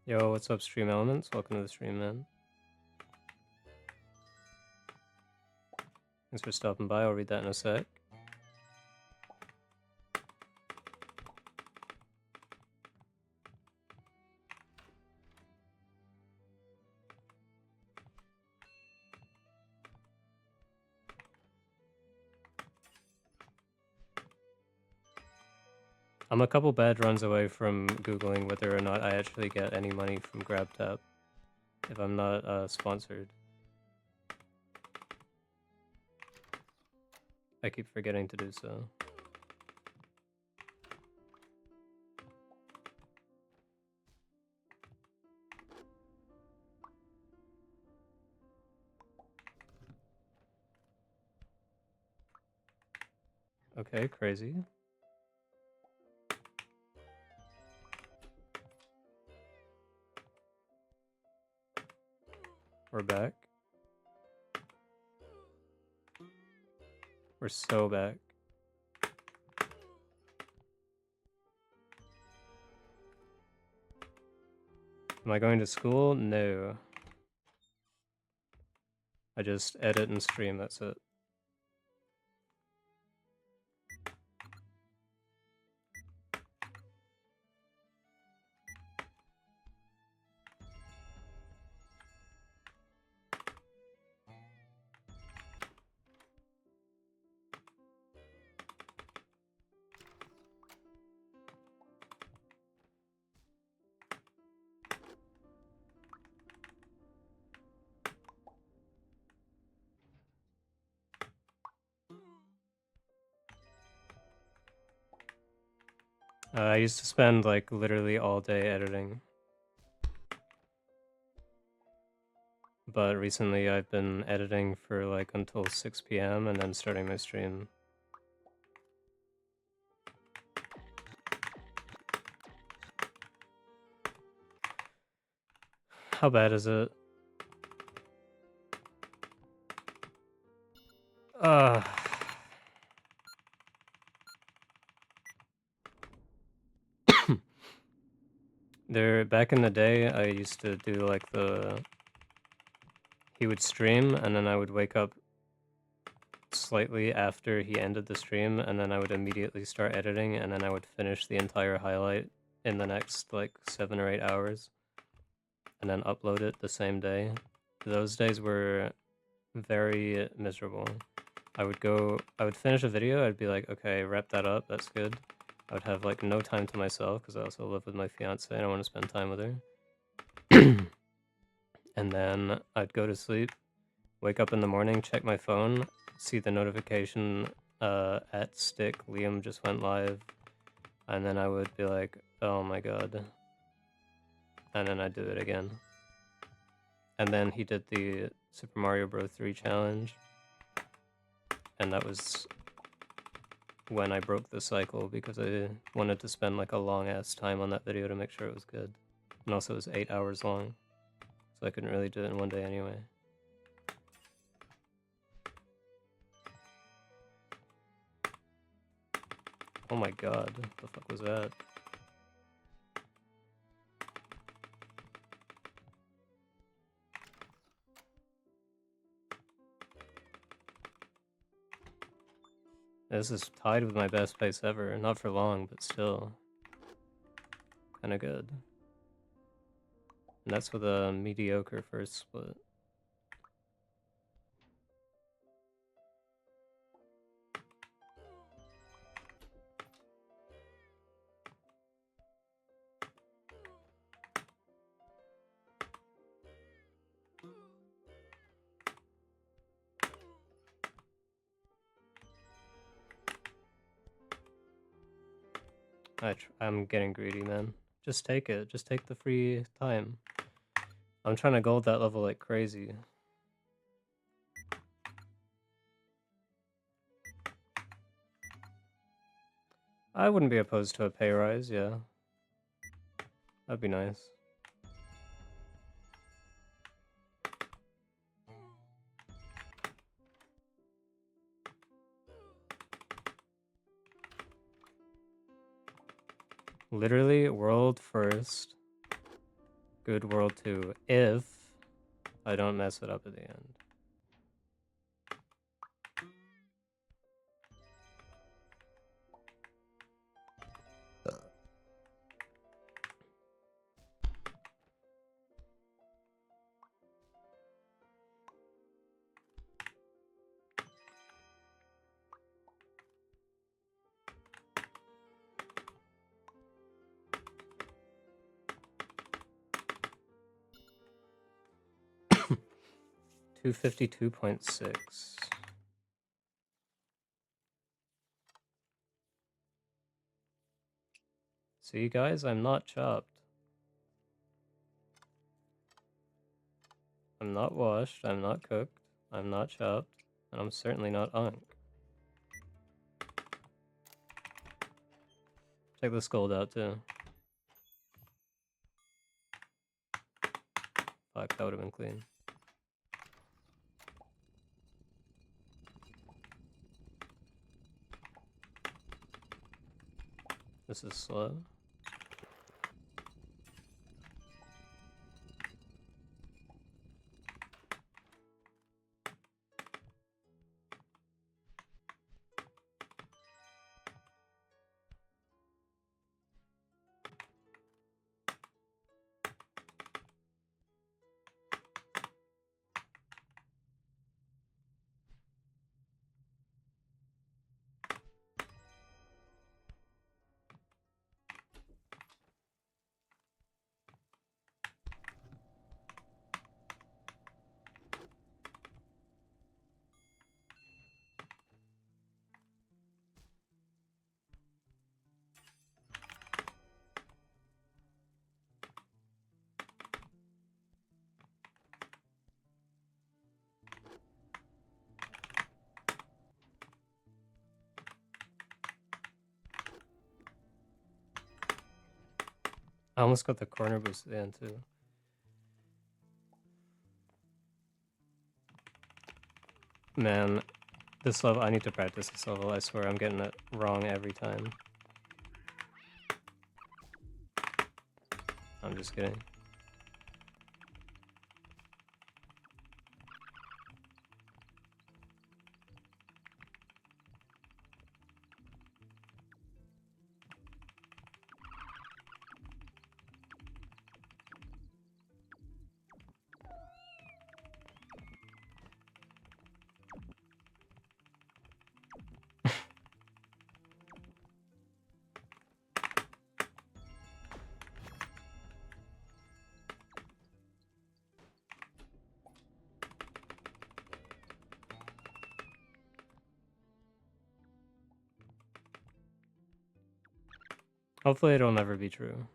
Yo, what's up, Stream Elements? Welcome to the stream, man. Thanks for stopping by. I'll read that in a sec. I'm a couple bad runs away from Googling whether or not I actually get any money from GrabTap if I'm not sponsored. I keep forgetting to do so. Okay, crazy. We're back. We're so back. Am I going to school? No. I just edit and stream, that's it. I used to spend like literally all day editing. But recently I've been editing for like until 6 p.m. and then starting my stream. How bad is it? Back in the day, I used to do like he would stream and then I would wake up slightly after he ended the stream and then I would immediately start editing and then I would finish the entire highlight in the next like 7 or 8 hours and then upload it the same day. Those days were very miserable. I would finish a video, I'd be like, okay, wrap that up, that's good. I would have like no time to myself because I also live with my fiance and I want to spend time with her. And then I'd go to sleep, wake up in the morning, check my phone, see the notification at Stick, Liam just went live, and then I would be like, oh my god. And then I'd do it again. And then he did the Super Mario Bros. 3 challenge, and that was when I broke the cycle because I wanted to spend like a long ass time on that video to make sure it was good. And also it was 8 hours long, so I couldn't really do it in one day anyway. Oh my god, what the fuck was that? This is tied with my best pace ever. Not for long, but still. Kinda good. And that's with a mediocre first split. I'm getting greedy, man. Just take it. Just take the free time. I'm trying to gold that level like crazy. I wouldn't be opposed to a pay rise, yeah. That'd be nice. Literally, world first. Good world 2. If I don't mess it up at the end. $252.6. See, guys, I'm not chopped. I'm not washed, I'm not cooked, I'm not chopped, and I'm certainly not unk. Check this gold out too. Fuck, that would have been clean. This is slow. I almost got the corner boost at the end too. Man, this level, I need to practice this level. I swear I'm getting it wrong every time. I'm just kidding. Hopefully it'll never be true.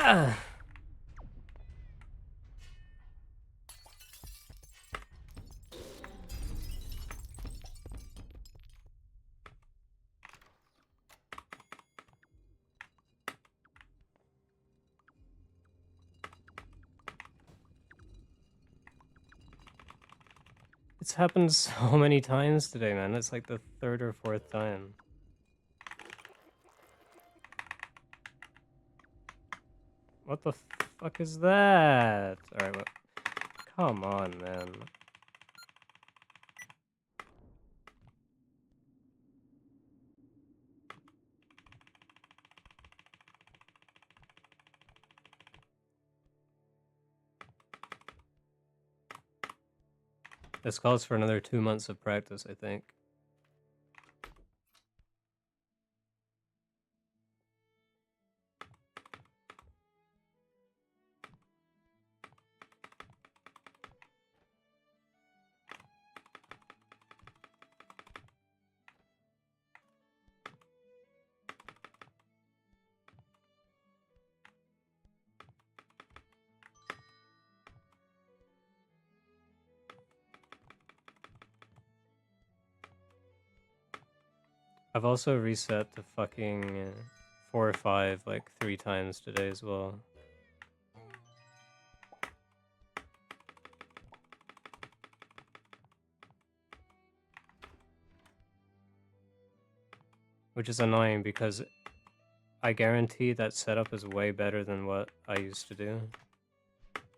Ah! It's happened so many times today, man. It's like the third or fourth time. What the fuck is that? Alright, what? Come on, man. This calls for another 2 months of practice, I think. I've also reset to fucking 4 or 5 like 3 times today as well. Which is annoying because I guarantee that setup is way better than what I used to do.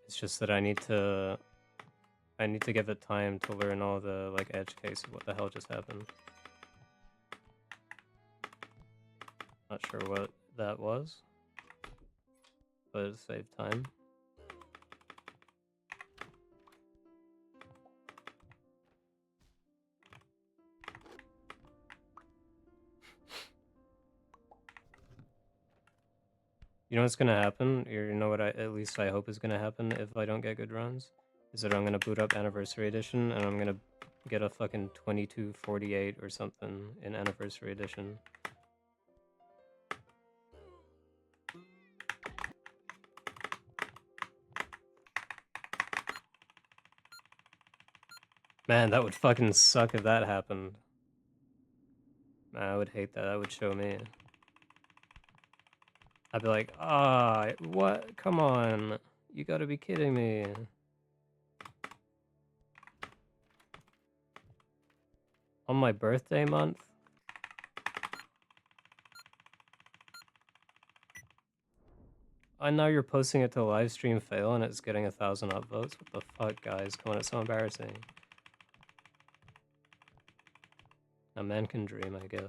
It's just that I need to give it time to learn all the like edge cases. What the hell just happened? Not sure what that was, but it saved time. You know what's gonna happen? You know what at least I hope is gonna happen if I don't get good runs? Is that I'm gonna boot up Anniversary Edition and I'm gonna get a fucking 2248 or something in Anniversary Edition. Man, that would fucking suck if that happened. Man, I would hate that. That would show me. I'd be like, ah, what? Come on. You gotta be kidding me. On my birthday month? I know you're posting it to live stream fail and it's getting 1,000 upvotes. What the fuck, guys? Come on, it's so embarrassing. A man can dream, I guess.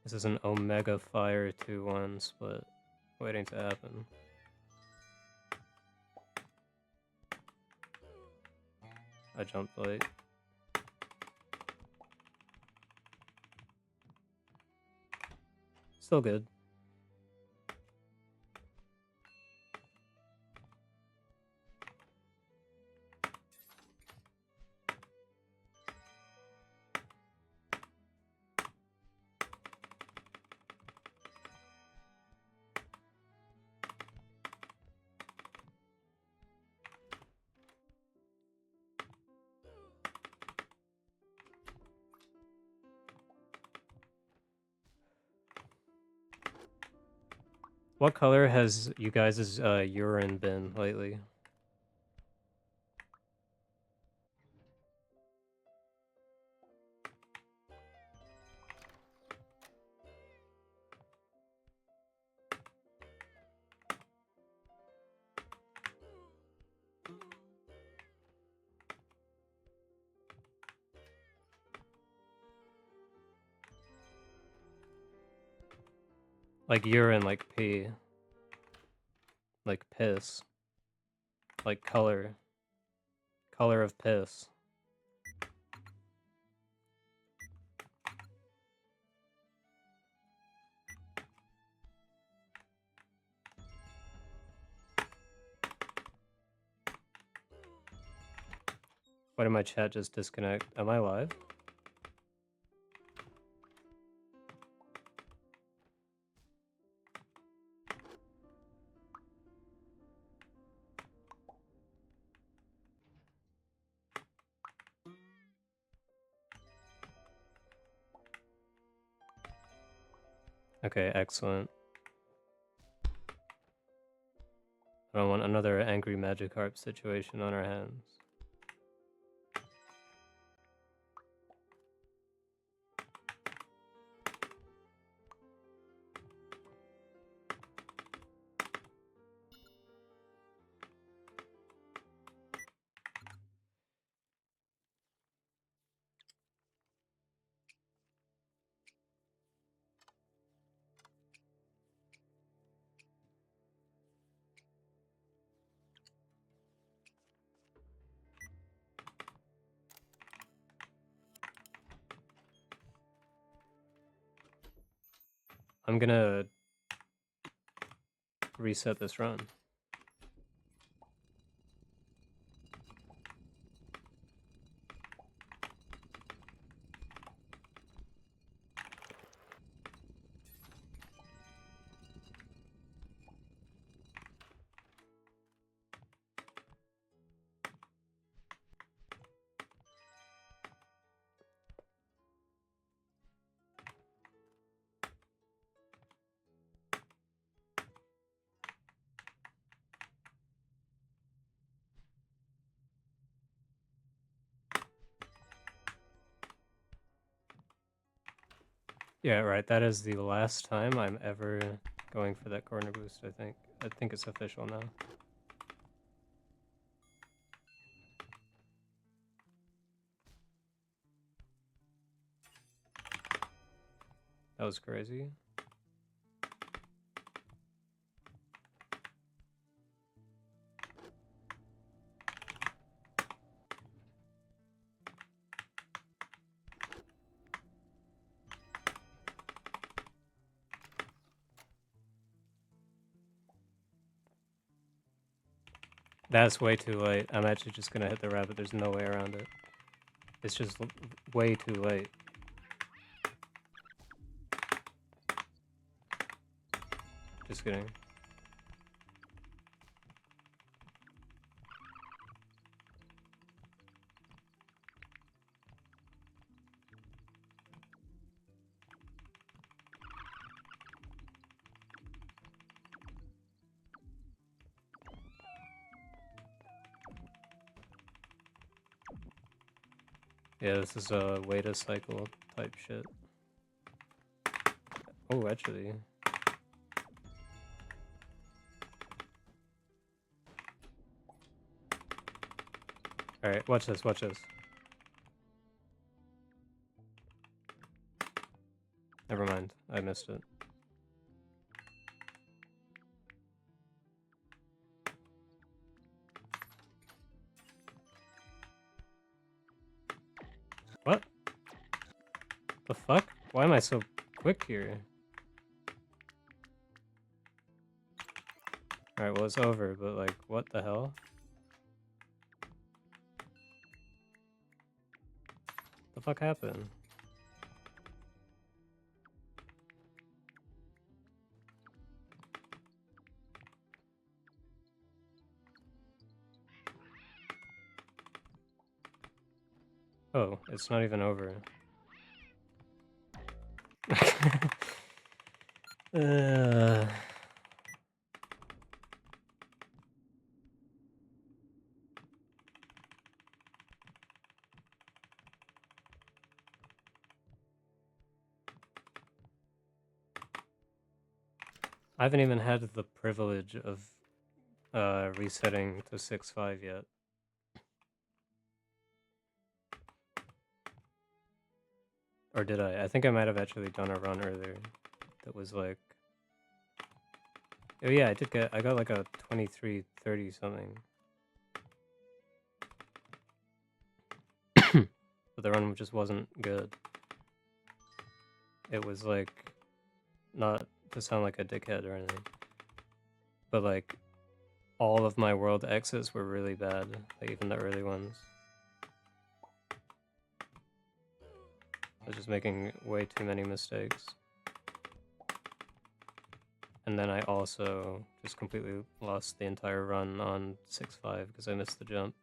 This is an Omega Fire 2-1 split waiting to happen. I jumped late. Still good. What color has you guys' urine been lately? Like urine, like pee. Like piss. Like color. Color of piss. Why did my chat just disconnect? Am I live? Okay, excellent. I don't want another angry Magikarp situation on our hands. I'm gonna reset this run. Yeah, right. That is the last time I'm ever going for that corner boost, I think. I think it's official now. That was crazy. That's way too late. I'm actually just gonna hit the rabbit. There's no way around it. It's just way too late. Just kidding. Yeah, this is a Weta cycle type shit. Oh, actually. Alright, watch this, watch this. Never mind, I missed it. What? The fuck? Why am I so quick here? Alright, well it's over, but like, what the hell? The fuck happened? Oh, it's not even over. I haven't even had the privilege of resetting to 6.5 yet. Or did I? I think I might have actually done a run earlier that was like... Oh yeah, I got like a 23:30 something. But the run just wasn't good. It was like, not to sound like a dickhead or anything, but like all of my world exits were really bad, like even the early ones. I was just making way too many mistakes. And then I also just completely lost the entire run on 6.5 because I missed the jump.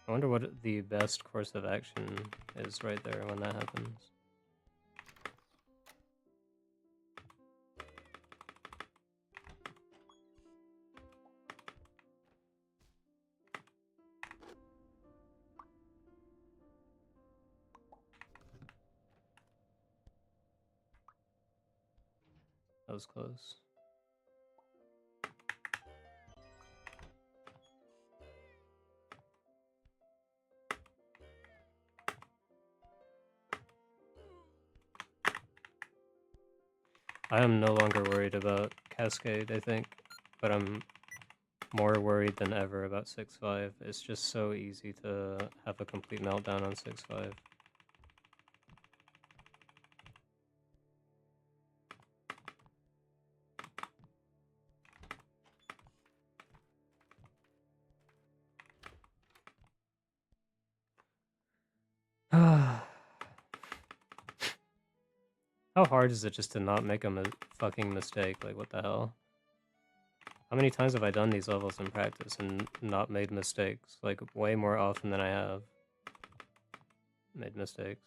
I wonder what the best course of action is right there when that happens. That was close. I am no longer worried about Cascade, I think, but I'm more worried than ever about 6.5. It's just so easy to have a complete meltdown on 6.5. How hard is it just to not make a fucking mistake? Like, what the hell? How many times have I done these levels in practice and not made mistakes? Like, way more often than I have made mistakes.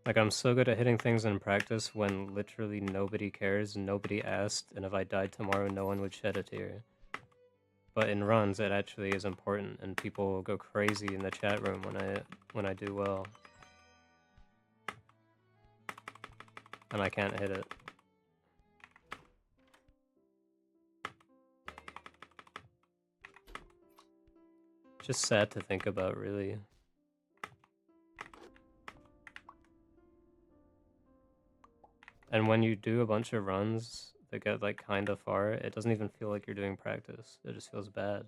Like, I'm so good at hitting things in practice when literally nobody cares, nobody asked, and if I died tomorrow, no one would shed a tear. But in runs, it actually is important, and people will go crazy in the chat room when I do well. and I can't hit it. Just sad to think about, really. And when you do a bunch of runs that get like kind of far, it doesn't even feel like you're doing practice. It just feels bad.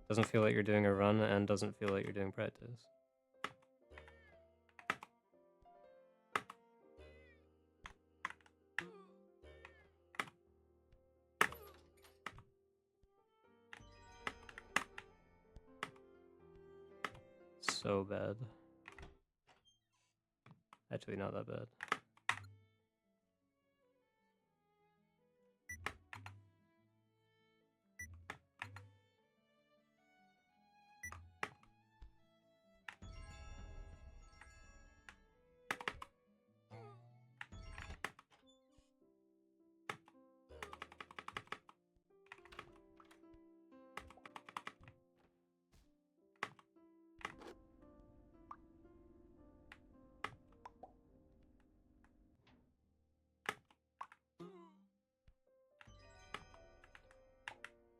Doesn't feel like you're doing a run and doesn't feel like you're doing practice. So bad. Actually, not that bad.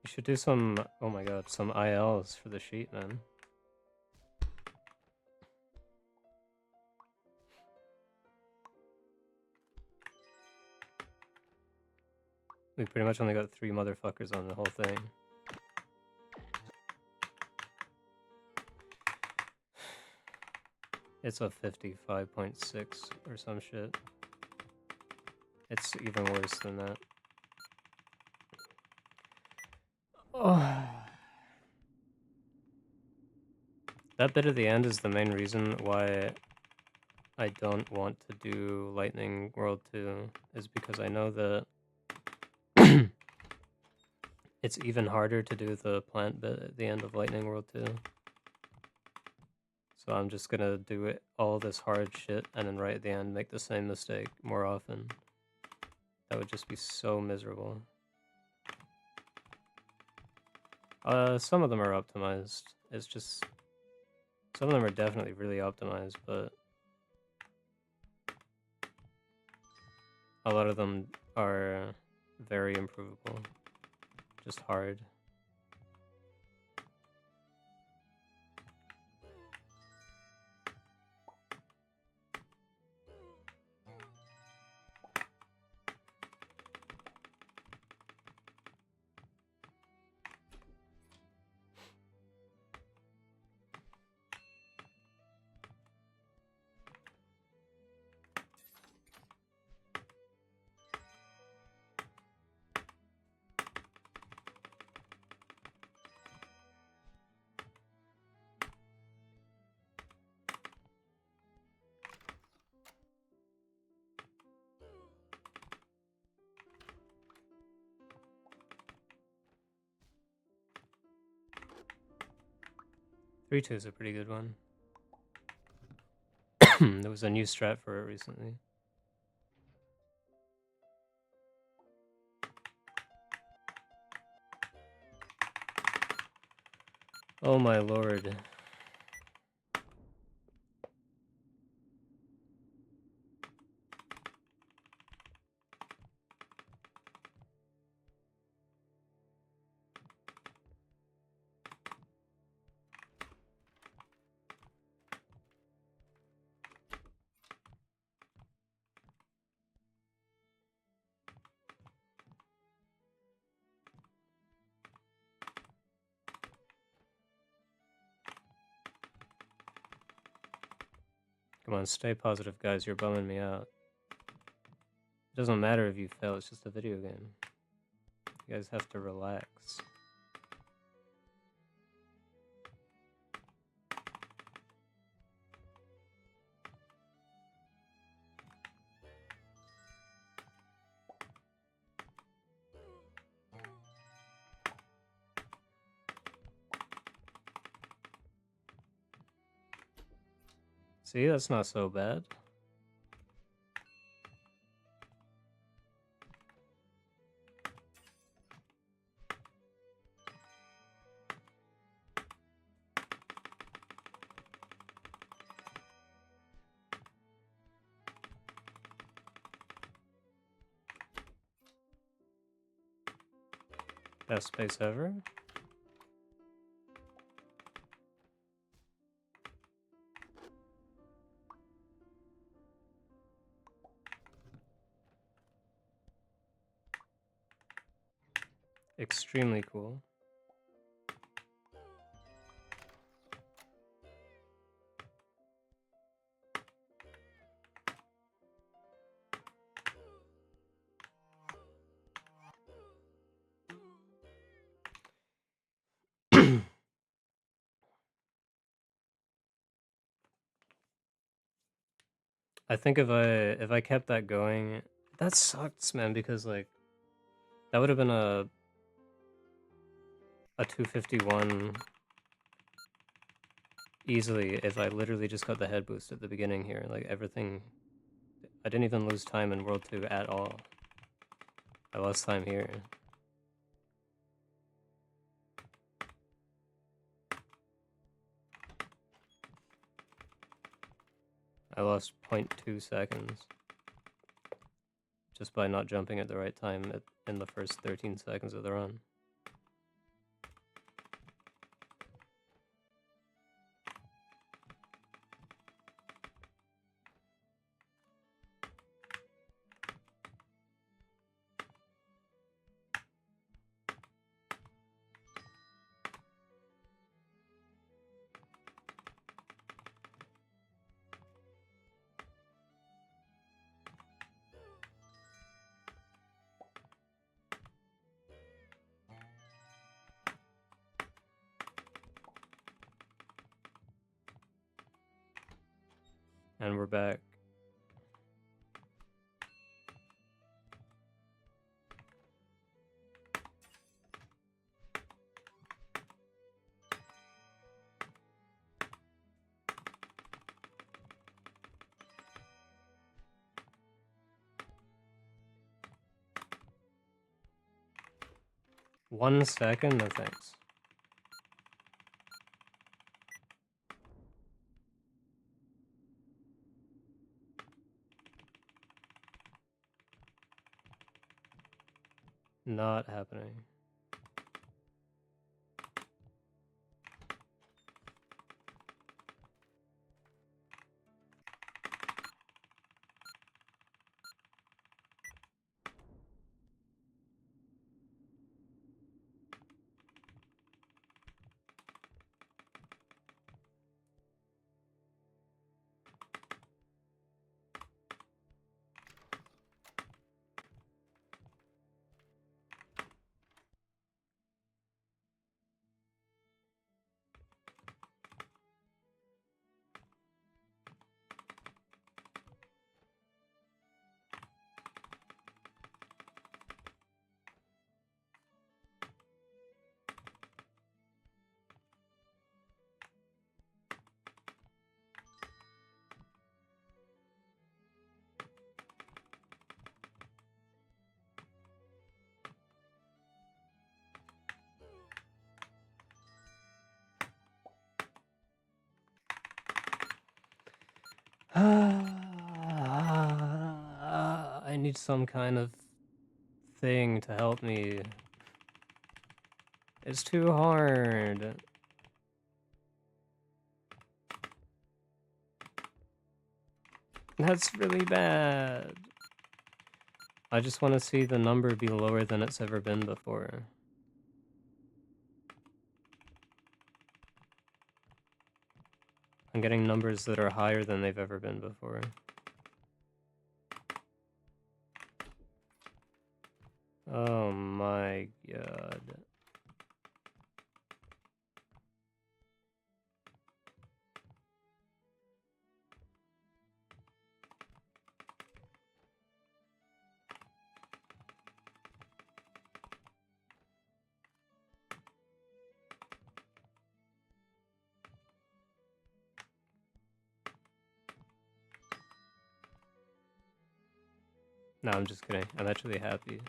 You should do some, oh my god, some ILs for the sheet, man. We pretty much only got 3 motherfuckers on the whole thing. It's a 55.6 or some shit. It's even worse than that. Oh. That bit at the end is the main reason why I don't want to do Lightning World 2, is because I know that it's even harder to do the plant bit at the end of Lightning World 2. So I'm just gonna do it all this hard shit and then right at the end make the same mistake more often. That would just be so miserable. Some of them are optimized. It's just... some of them are definitely really optimized, but... a lot of them are very improvable. Just hard. Three two is a pretty good one. There was a new strat for it recently. Oh my lord. Come on, stay positive, guys. You're bumming me out. It doesn't matter if you fail, it's just a video game. You guys have to relax. See, that's not so bad. Best space ever. Extremely cool. I think if I kept that going, that sucks, man, because like that would have been a 251 easily if I literally just got the head boost at the beginning here. Like everything, I didn't even lose time in World 2 at all. I lost time here. I lost 0.2 seconds just by not jumping at the right time in the first 13 seconds of the run. And we're back. One second? No thanks. Not happening. I need some kind of thing to help me. It's too hard. That's really bad. I just want to see the number be lower than it's ever been before. I'm getting numbers that are higher than they've ever been before. Oh my god. No, I'm just kidding. I'm actually happy.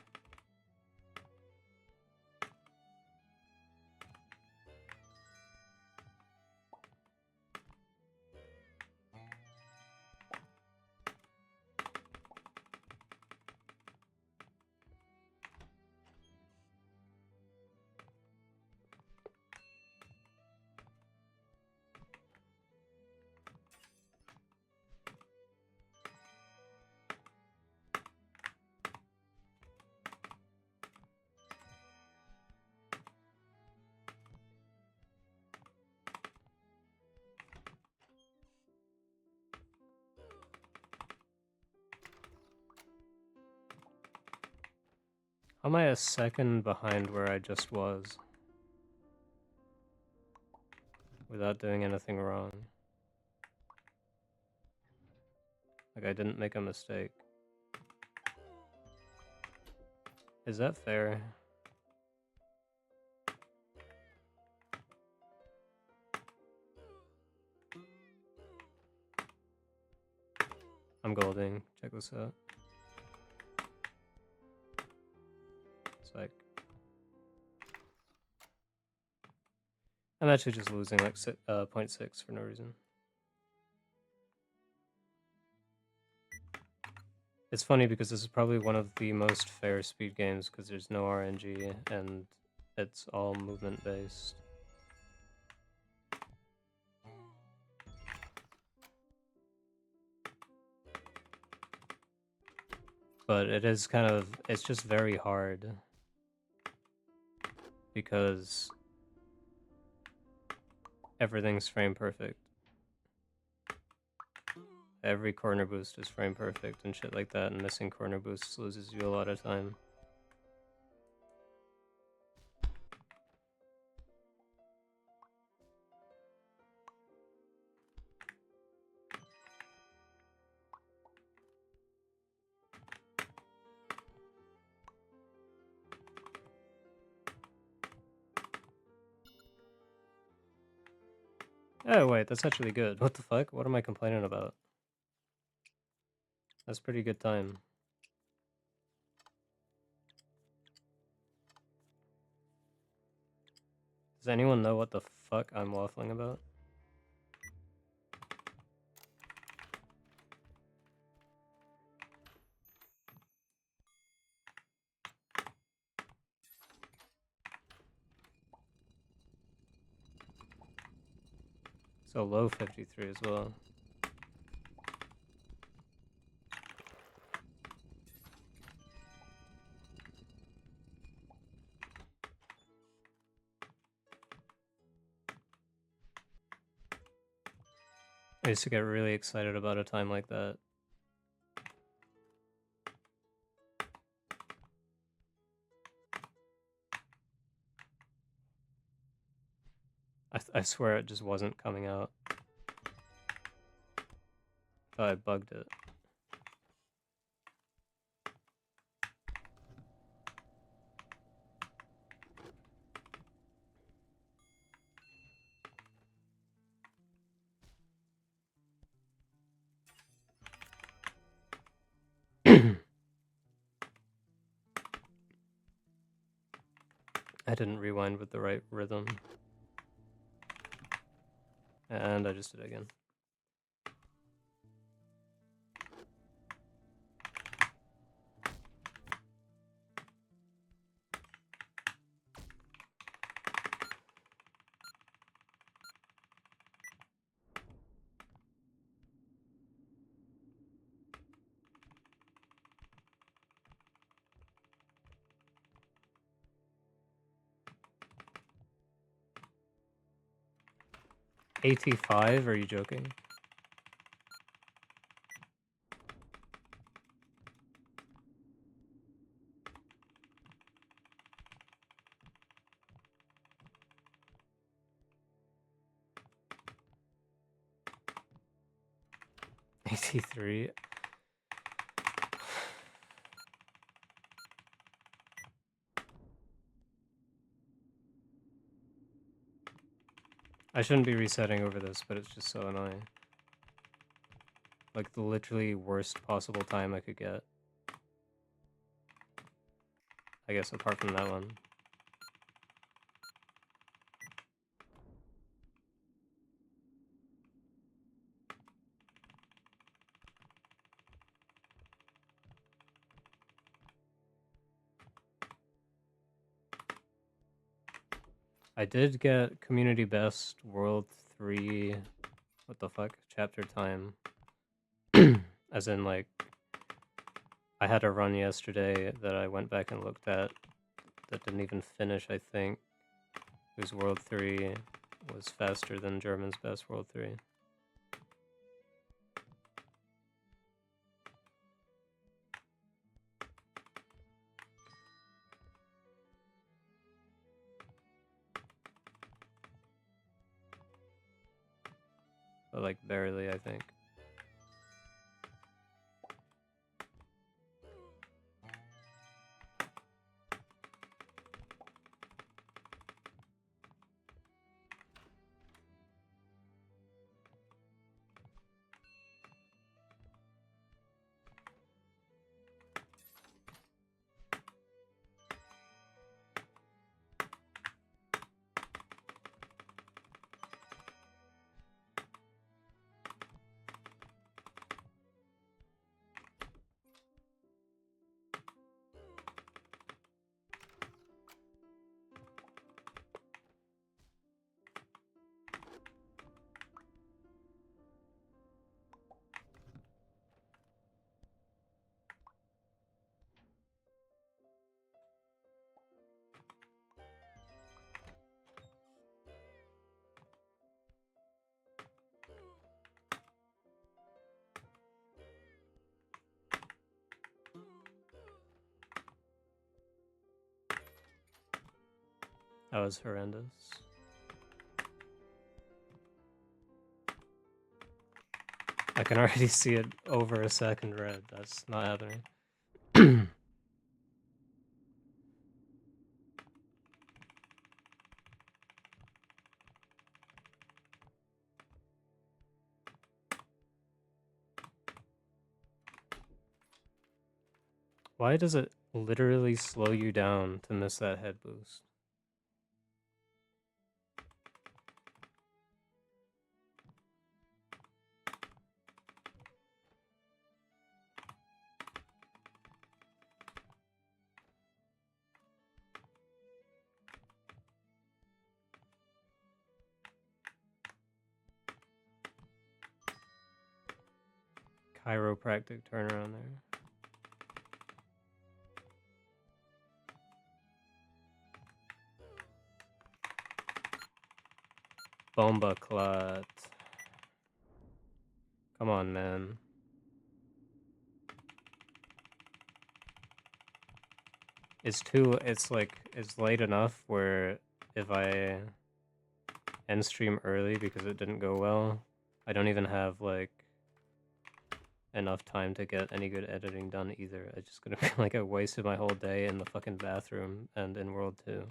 How am I a second behind where I just was? Without doing anything wrong. Like, I didn't make a mistake. Is that fair? I'm golding. Check this out. It's like... I'm actually just losing like 0.6 for no reason. It's funny because this is probably one of the most fair speed games because there's no RNG and it's all movement based. But it is kind of, it's just very hard because everything's frame perfect. Every corner boost is frame perfect and shit like that, and missing corner boosts loses you a lot of time. Oh wait, that's actually good. What the fuck? What am I complaining about? That's pretty good time. Does anyone know what the fuck I'm waffling about? So low 53 as well. I used to get really excited about a time like that. I swear it just wasn't coming out. Thought I bugged it. I didn't rewind with the right rhythm. And I just did it again. AT5? Are you joking? AT3? I shouldn't be resetting over this, but it's just so annoying. Like the literally worst possible time I could get. I guess apart from that one. I did get community best world 3, what the fuck, chapter time. As in like, I had a run yesterday that I went back and looked at that didn't even finish, I think, whose world 3 was faster than German's best world 3. but like barely, I think. That was horrendous. I can already see it over a second red. That's not happening. Why does it literally slow you down to miss that head boost? Chiropractic turnaround there. Bomba clot. Come on, man. It's late enough where if I end stream early because it didn't go well, I don't even have like enough time to get any good editing done either. It's just gonna be like I wasted my whole day in the fucking bathroom and in World 2.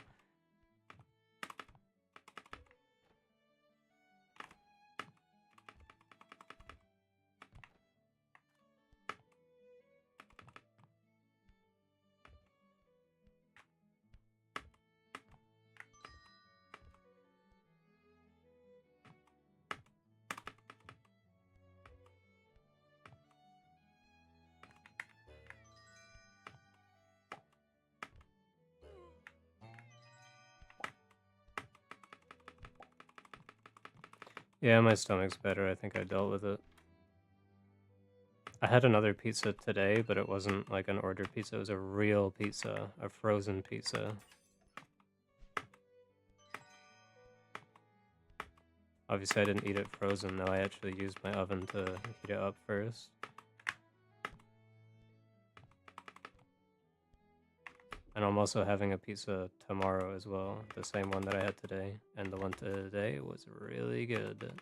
Yeah, my stomach's better. I think I dealt with it. I had another pizza today, but it wasn't like an ordered pizza. It was a real pizza, a frozen pizza. Obviously, I didn't eat it frozen, though. I actually used my oven to heat it up first. And I'm also having a pizza tomorrow as well, the same one that I had today. And the one today was really good.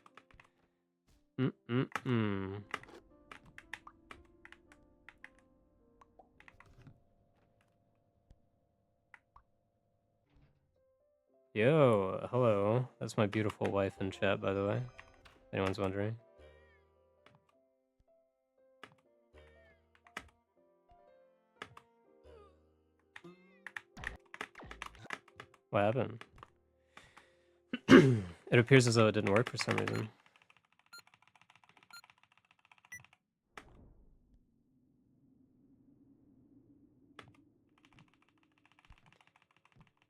Yo, hello. That's my beautiful wife in chat, by the way. If anyone's wondering. What happened? It appears as though it didn't work for some reason.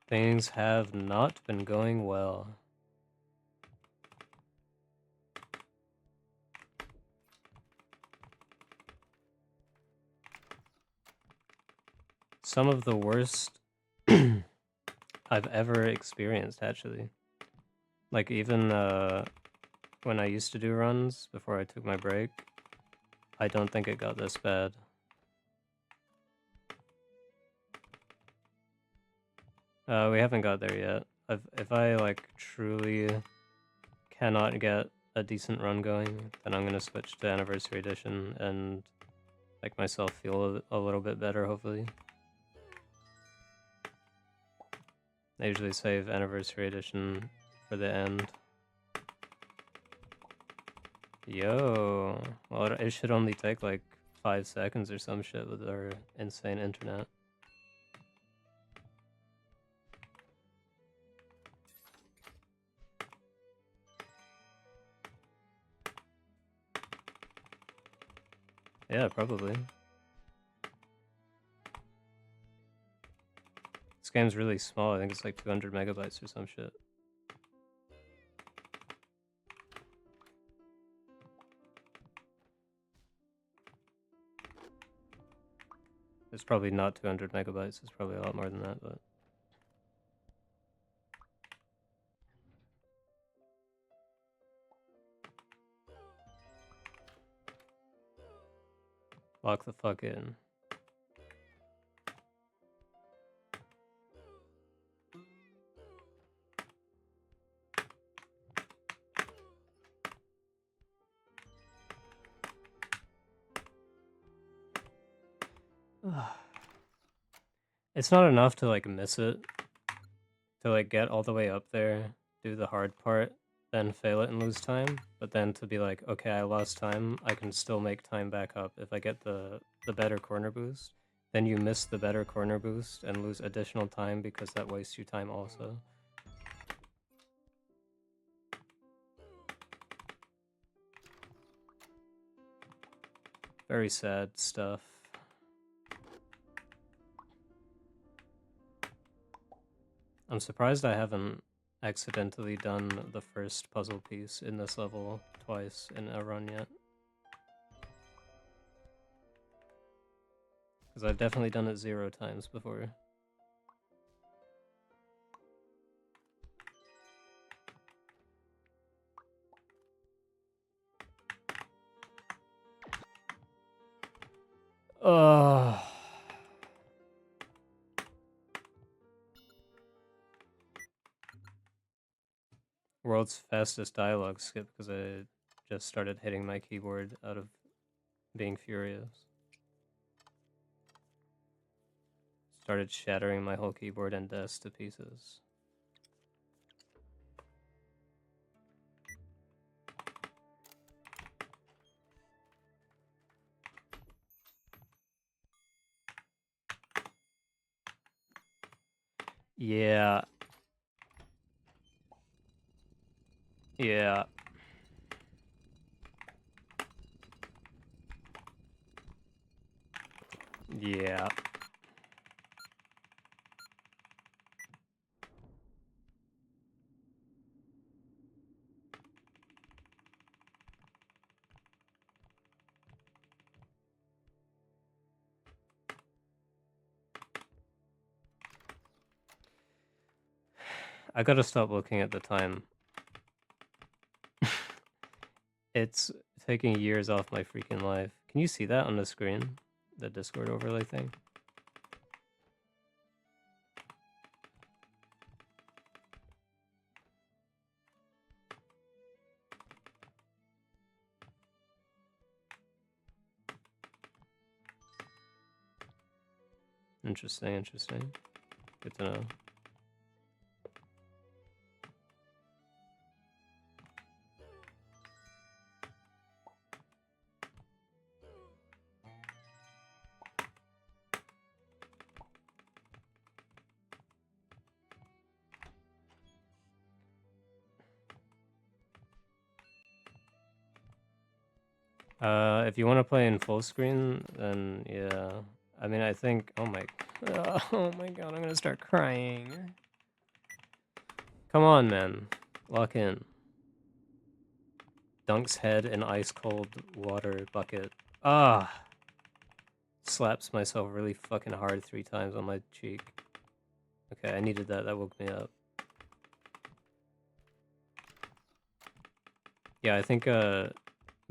Things have not been going well. Some of the worst I've ever experienced, actually. Like, even when I used to do runs before I took my break, I don't think it got this bad. We haven't got there yet. If I, like, truly cannot get a decent run going, then I'm gonna switch to Anniversary Edition and make myself feel a little bit better, hopefully. I usually save Anniversary Edition for the end. Yo, well, it should only take like 5 seconds or some shit with our insane internet. Yeah, probably. This game's really small. I think it's like 200 megabytes or some shit. It's probably not 200 megabytes. It's probably a lot more than that, but... Lock the fuck in. It's not enough to like miss it, to like get all the way up there, do the hard part, then fail it and lose time, but then to be like, okay, I lost time, I can still make time back up if I get the better corner boost. Then you miss the better corner boost and lose additional time because that wastes you time also. Very sad stuff. I'm surprised I haven't accidentally done the first puzzle piece in this level twice in a run yet. Because I've definitely done it 0 times before. Ugh. World's fastest dialogue skip because I just started hitting my keyboard out of being furious. Started shattering my whole keyboard and desk to pieces. Yeah. Yeah. Yeah. I gotta stop looking at the time. It's taking years off my freaking life. Can you see that on the screen? The Discord overlay thing? Interesting, interesting. Good to know. If you want to play in full screen, then yeah. I mean, I think. Oh my god! I'm gonna start crying. Come on, man. Lock in. Dunks head in ice cold water bucket. Ah. Slaps myself really fucking hard 3 times on my cheek. Okay, I needed that. That woke me up. Yeah, I think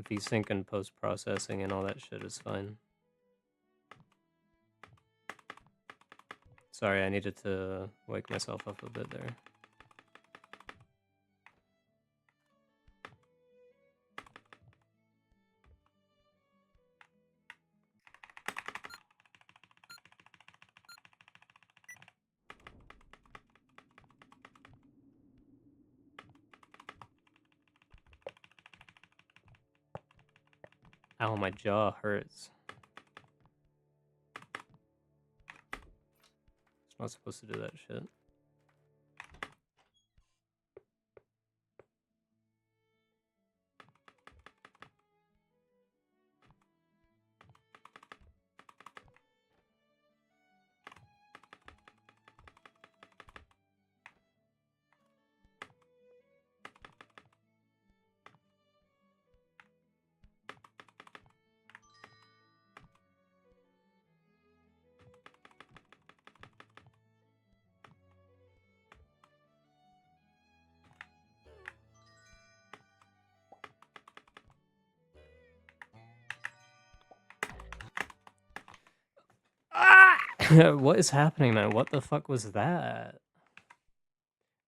VSync and post-processing and all that shit is fine. Sorry, I needed to wake myself up a bit there. Ow, my jaw hurts. It's not supposed to do that shit. What is happening, man? What the fuck was that?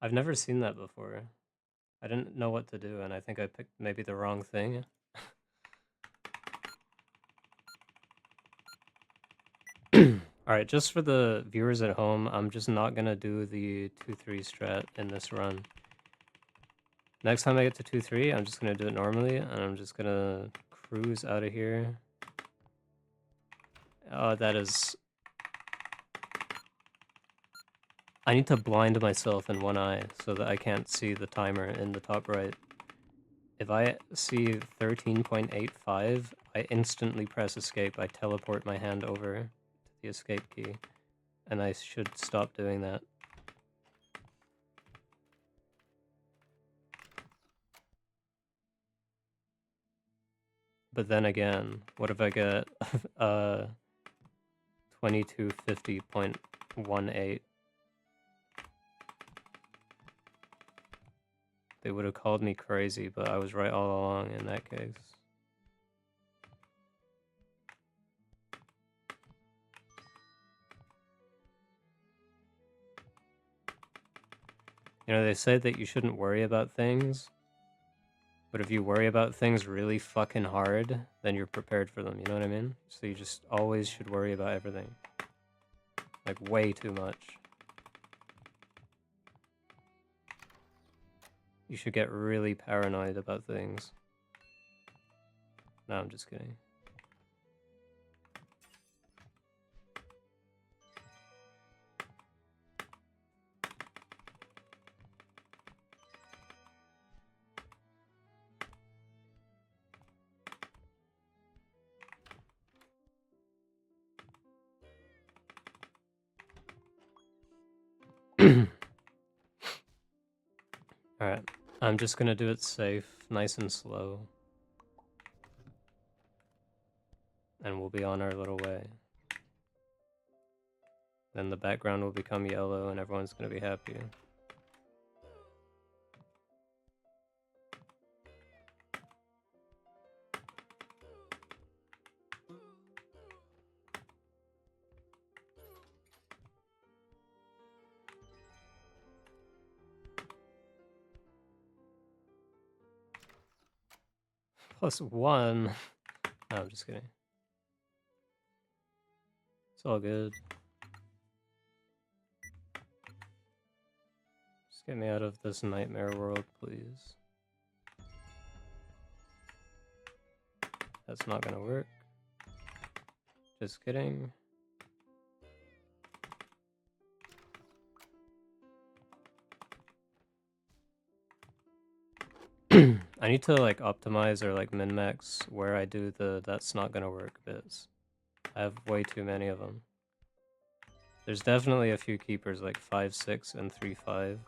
I've never seen that before. I didn't know what to do, and I think I picked maybe the wrong thing. Alright, just for the viewers at home, I'm just not gonna do the 2-3 strat in this run. Next time I get to 2-3, I'm just gonna do it normally, and I'm just gonna cruise out of here. Oh, that is... I need to blind myself in one eye so that I can't see the timer in the top right. If I see 13.85, I instantly press escape. I teleport my hand over to the escape key, and I should stop doing that. But then again, what if I get 2250.18? They would have called me crazy, but I was right all along in that case. You know, they say that you shouldn't worry about things, but if you worry about things really fucking hard, then you're prepared for them, you know what I mean? So you just always should worry about everything. Like, way too much. You should get really paranoid about things. No, I'm just kidding. Alright, I'm just gonna do it safe, nice and slow. And we'll be on our little way. Then the background will become yellow and everyone's gonna be happy. +1. No, I'm just kidding. It's all good. Just get me out of this nightmare world, please. That's not gonna work. Just kidding. I need to like optimize or like min-max where I do the that's not gonna work bits. I have way too many of them. There's definitely a few keepers like 5-6 and 3-5.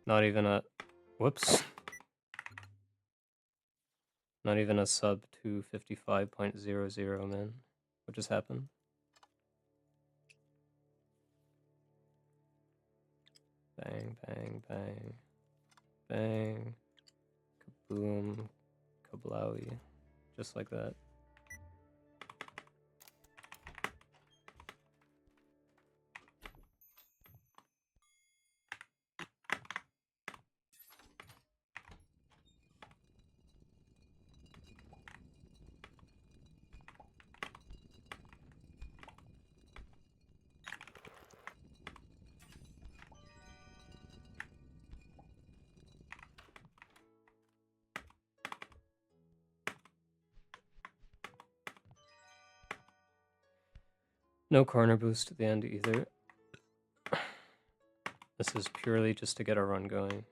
Not even a... Whoops. Not even a sub 255.00, man. What just happened? Bang, bang, bang. Bang. Kaboom. Kablowy. Just like that. No corner boost at the end either. This is purely just to get a run going.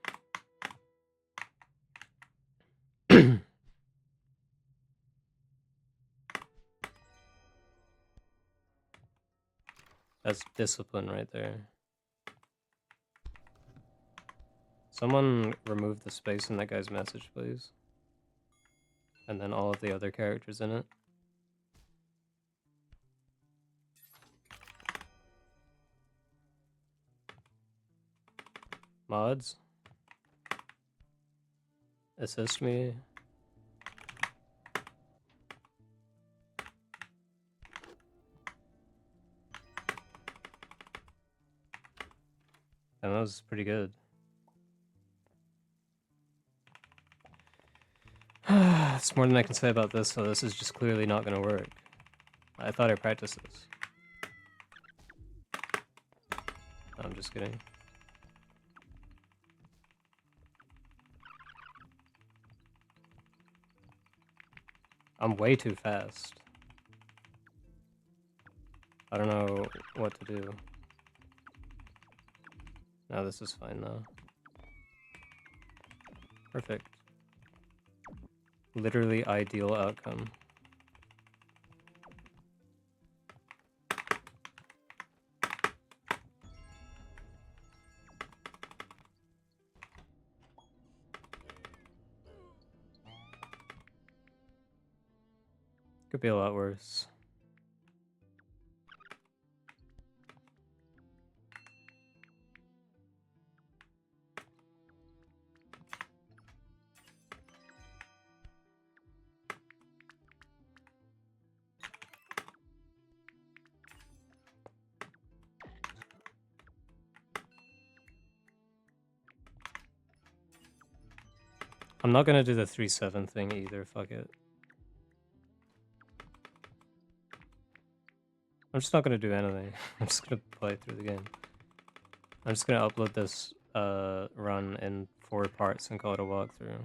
That's discipline right there. Someone remove the space in that guy's message, please. And then all of the other characters in it. Mods? Assist me. And that was pretty good. It's more than I can say about this, so this is just clearly not going to work. I thought I practiced this. I'm just kidding. I'm way too fast. I don't know what to do. No, this is fine now. Perfect. Literally ideal outcome. Could be a lot worse. I'm not gonna do the 3-7 thing either, fuck it. I'm just not gonna do anything. I'm just gonna play through the game. I'm just gonna upload this run in 4 parts and call it a walkthrough.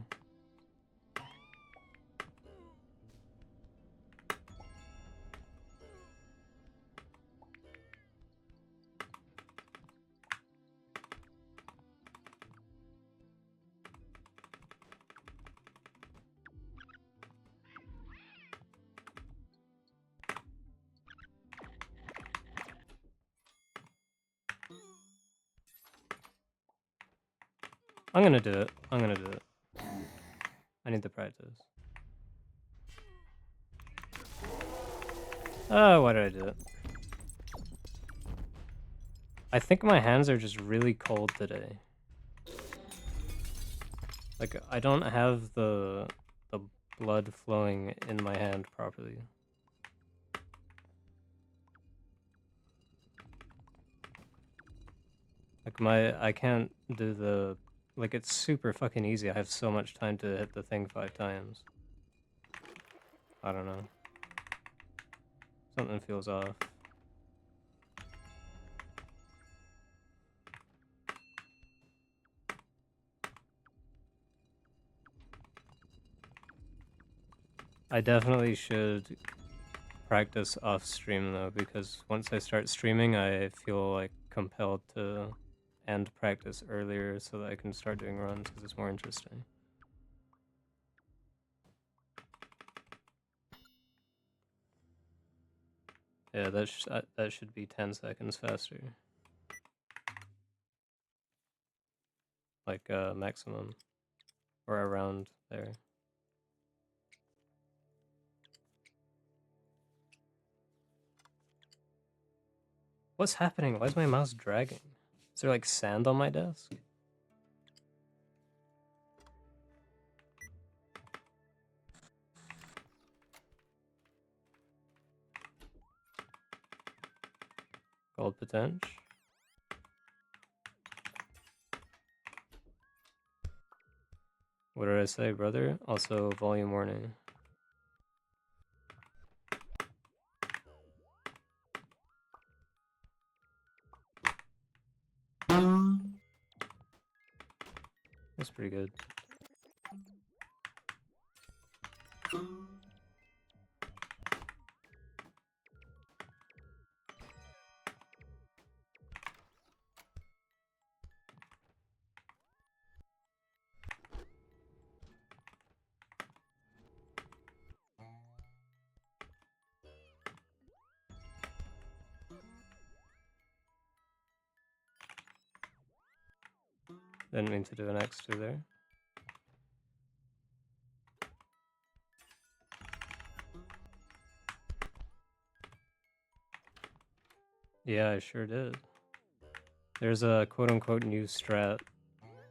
I'm gonna do it. I'm gonna do it. I need to practice. Oh, why did I do it? I think my hands are just really cold today. Like, I don't have the blood flowing in my hand properly. Like, I can't do the... Like, it's super fucking easy. I have so much time to hit the thing 5 times. I don't know. Something feels off. I definitely should practice off stream though, because once I start streaming, I feel like compelled to end practice earlier so that I can start doing runs because it's more interesting. Yeah, that should be 10 seconds faster. Like maximum, or around there. What's happening? Why is my mouse dragging? Is there like sand on my desk? Gold potential. What did I say, brother? Also, volume warning. That's pretty good. Didn't mean to do an X2 there. Yeah, I sure did. There's a quote-unquote new strat.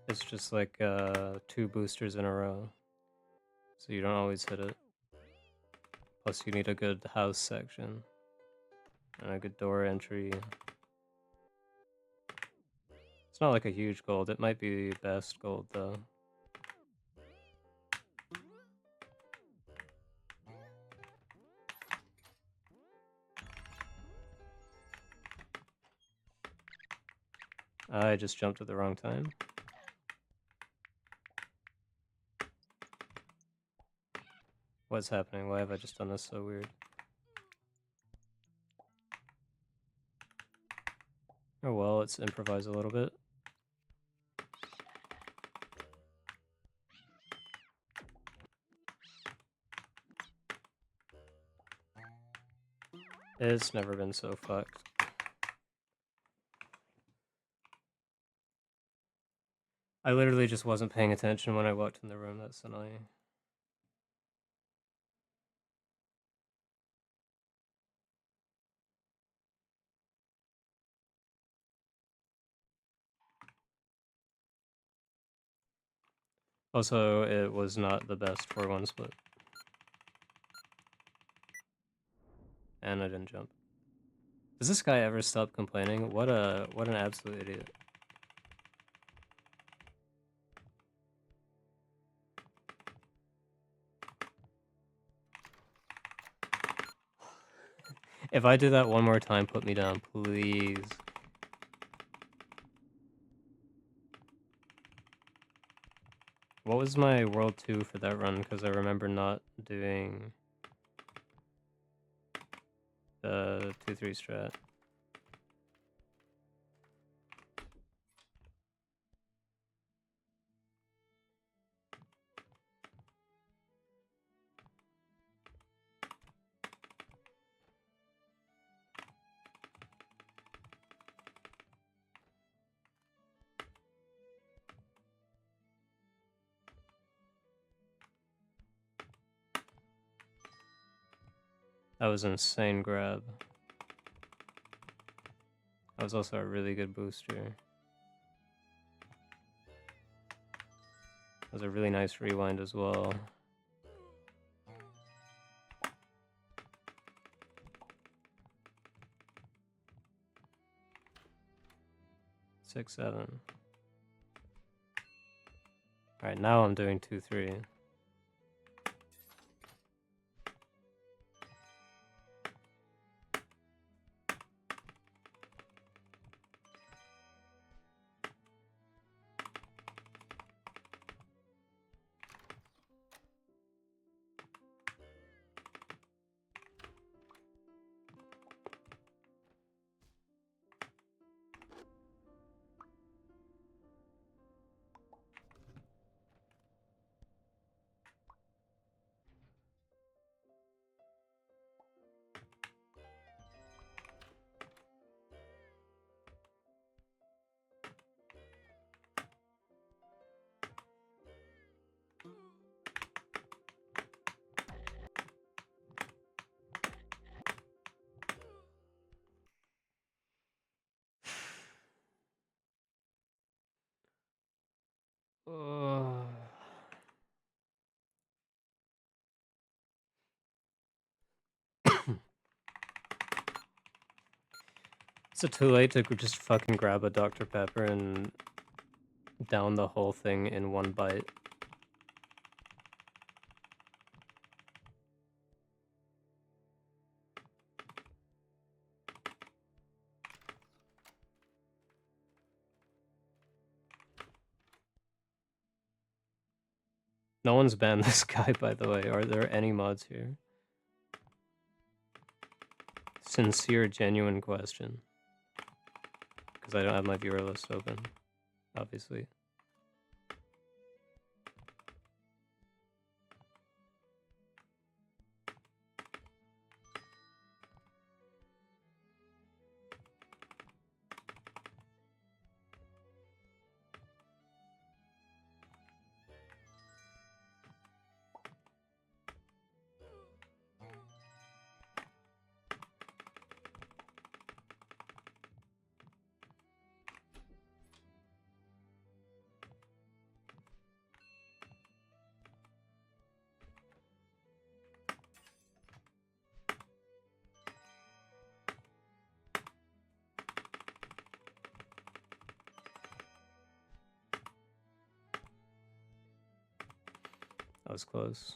It's just like 2 boosters in a row. So you don't always hit it. Plus you need a good house section. And a good door entry. It's not like a huge gold. It might be best gold though. I just jumped at the wrong time. What's happening? Why have I just done this so weird? Oh well, let's improvise a little bit. It's never been so fucked. I literally just wasn't paying attention when I walked in the room. That's annoying. Also, it was not the best 4-1 split. And I didn't jump. Does this guy ever stop complaining? What an absolute idiot. If I do that one more time, put me down, please. What was my World 2 for that run? Because I remember not doing the 2-3 strat. That was an insane grab. That was also a really good booster. That was a really nice rewind as well. 6-7. Alright, now I'm doing 2-3. Is it too late to just fucking grab a Dr. Pepper and down the whole thing in one bite? No one's banned this guy, by the way. Are there any mods here? Sincere, genuine question. Because I don't have my viewer list open, obviously. That was close.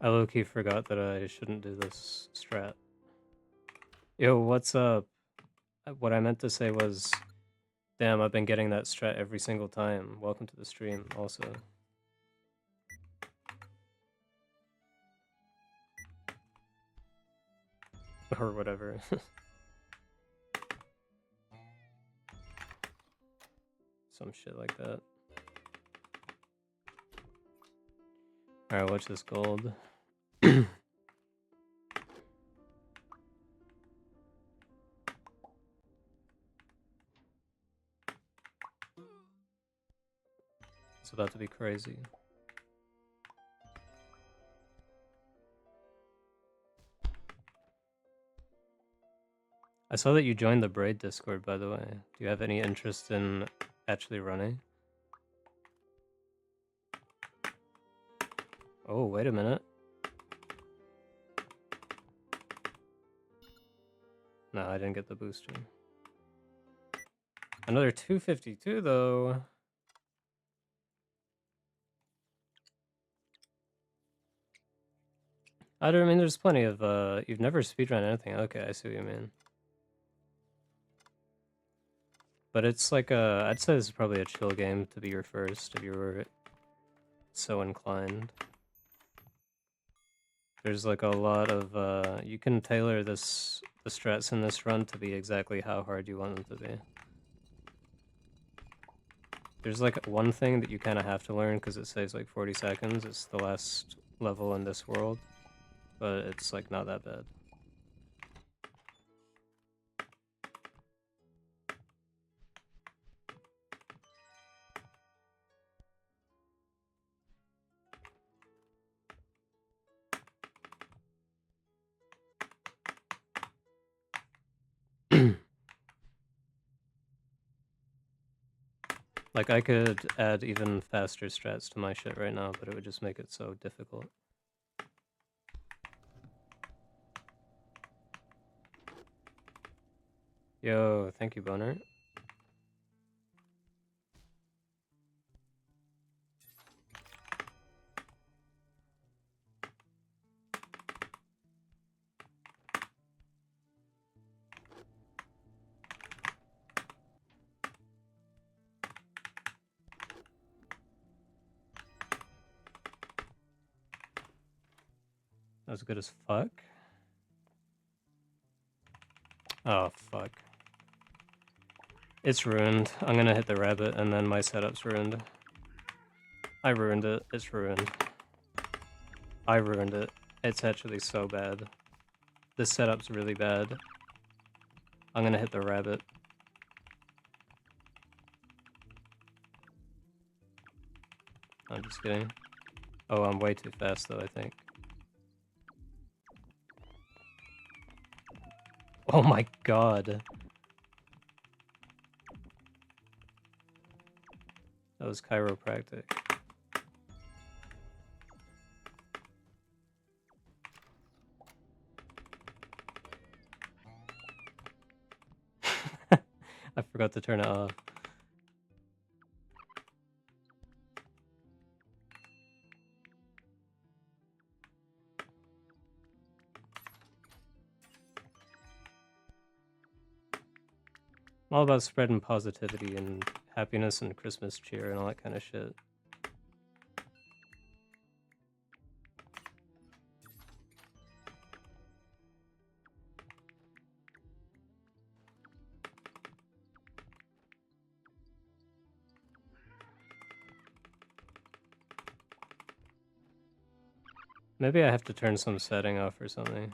I low-key forgot that I shouldn't do this strat. Yo, what's up? What I meant to say was, damn, I've been getting that strat every single time. Welcome to the stream, also. Or whatever. Some shit like that. Alright, watch this gold. It's about to be crazy. I saw that you joined the Braid Discord, by the way. Do you have any interest in actually running? Oh, wait a minute. No, I didn't get the booster. Another 252, though. I mean, there's plenty of, you've never speedrun anything. Okay, I see what you mean. But it's like I'd say this is probably a chill game to be your first, if you were so inclined. There's like a lot of, you can tailor the strats in this run to be exactly how hard you want them to be. There's like one thing that you kind of have to learn because it saves like 40 seconds. It's the last level in this world, but it's like not that bad. Like, I could add even faster strats to my shit right now, but it would just make it so difficult. Yo, thank you, Boner. That was good as fuck. Oh, fuck. It's ruined. I'm gonna hit the rabbit and then my setup's ruined. I ruined it. It's ruined. I ruined it. It's actually so bad. This setup's really bad. I'm gonna hit the rabbit. I'm just kidding. Oh, I'm way too fast though, I think. Oh my god. That was chiropractic. I forgot to turn it off. I'm all about spreading positivity and happiness and Christmas cheer and all that kind of shit. Maybe I have to turn some setting off or something.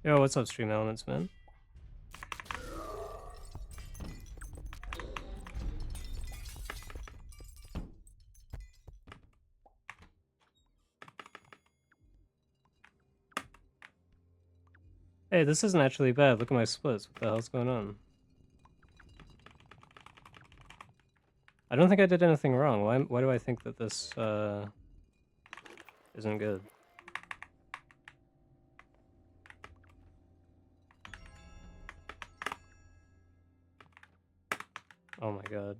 Yo, what's up, Stream Elements, man? Hey, this isn't actually bad. Look at my splits. What the hell's going on? I don't think I did anything wrong. Why do I think that this isn't good? Oh my god.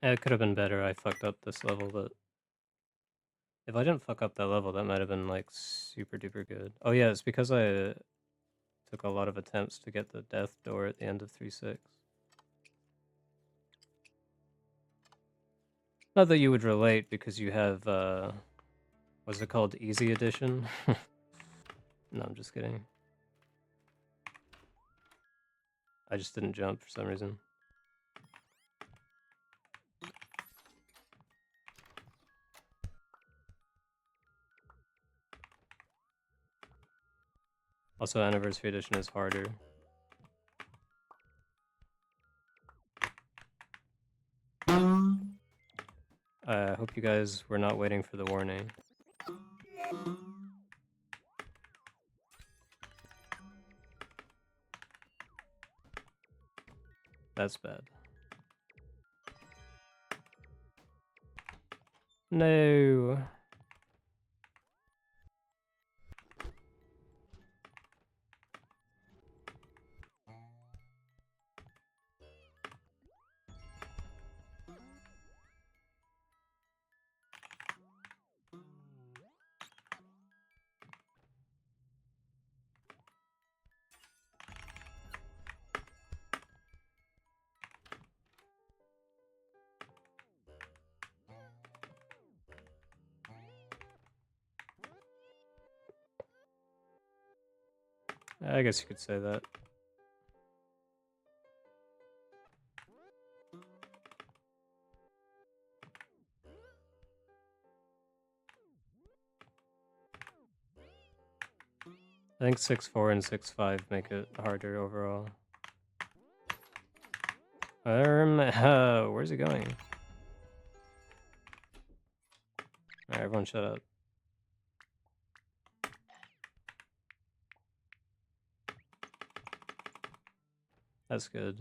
Yeah, it could have been better. I fucked up this level, but if I didn't fuck up that level, that might have been like super duper good. Oh yeah, it's because I took a lot of attempts to get the death door at the end of 3-6. Not that you would relate because you have what's it called? Easy Edition? No, I'm just kidding. I just didn't jump for some reason. Also, Anniversary Edition is harder. I hope you guys were not waiting for the warning. That's bad. No. I guess you could say that. I think 6-4 and 6-5 make it harder overall. Where's he going? Alright, everyone shut up. That's good.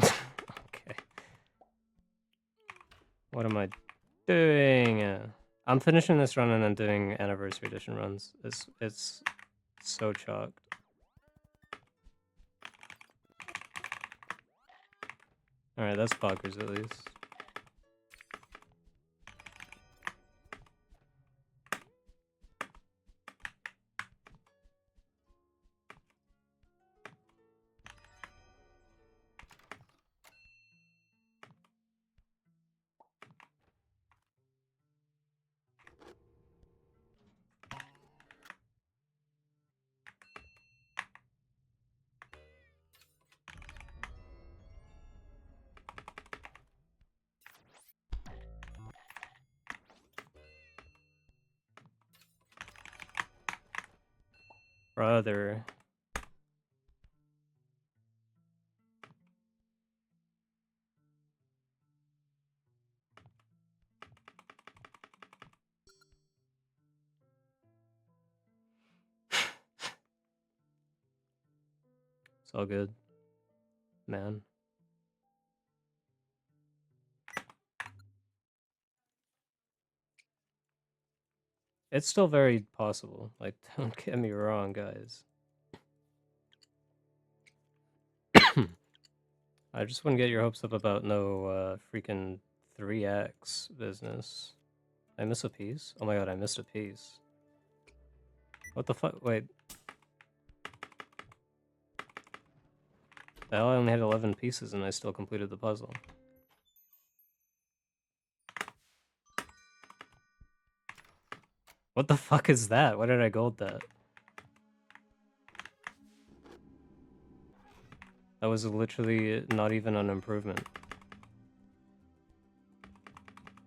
Okay. What am I doing? I'm finishing this run and then doing Anniversary Edition runs. It's so chalked. Alright, that's bonkers at least. Brother. It's all good, man. It's still very possible. Like, don't get me wrong, guys. I just wouldn't get your hopes up about no freaking 3x business. Did I miss a piece? Oh my god, I missed a piece. What the fuck? Wait. The hell, I only had 11 pieces and I still completed the puzzle. What the fuck is that? Why did I gold that? That was literally not even an improvement.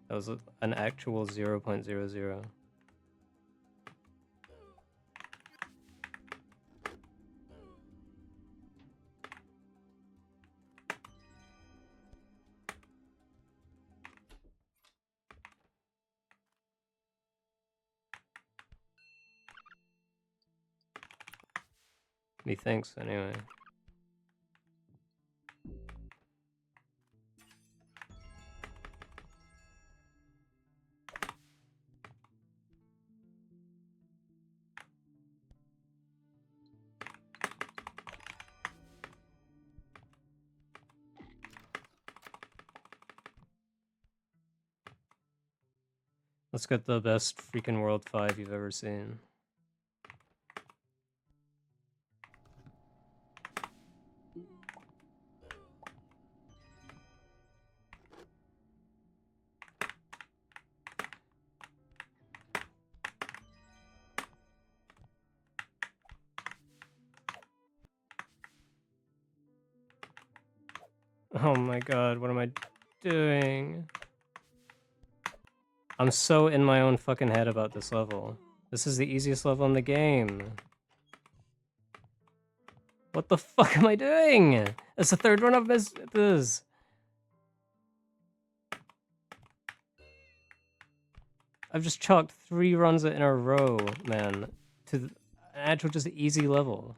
That was an actual 0.00. Methinks, anyway. Let's get the best freaking World 5 you've ever seen. Oh my god, what am I doing? I'm so in my own fucking head about this level. This is the easiest level in the game. What the fuck am I doing? It's the third run I've missed this. I've just chalked 3 runs in a row, man, to an actual just easy level.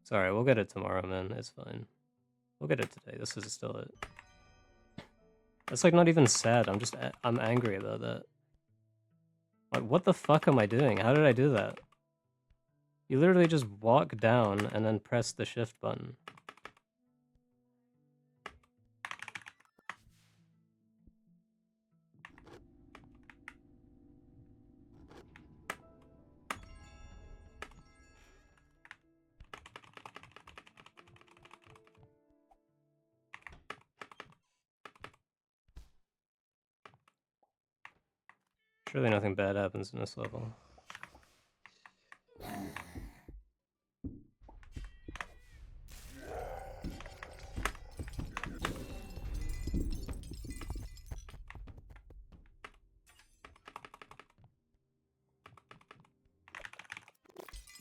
Sorry, we'll get it tomorrow, man. It's fine. We'll get it today. This is still it. It's like not even sad. I'm angry about that. Like, what the fuck am I doing? How did I do that? You literally just walk down and then press the shift button. Surely nothing bad happens in this level.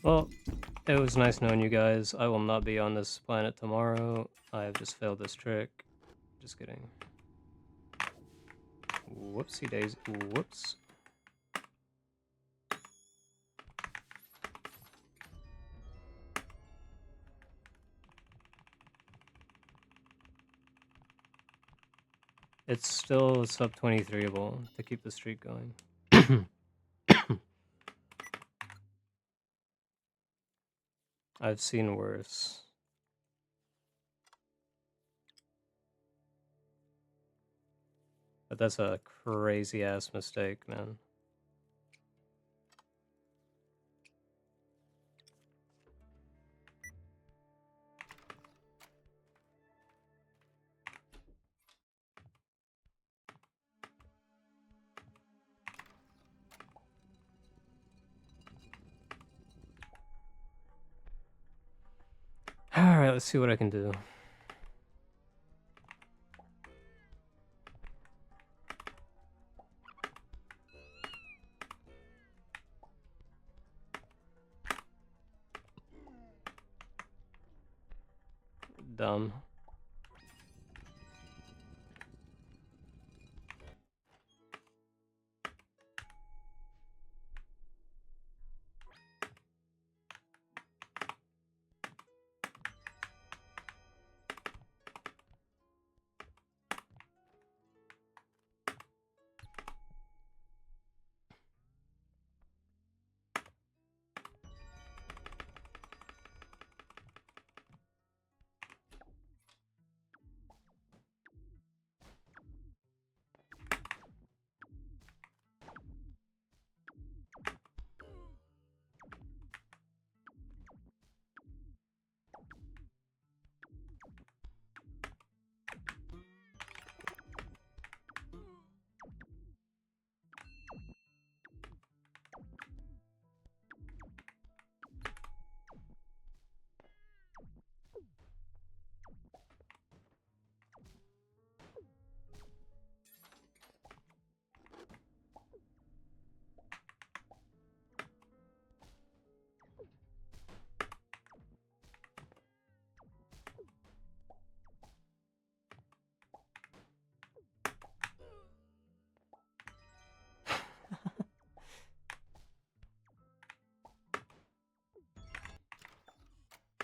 Well, it was nice knowing you guys. I will not be on this planet tomorrow. I have just failed this trick. Just kidding. Whoopsie daisy. Whoops. It's still sub 23able to keep the streak going. I've seen worse. But that's a crazy ass mistake, man. Alright, let's see what I can do. Dumb.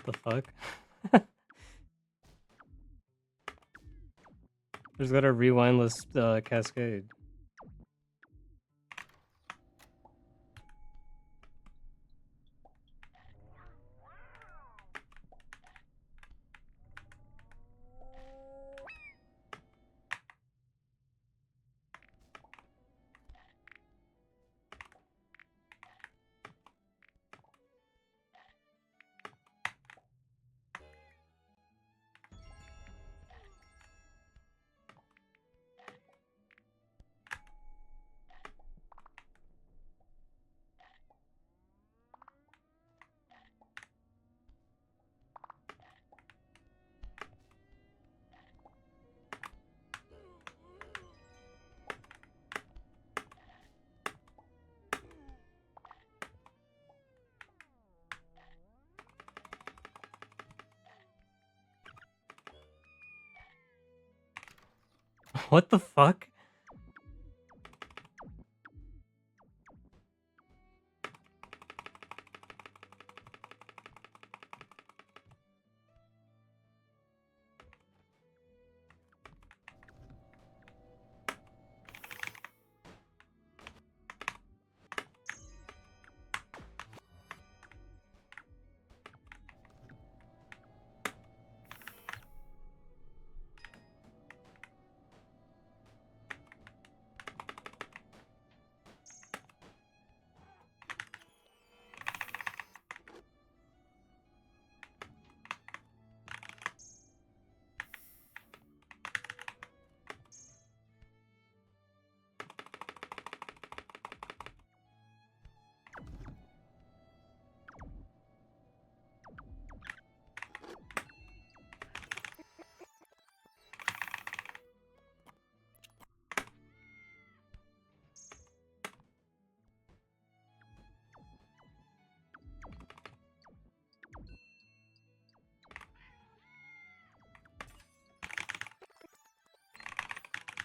the fuck? There's got a rewindless cascade. What the fuck?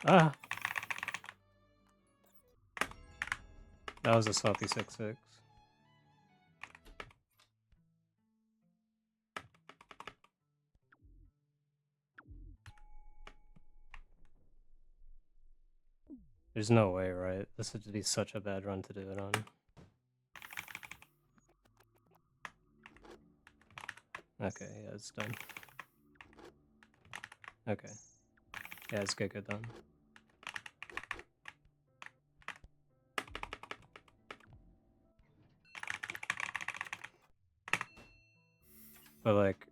Ah! That was a sloppy 6-6. There's no way, right? This would be such a bad run to do it on. Okay, yeah, it's done. Okay. Yeah, it's good done. But like...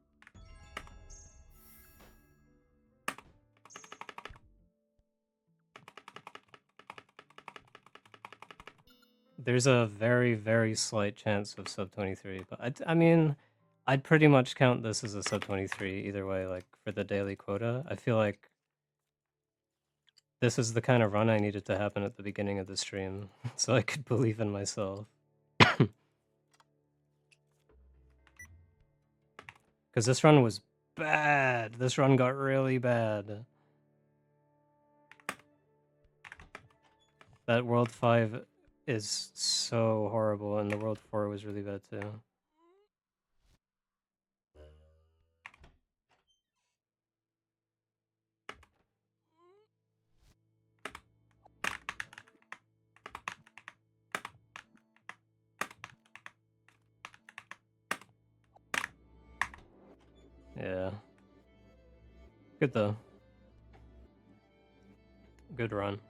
There's a very, very slight chance of sub 23, but I mean, I'd pretty much count this as a sub 23 either way, like, for the daily quota. I feel like this is the kind of run I needed to happen at the beginning of the stream, so I could believe in myself. Because this run was bad. This run got really bad. That World 5 is so horrible, and the World 4 was really bad too. Yeah. Good though. Good run.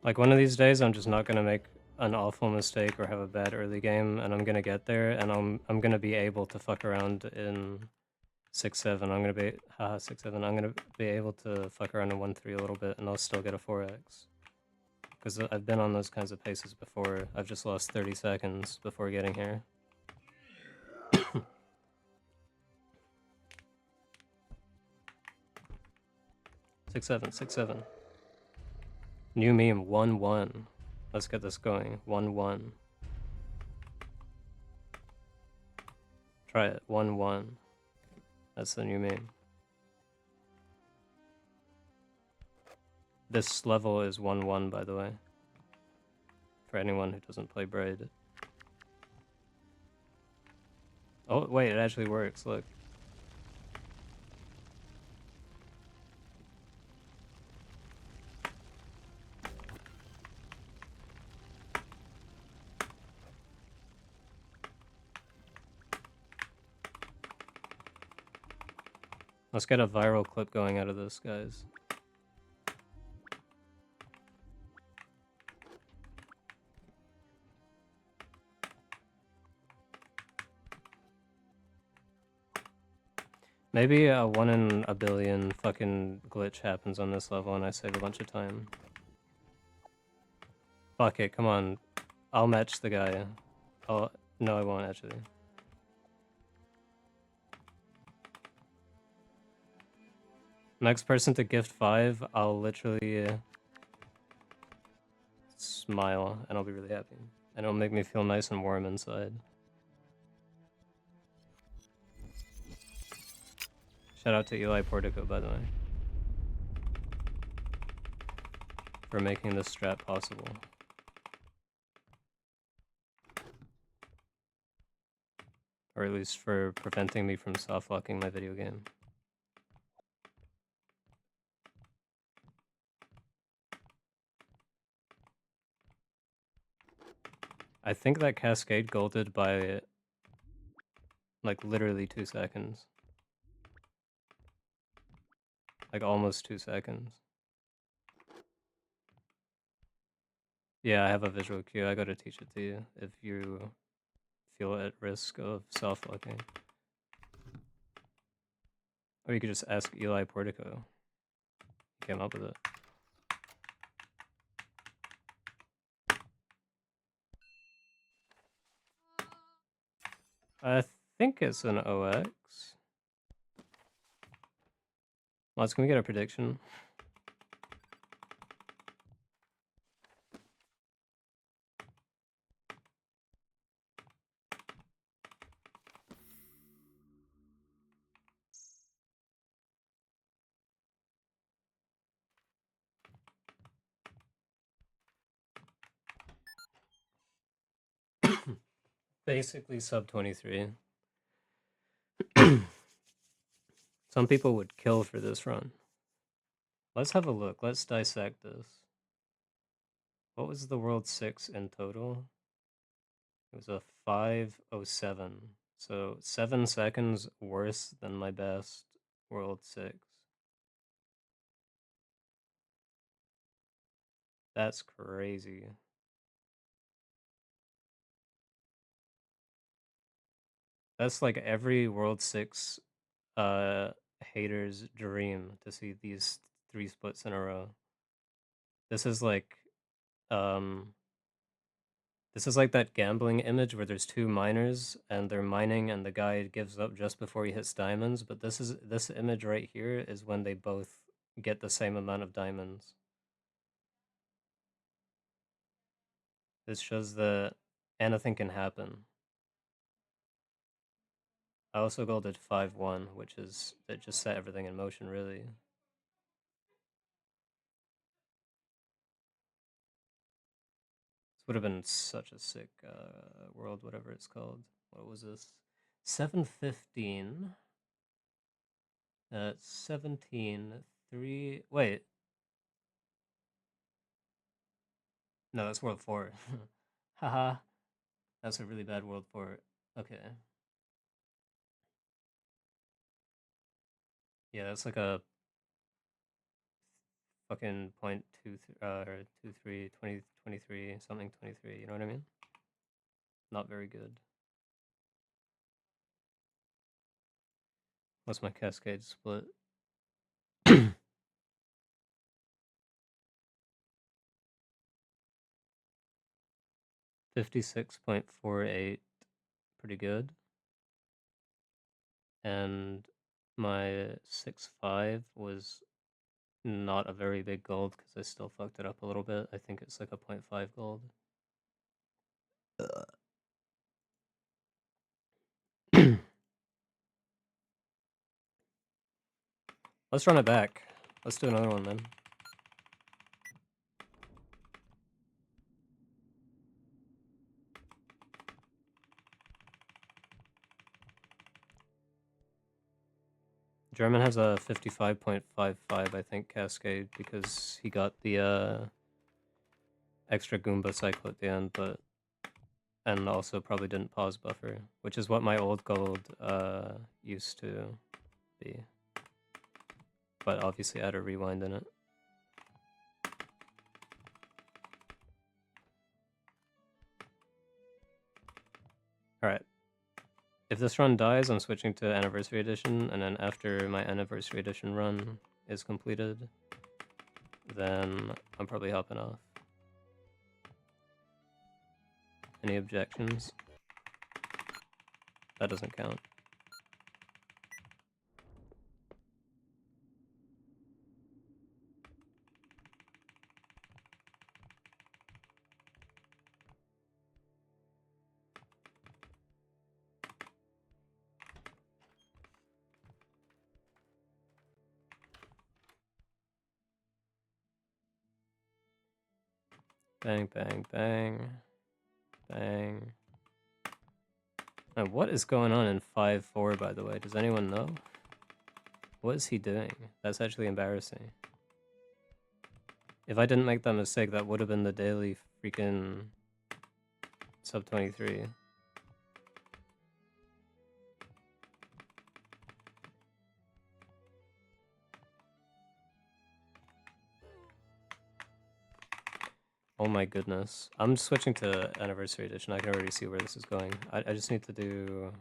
Like, one of these days, I'm just not gonna make an awful mistake or have a bad early game, and I'm gonna get there, and I'm gonna be able to fuck around in 6-7. I'm gonna be 6-7. I'm gonna be able to fuck around in 1-3 a little bit, and I'll still get a 4x. Because I've been on those kinds of paces before. I've just lost 30 seconds before getting here. 6-7, 6-7. New meme, 1-1. Let's get this going. 1-1. Try it. 1-1. That's the new meme. This level is 1-1, by the way. For anyone who doesn't play Braid. Oh, wait, it actually works, look. Let's get a viral clip going out of this, guys. Maybe a 1 in a billion fucking glitch happens on this level and I save a bunch of time. Fuck it, come on. I'll match the guy. No, I won't actually. Next person to gift 5, I'll literally smile and I'll be really happy. And it'll make me feel nice and warm inside. Shout out to Eli Portico, by the way, for making this strat possible. Or at least for preventing me from soft-locking my video game. I think that Cascade golded by, like, literally 2 seconds. Like, almost 2 seconds. Yeah, I have a visual cue. I gotta teach it to you if you feel at risk of soft-locking. Or you could just ask Eli Portico. He came up with it. I think it's an OX. Let's, can we get a prediction? Basically sub 23. Some people would kill for this run. Let's have a look. Let's dissect this. What was the World 6 in total? It was a 5:07. So 7 seconds worse than my best World 6. That's crazy. That's like every World 6 hater's dream to see these 3 splits in a row. This is like that gambling image where there's 2 miners and they're mining and the guy gives up just before he hits diamonds, but this image right here is when they both get the same amount of diamonds. This shows that anything can happen. I also golded 5-1, which is that just set everything in motion, really. This would have been such a sick world, whatever it's called. What was this? 7:15. 17. 3. Wait. No, that's World 4. Haha. That's a really bad World 4. Okay. Yeah, that's like a fucking point 2 or 2 3 20 23 something 23, you know what I mean? Not very good. What's my cascade split? 56.48, pretty good. And my 6-5 was not a very big gold because I still fucked it up a little bit. I think it's like a 0.5 gold. Let's run it back. Let's do another one then. German has a 55.55, I think, cascade because he got the extra Goomba cycle at the end, but and also probably didn't pause buffer, which is what my old gold used to be. But obviously add a rewind in it. Alright. If this run dies, I'm switching to Anniversary Edition, and then after my Anniversary Edition run is completed, then I'm probably hopping off. Any objections? That doesn't count. Bang, bang, bang. Bang. Now, what is going on in 5-4, by the way? Does anyone know? What is he doing? That's actually embarrassing. If I didn't make that mistake, that would have been the daily freaking sub 23. Oh my goodness. I'm switching to Anniversary Edition. I can already see where this is going. I just need to do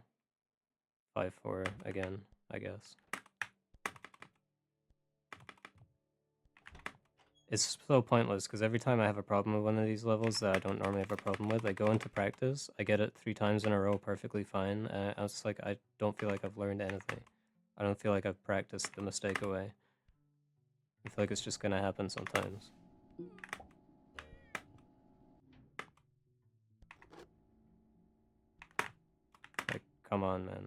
5-4 again, I guess. It's so pointless, because every time I have a problem with one of these levels that I don't normally have a problem with, I go into practice, I get it 3 times in a row perfectly fine, and I was just like, I don't feel like I've learned anything. I don't feel like I've practiced the mistake away. I feel like it's just gonna happen sometimes. Like, come on, man.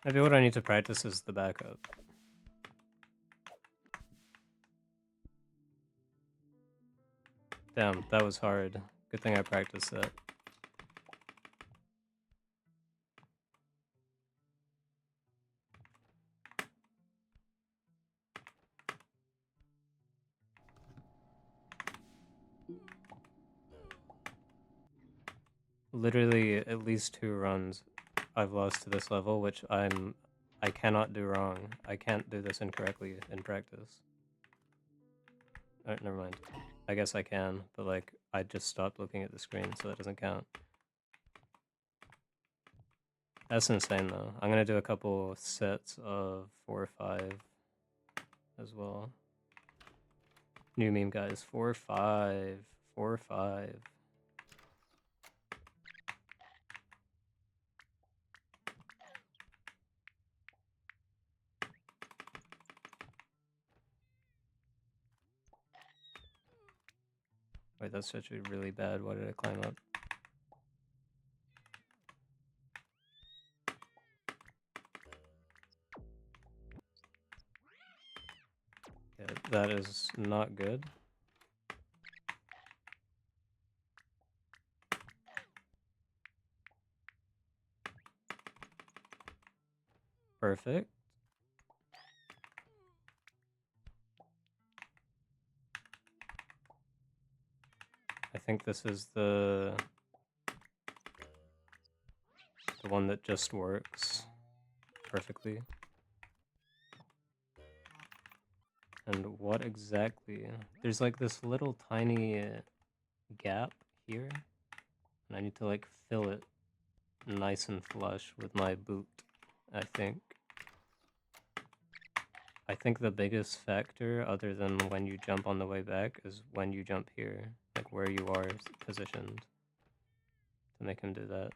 Maybe what I need to practice is the backup. Damn, that was hard. Good thing I practiced that. Literally at least 2 runs I've lost to this level, which I cannot do wrong. I can't do this incorrectly in practice. Never mind. I guess I can, but like, I just stopped looking at the screen, so that doesn't count. That's insane though. I'm gonna do a couple sets of 4 or 5 as well. New meme, guys. 4 or 5. 4 or 5. Wait, that's actually really bad. Why did I climb up? Yeah, that is not good. Perfect. I think this is the one that just works perfectly. And what exactly? There's like this little tiny gap here, and I need to like fill it nice and flush with my boot, I think. I think the biggest factor, other than when you jump on the way back, is when you jump here, like where you are positioned. to make him do that.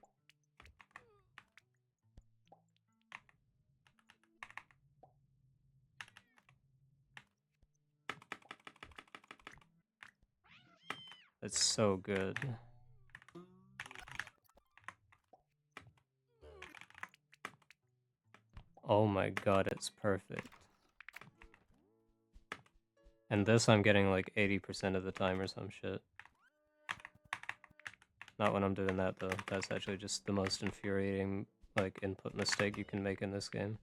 It's so good. Oh my god, it's perfect. And this I'm getting like 80% of the time or some shit. Not when I'm doing that though. That's actually just the most infuriating like input mistake you can make in this game.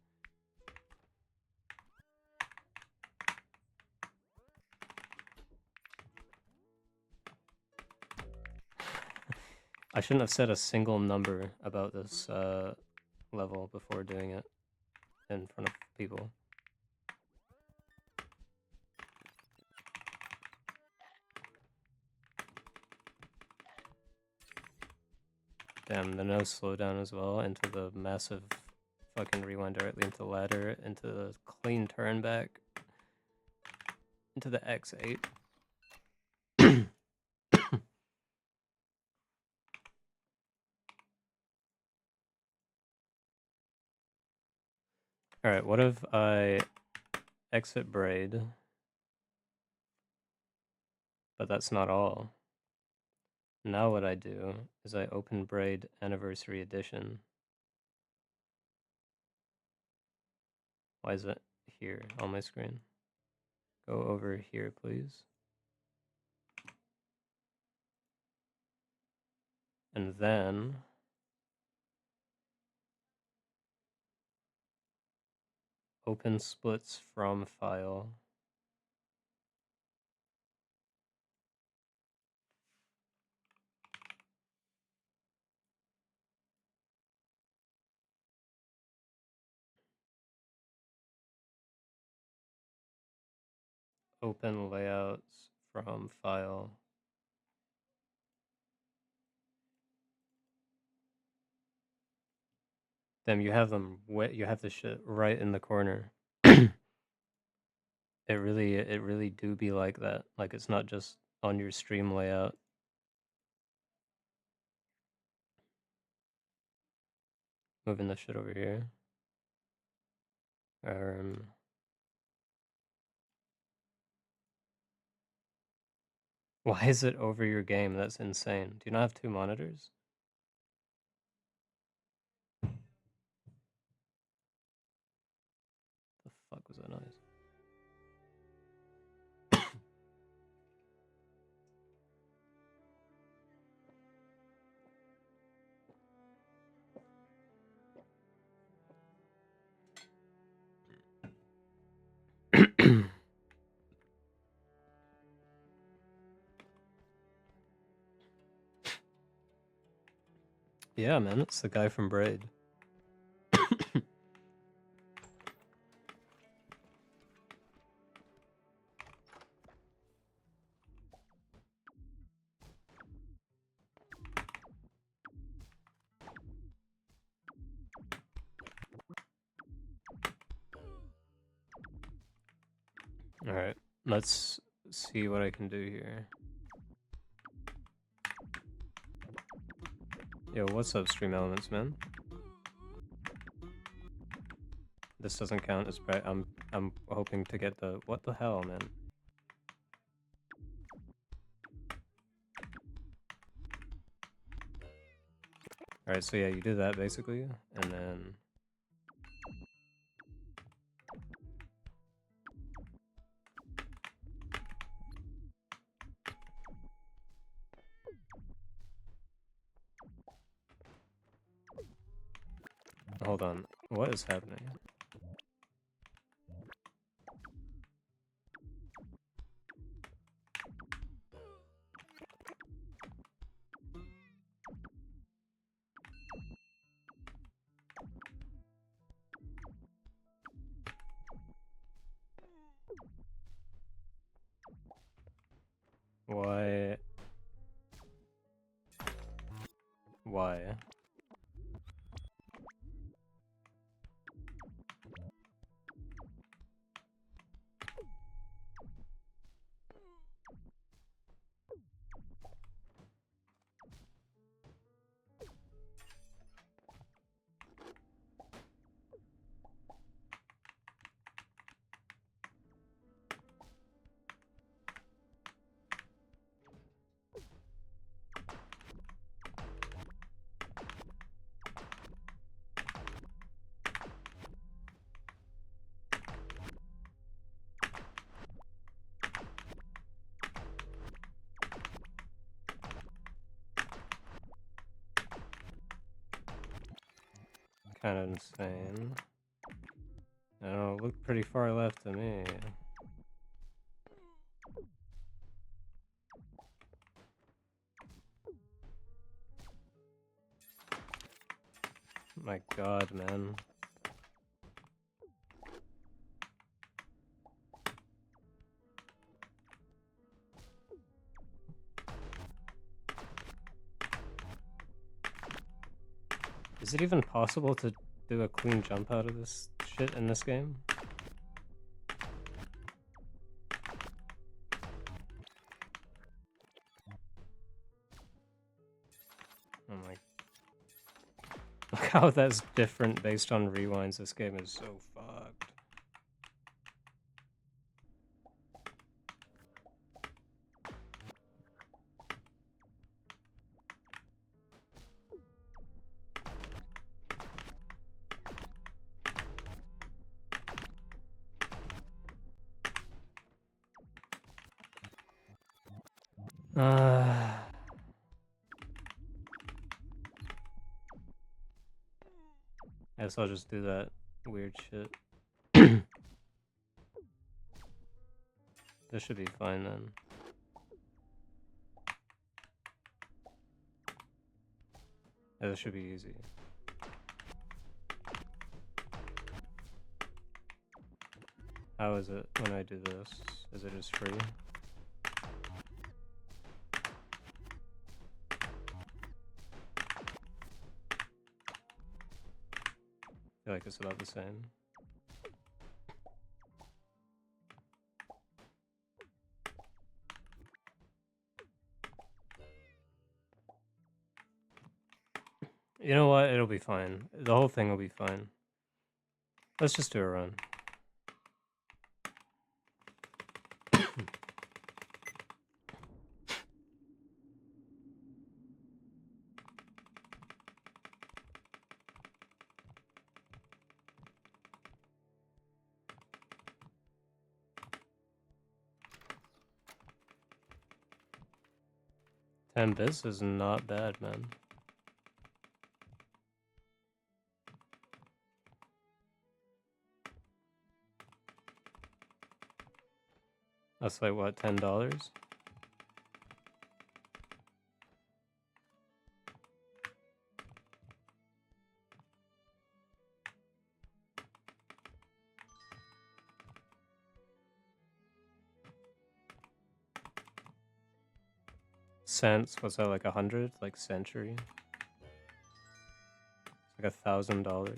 I shouldn't have said a single number about this level before doing it in front of people. Damn, the no slowdown as well into the massive fucking rewind directly into the ladder, into the clean turn back, into the X8. Alright, what if I exit Braid? But that's not all. Now what I do is I open Braid Anniversary Edition. Why is it here on my screen? Go over here, please. And then open splits from file. Open layouts from file. Damn, you have them. You have the shit right in the corner. It really do be like that. Like it's not just on your stream layout. Moving the shit over here. Why is it over your game? That's insane. Do you not have 2 monitors? The fuck was that noise? Yeah, man, it's the guy from Braid. Alright, let's see what I can do here. Yo, what's up, Stream Elements, man? This doesn't count as bright. I'm hoping to get the what the hell, man. Alright, so yeah, you do that basically, and then hold on. What is happening? Why? Why? kind of insane. I don't know, it looked pretty far left to me. My god, man. Is it even possible to do a clean jump out of this shit in this game? Oh my... Look how that's different based on rewinds. This game is so fucked. I guess I'll just do that weird shit. This should be fine then. Yeah, this should be easy. How is it when I do this? Is it just free? I feel like it's about the same. You know what? It'll be fine. The whole thing will be fine. Let's just do a run. $10 is not bad, man. That's like, what, $10? Cents, what's that, like 100? Like century? It's like $1,000.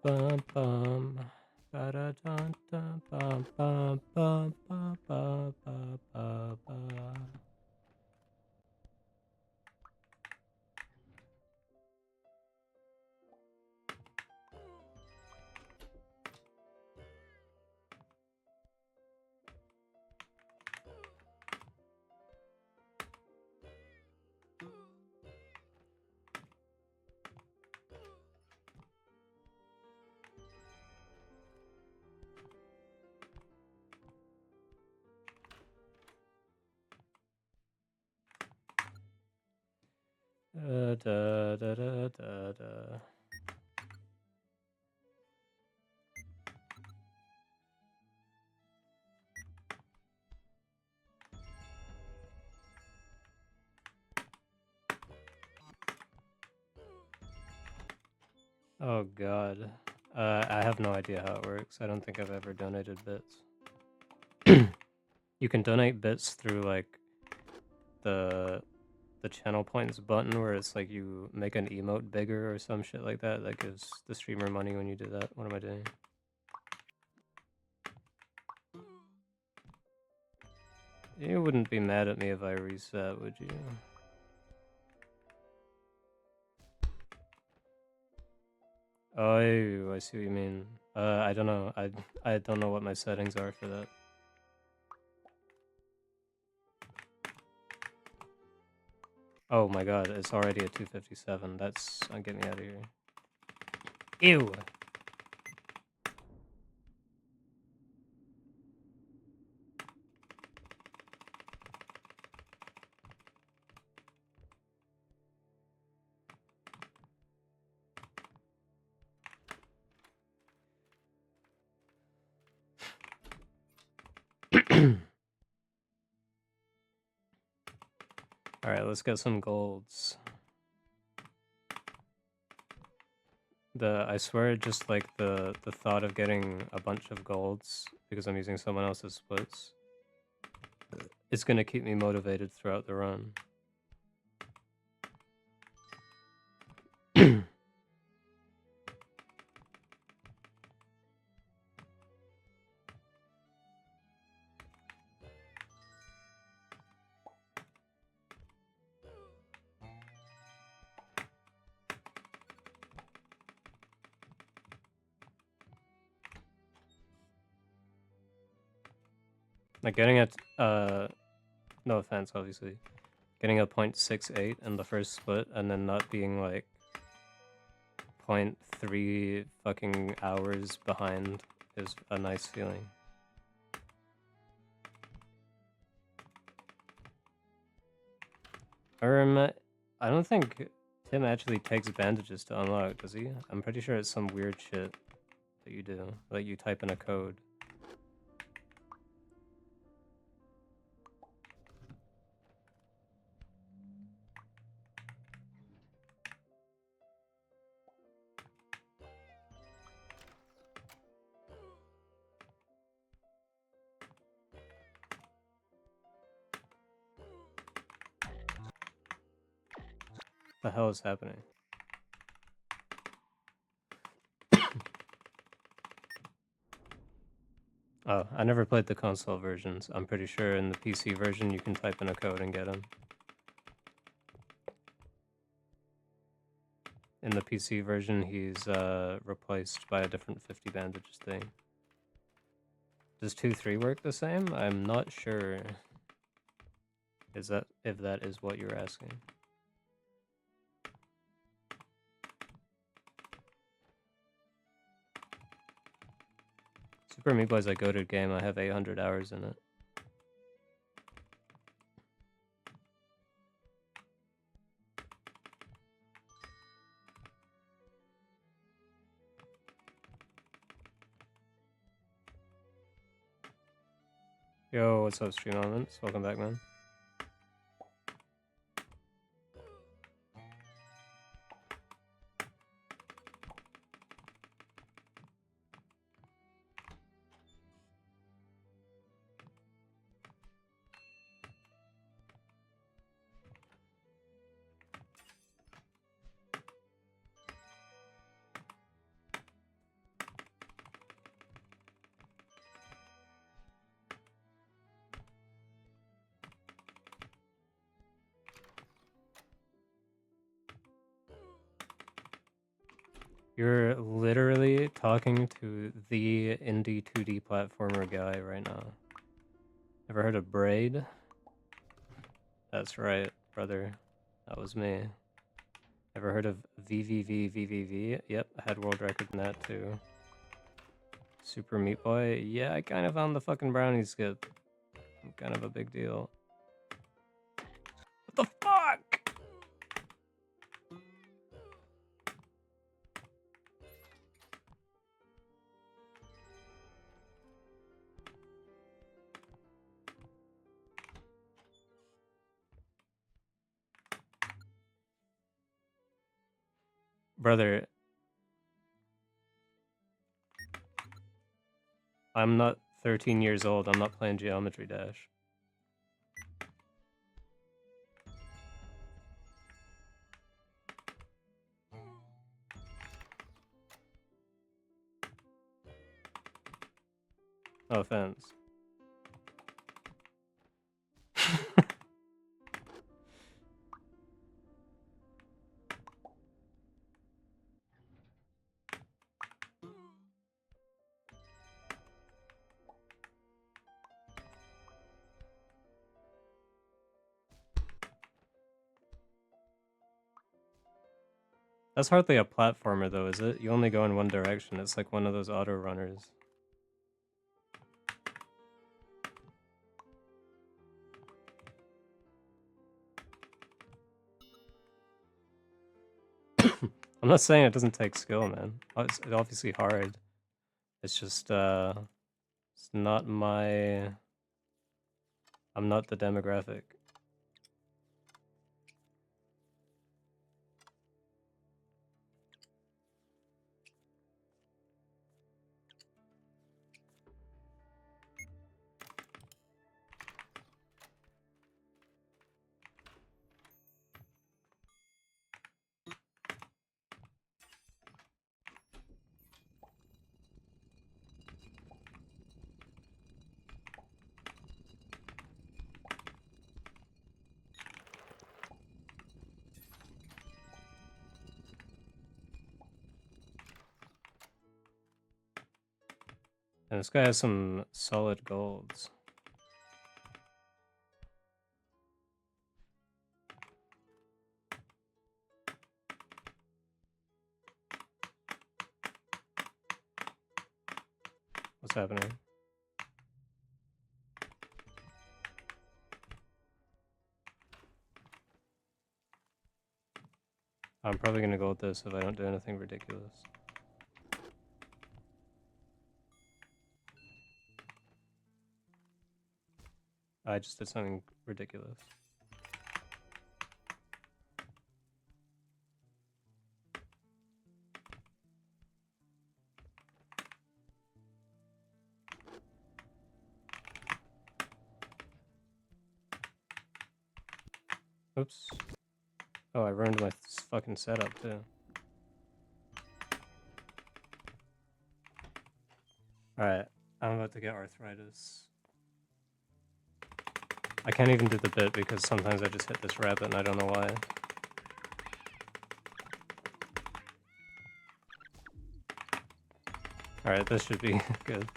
Bum bum ba da dun dun bum bum bum ba ba ba ba ba. Da da da da da. Oh god. I have no idea how it works. I don't think I've ever donated bits. You can donate bits through like the channel points button where it's like you make an emote bigger or some shit like that. That gives the streamer money when you do that. What am I doing? You wouldn't be mad at me if I reset, would you? Oh, I see what you mean. I don't know. I don't know what my settings are for that. Oh my god, it's already at 257. That's... get me out of here. Ew! Alright, let's get some golds. I swear, just like the thought of getting a bunch of golds because I'm using someone else's splits, it's gonna keep me motivated throughout the run. Like getting it, no offense, obviously, getting a 0.68 in the first split and then not being like 0.3 fucking hours behind is a nice feeling. I don't think Tim actually takes bandages to unlock, does he? I'm pretty sure it's some weird shit that you do, like you type in a code. The hell is happening? Oh, I never played the console versions. I'm pretty sure in the PC version you can type in a code and get them. In the PC version, he's replaced by a different 50 bandages thing. Does 2-3 work the same? I'm not sure. If that is what you're asking? Super Meat Boy is a goated game. I have 800 hours in it. Yo, what's up, Stream Elements? Welcome back, man. You're literally talking to the indie 2D platformer guy right now. Ever heard of Braid? That's right, brother. That was me. Ever heard of VVV? Yep, I had world record in that too. Super Meat Boy? Yeah, I kind of found the fucking brownie skip. Kind of a big deal. What the fuck? Brother, I'm not 13 years old. I'm not playing Geometry Dash. No offense. That's hardly a platformer though, is it? You only go in one direction. It's like one of those auto runners. I'm not saying it doesn't take skill, man. It's obviously hard. It's just, it's not my... I'm not the demographic. And this guy has some solid golds. What's happening? I'm probably gonna go with this if I don't do anything ridiculous. I just did something ridiculous. Oops. Oh, I ruined my fucking setup too. Alright, I'm about to get arthritis. I can't even do the bit because sometimes I just hit this rabbit and I don't know why. Alright, this should be good.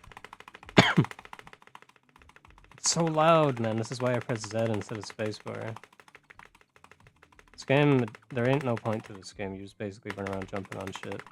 It's so loud, man. This is why I press Z instead of spacebar. This game, there ain't no point to this game. You just basically run around jumping on shit.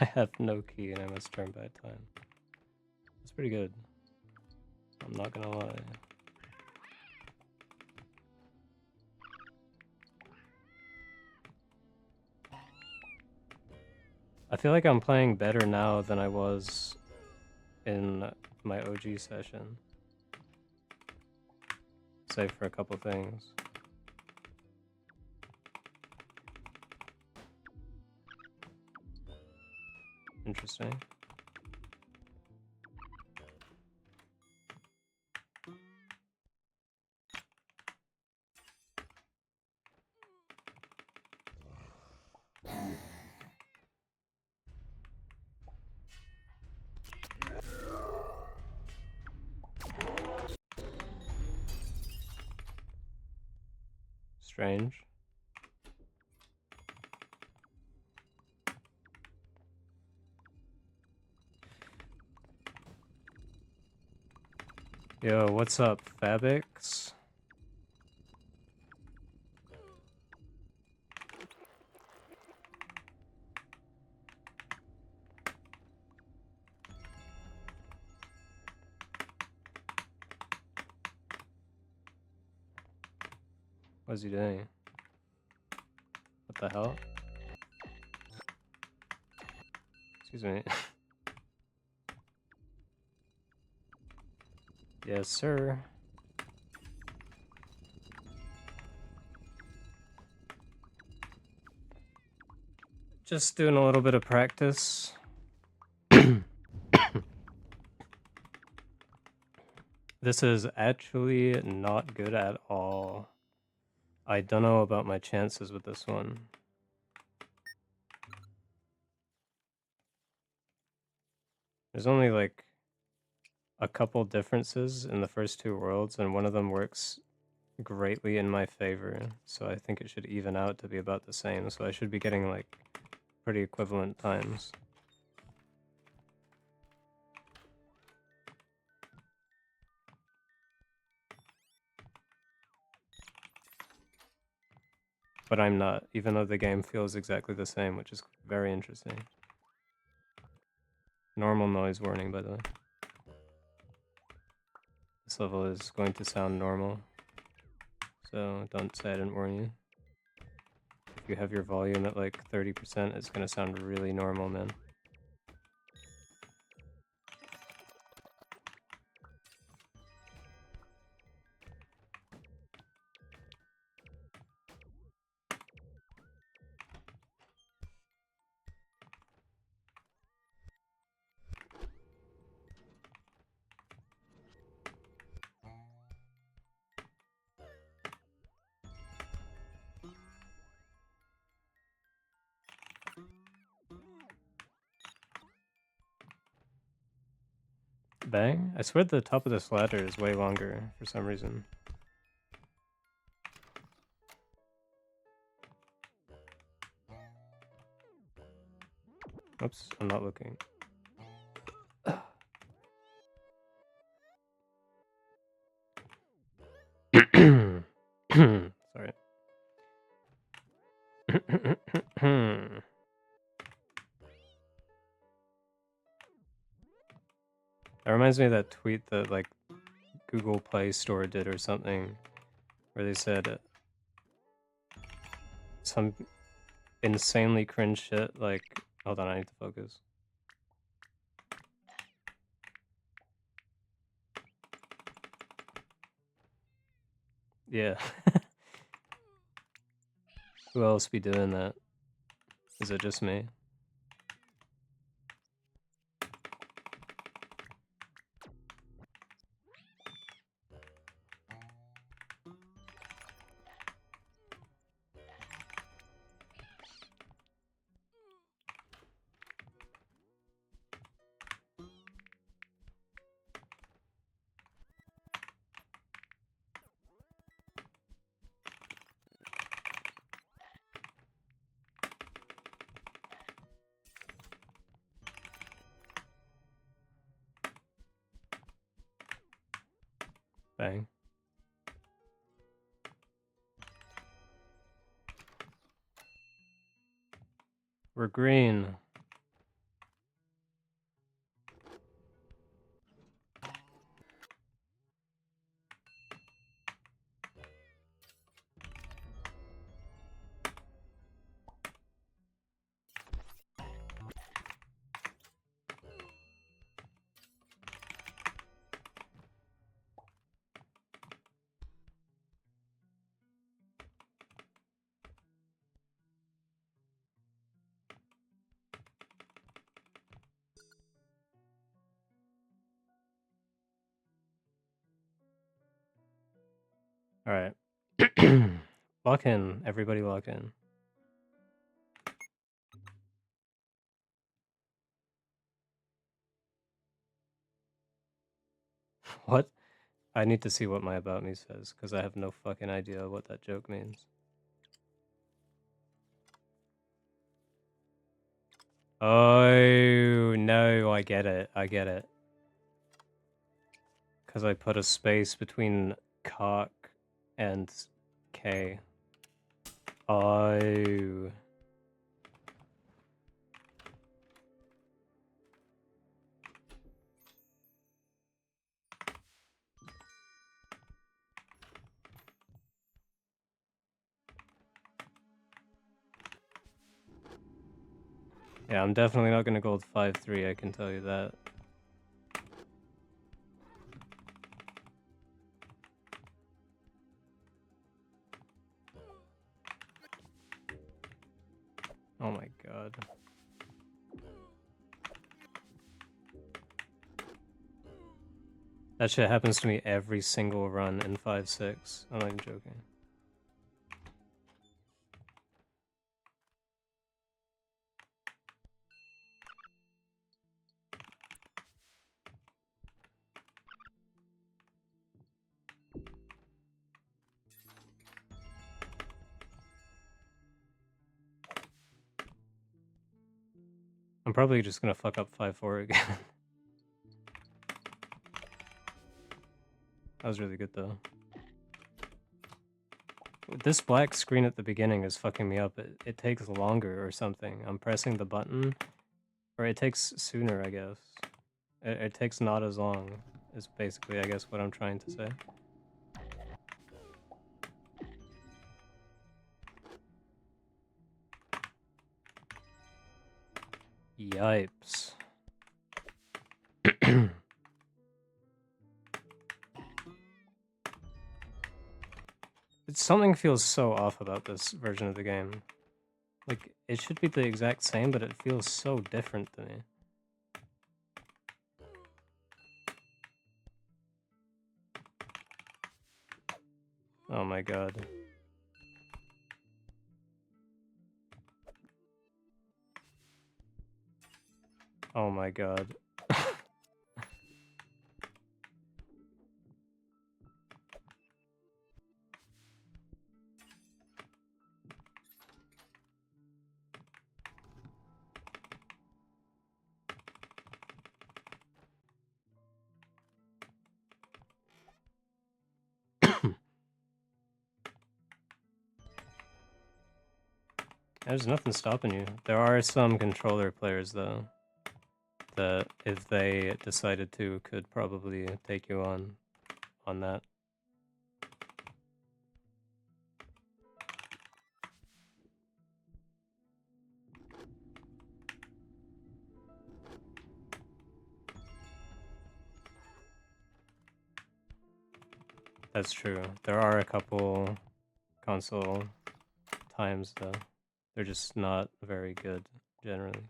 I have no key and I must turn back time. That's pretty good. I'm not gonna lie. I feel like I'm playing better now than I was in my OG session. Save for a couple things. Interesting. Strange. Yo, what's up, Fabix? What's he doing? What the hell? Excuse me. Yes, sir. Just doing a little bit of practice. This is actually not good at all. I don't know about my chances with this one. There's only like a couple differences in the first two worlds, and one of them works greatly in my favor, so I think it should even out to be about the same, so I should be getting like pretty equivalent times. But I'm not, even though the game feels exactly the same, which is very interesting. Normal noise warning, by the way. This level is going to sound normal, so don't say I didn't warn you. If you have your volume at like 30%, it's going to sound really normal, man. Bang? I swear the top of this ladder is way longer for some reason. Oops, I'm not looking. Sorry. That reminds me of that tweet that like Google Play Store did or something, where they said some insanely cringe shit like, hold on, I need to focus. Yeah. Who else be doing that? Is it just me? Bang. We're green. Alright. Lock in. Everybody lock in. What? I need to see what my about me says, because I have no fucking idea what that joke means. Oh, no, I get it. I get it. Because I put a space between cock and K. Oh. Yeah, I'm definitely not going to gold 5-3, I can tell you that. Oh my god. That shit happens to me every single run in 5.6. I'm not even joking. I'm probably just gonna fuck up 5.4 again. That was really good though. This black screen at the beginning is fucking me up. It takes longer or something. I'm pressing the button, or it takes sooner, I guess. It takes not as long, is basically, I guess, what I'm trying to say. Yipes. Something feels so off about this version of the game. Like, it should be the exact same, but it feels so different to me. Oh my god. Oh my god. There's nothing stopping you. There are some controller players, though, that if they decided to, could probably take you on that. That's true. There are a couple console times, though. They're just not very good, generally.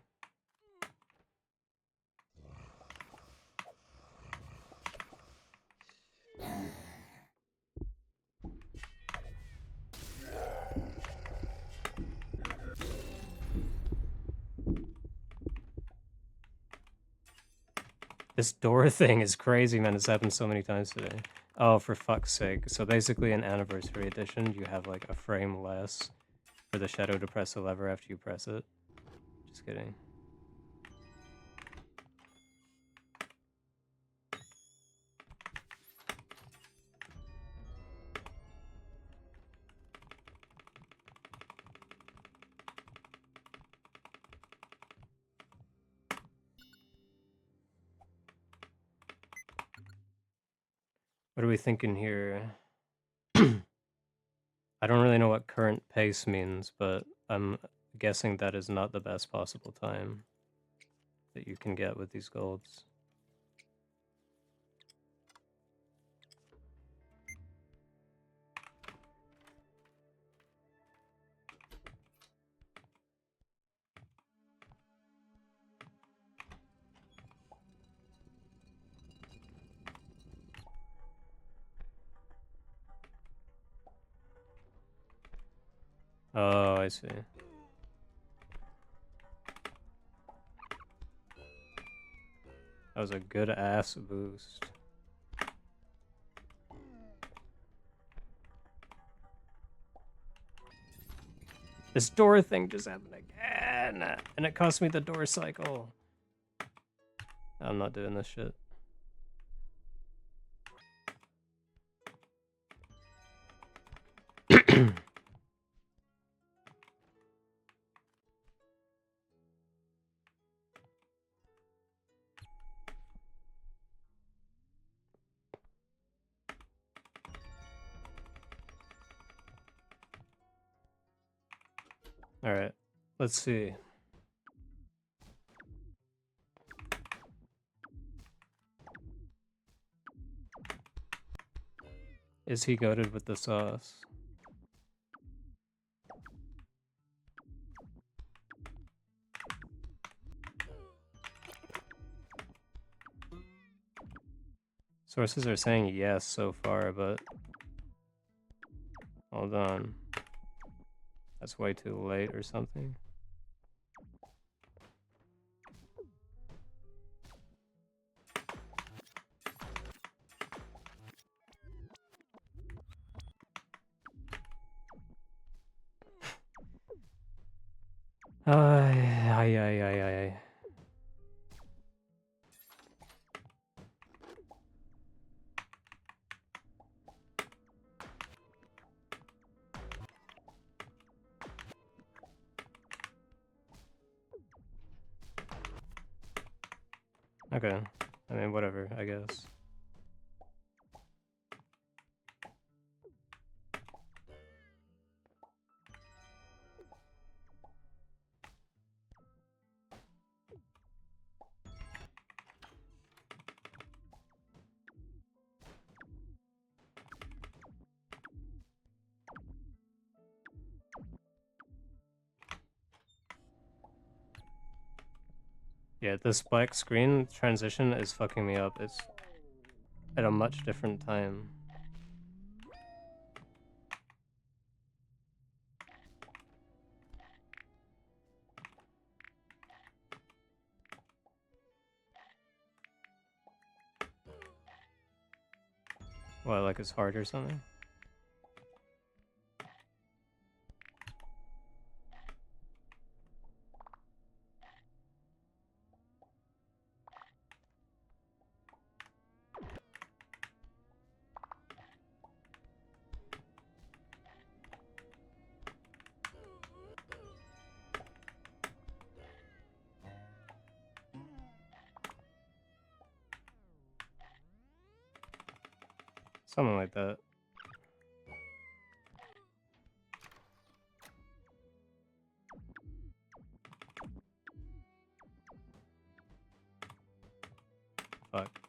This door thing is crazy, man. It's happened so many times today. Oh, for fuck's sake. So basically in Anniversary Edition, you have like a frame less for the shadow to press a lever after you press it. Just kidding. What are we thinking here? I don't really know what current pace means, but I'm guessing that is not the best possible time that you can get with these golds. Oh, I see. That was a good ass boost. This door thing just happened again, and it cost me the door cycle. I'm not doing this shit. Alright, let's see. Is he goated with the sauce? Sources are saying yes so far, but hold on. That's way too late or something. Ay. Okay. I mean, whatever, I guess. Yeah, this black screen transition is fucking me up. It's at a much different time. What, like it's hard or something? Something like that. Fuck.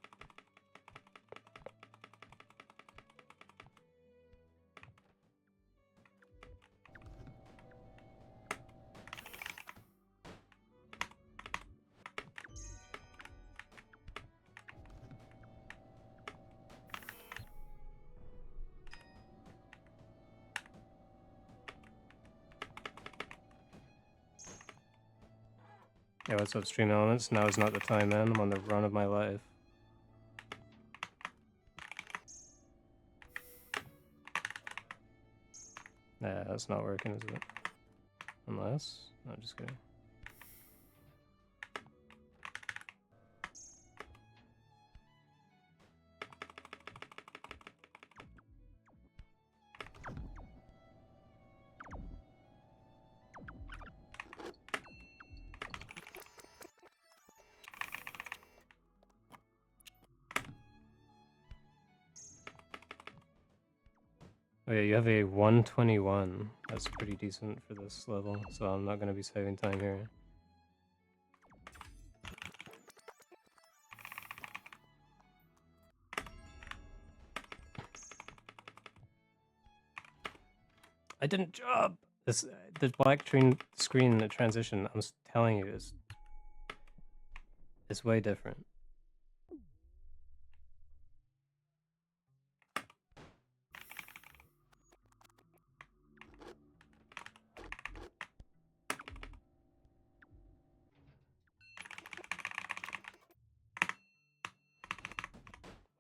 Yeah, what's up, Stream Elements? Now is not the time, man. I'm on the run of my life. Nah, that's not working, is it? Unless... No, just kidding. Oh yeah, you have a 121. That's pretty decent for this level, so I'm not going to be saving time here. I didn't jump! The black screen the transition, I'm telling you, is way different.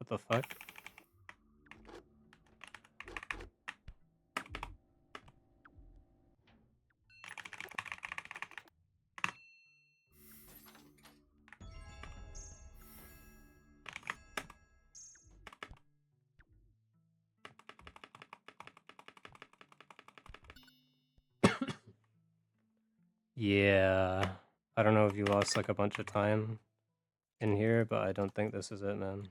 What the fuck? Yeah. I don't know if you lost like a bunch of time in here, but I don't think this is it, man.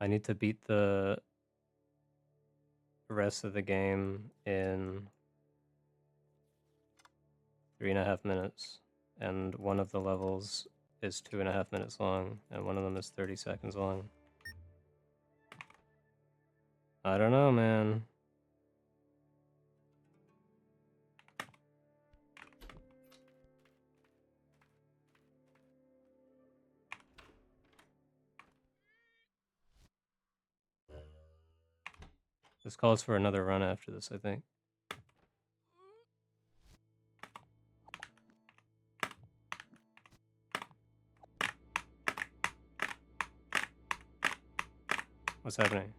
I need to beat the rest of the game in 3.5 minutes, and one of the levels is 2.5 minutes long, and one of them is 30 seconds long. I don't know, man. This calls for another run after this, I think. What's happening?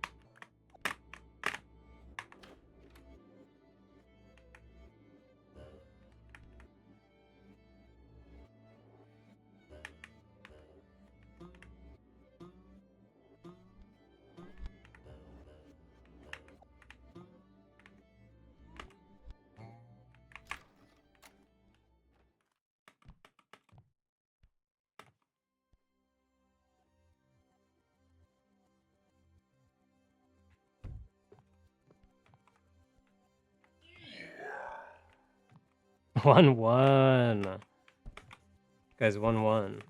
One. Guys, 1-1.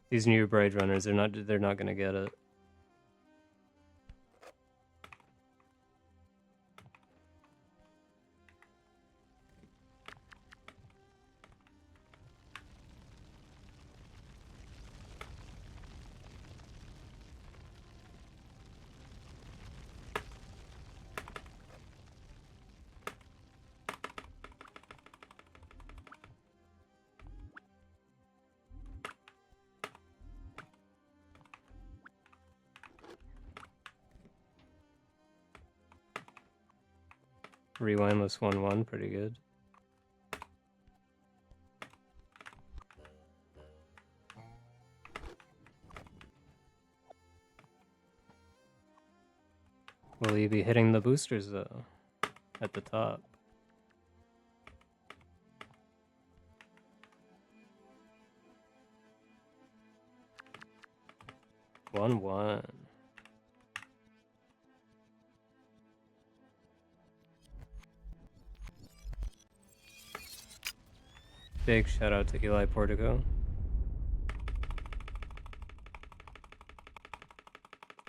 These new Braid runners, they're not gonna get it. Rewindless 1-1, pretty good. Will he be hitting the boosters though? At the top. 1-1. Big shout out to Eli Portico.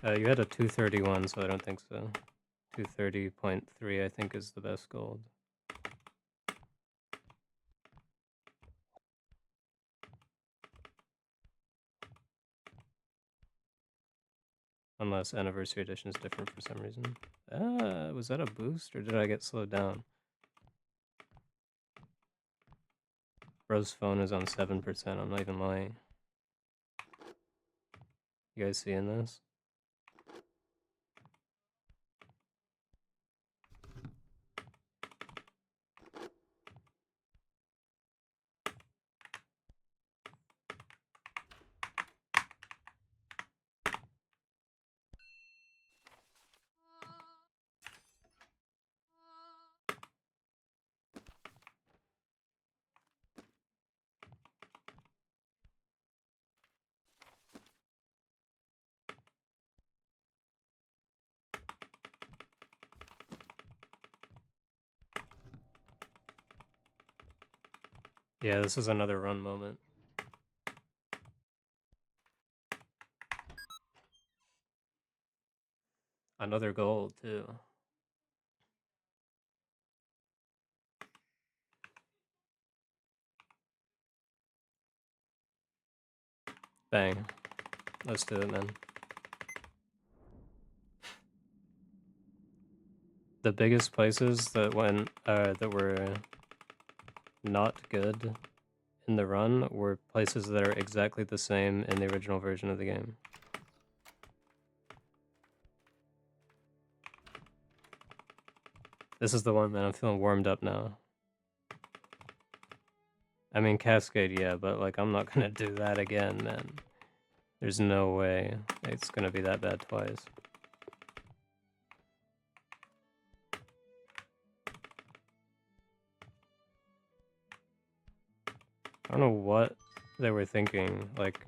You had a 231, so I don't think so. 230.3 I think is the best gold. Unless Anniversary Edition is different for some reason. Was that a boost or did I get slowed down? Bro's phone is on 7%, I'm not even lying. You guys seeing this? Yeah, this is another run moment. Another gold, too. Bang. Let's do it, man. The biggest places that that were not good in the run were places that are exactly the same in the original version of the game. This is the one, man. I'm feeling warmed up now. I mean, Cascade, yeah, but like, I'm not gonna do that again, man. There's no way it's gonna be that bad twice. I don't know what they were thinking, like,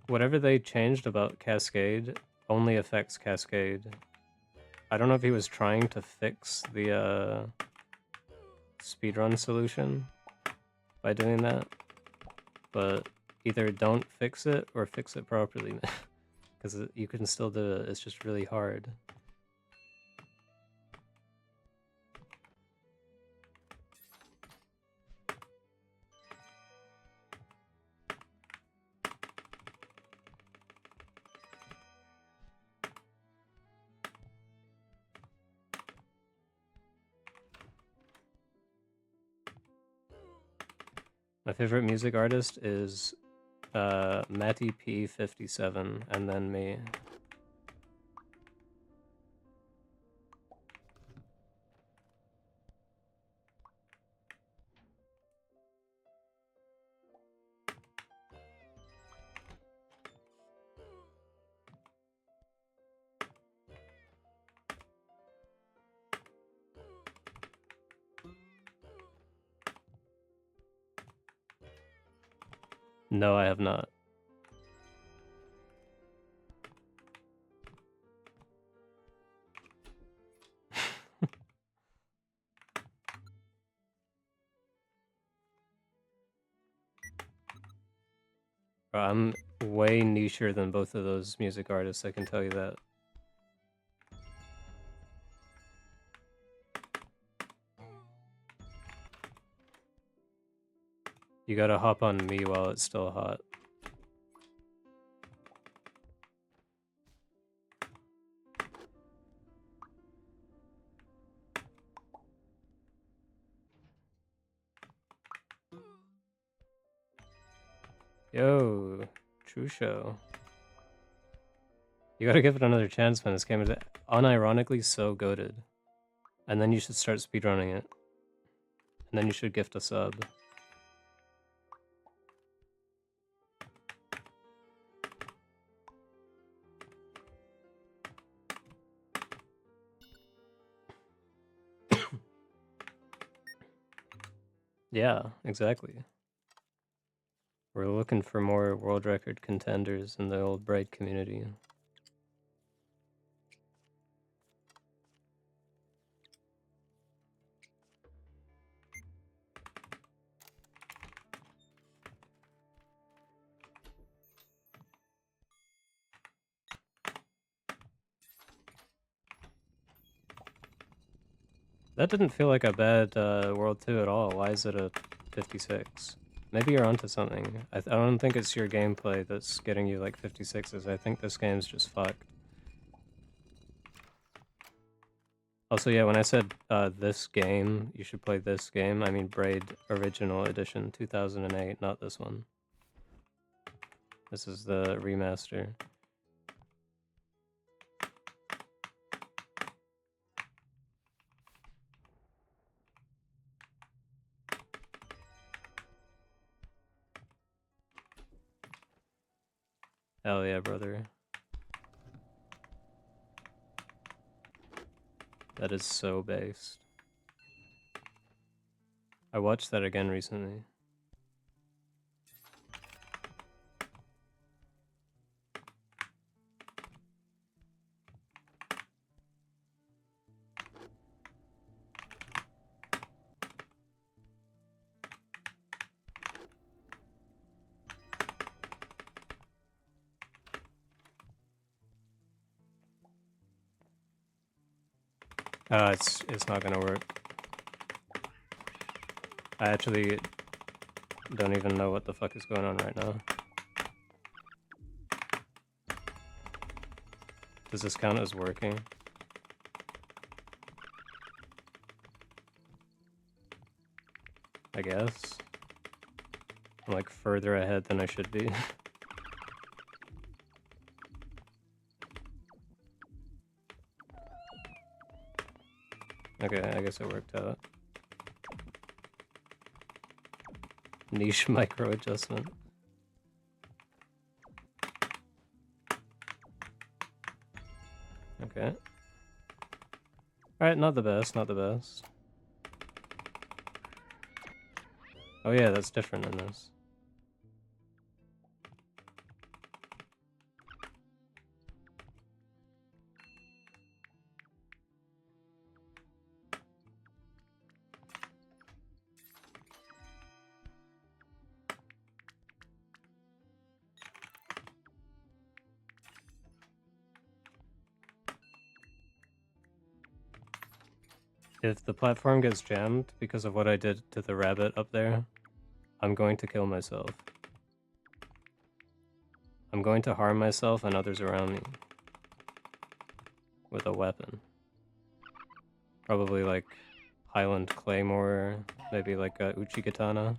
whatever they changed about Cascade only affects Cascade. I don't know if he was trying to fix the speedrun solution by doing that, but either don't fix it or fix it properly, because you can still do it, it's just really hard. My favorite music artist is Matty P57, and then me. No, I have not. I'm way nicher than both of those music artists, I can tell you that. You gotta hop on me while it's still hot. Yo, true show. You gotta give it another chance, man. This game is unironically so goated. And then you should start speedrunning it. And then you should gift a sub. Yeah, exactly. We're looking for more world record contenders in the old Braid community. That didn't feel like a bad World 2 at all. Why is it a 56? Maybe you're onto something. I don't think it's your gameplay that's getting you like 56s. I think this game's just fucked. Also, yeah, when I said this game, you should play this game, I mean Braid Original Edition 2008, not this one. This is the remaster. Hell yeah, brother. That is so based. I watched that again recently. It's not gonna work. I actually don't even know what the fuck is going on right now. Does this count as working? I guess. I'm like further ahead than I should be. Okay, I guess it worked out. Niche micro adjustment. Okay. Alright, not the best, not the best. Oh yeah, that's different in this. If the platform gets jammed because of what I did to the rabbit up there, I'm going to kill myself. I'm going to harm myself and others around me. With a weapon. Probably like Highland Claymore, maybe like a Uchi Katana.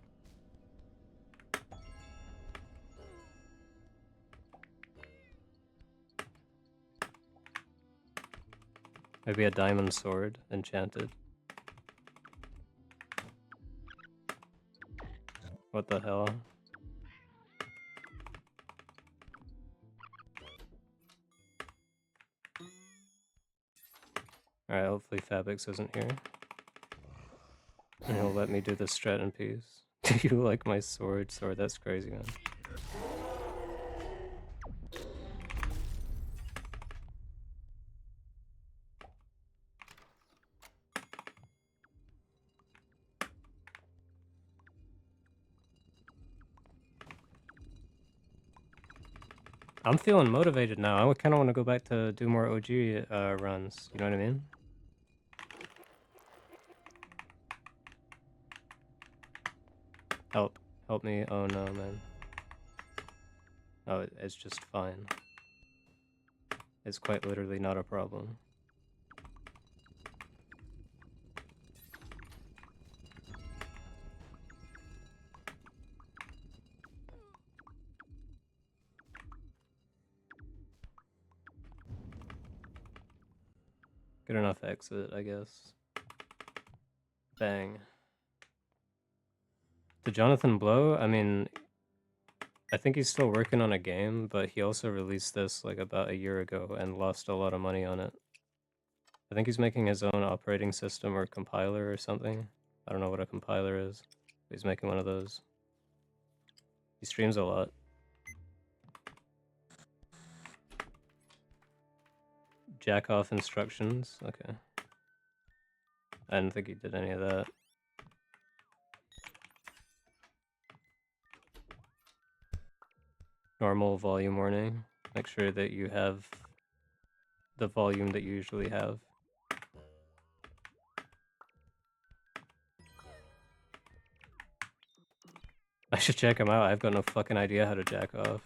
Maybe a diamond sword, enchanted. What the hell? Alright, hopefully Fabix isn't here. And he'll let me do the strat in peace. Do you like my sword? Sword, that's crazy, man. I'm feeling motivated now. I kind of want to go back to do more OG runs. You know what I mean? Help. Help me. Oh no, man. Oh, it's just fine. It's quite literally not a problem. Good enough exit, I guess. Bang. To Jonathan Blow, I mean, I think he's still working on a game, but he also released this like about a year ago and lost a lot of money on it. I think he's making his own operating system or compiler or something. I don't know what a compiler is, but he's making one of those. He streams a lot. Jack off instructions, okay. I didn't think he did any of that. Normal volume warning. Make sure that you have the volume that you usually have. I should check him out. I've got no fucking idea how to jack off.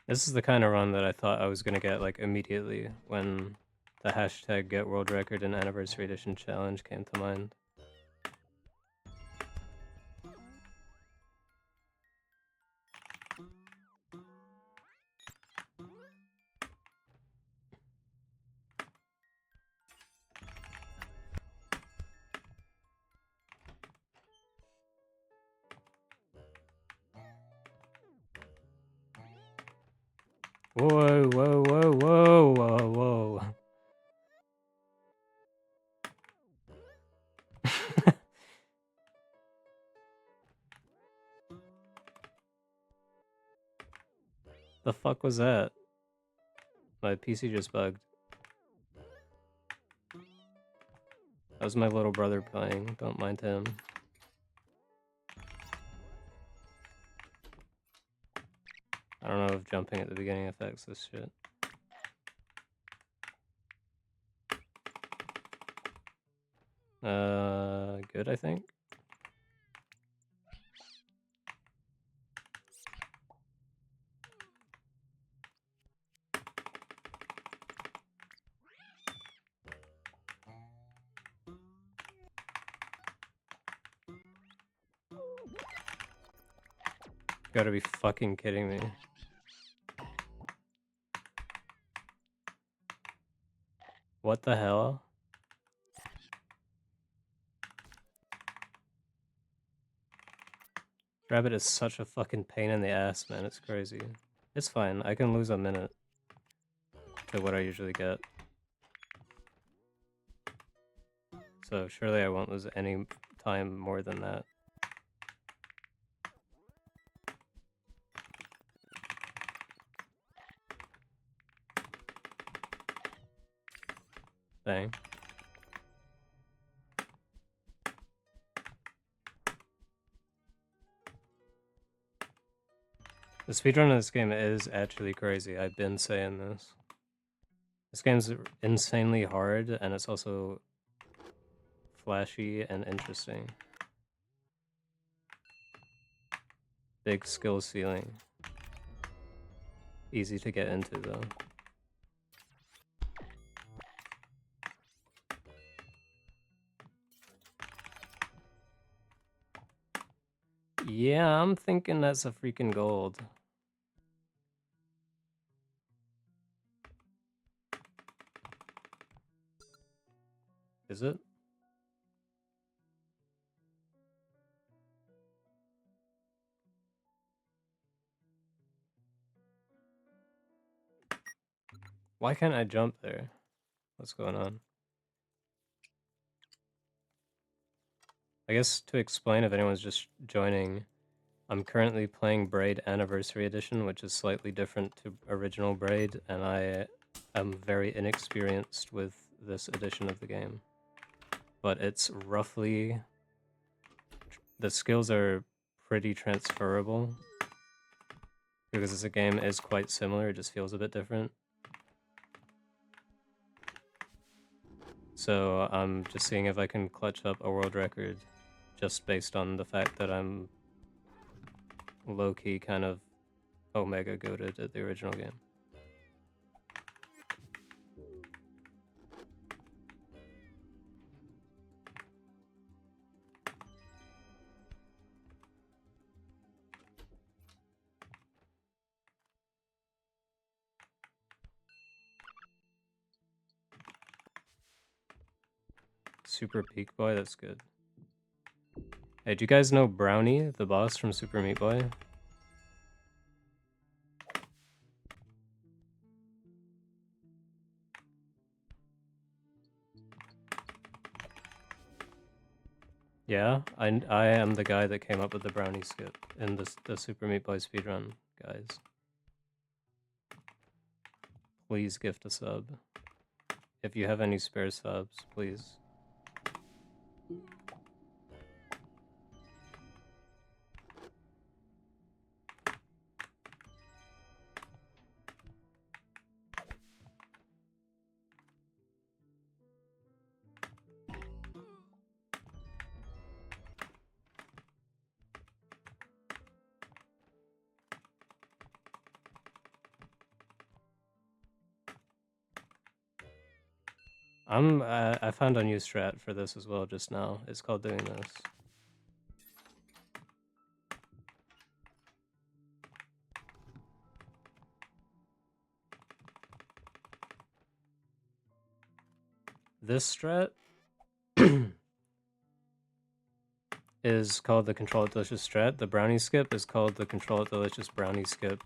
This is the kind of run that I thought I was gonna get like immediately when the hashtag get world record and anniversary edition challenge came to mind. Whoa, whoa, whoa, whoa, whoa, whoa. The fuck was that? My PC just bugged. That was my little brother playing. Don't mind him. I don't know if jumping at the beginning affects this shit. Good, I think. Gotta be fucking kidding me. What the hell? Rabbit is such a fucking pain in the ass, man. It's crazy. It's fine. I can lose a minute to what I usually get. So surely I won't lose any time more than that. Dang. The speedrun of this game is actually crazy. I've been saying this. This game's insanely hard, and it's also flashy and interesting. Big skill ceiling. Easy to get into, though. Yeah, I'm thinking that's a freaking gold. Is it? Why can't I jump there? What's going on? I guess to explain if anyone's just joining, I'm currently playing Braid Anniversary Edition, which is slightly different to original Braid, and I am very inexperienced with this edition of the game. But it's roughly... the skills are pretty transferable, because this game is quite similar, it just feels a bit different. So I'm just seeing if I can clutch up a world record just based on the fact that I'm low-key kind of Omega goated at the original game. Super Peak Boy, that's good. Hey, do you guys know Brownie, the boss from Super Meat Boy? Yeah, I am the guy that came up with the Brownie skip in the Super Meat Boy speedrun, guys. Please gift a sub. If you have any spare subs, please. I found a new strat for this as well just now. It's called doing this. This strat is called the CtrlAltDelicious strat. The brownie skip is called the CtrlAltDelicious brownie skip.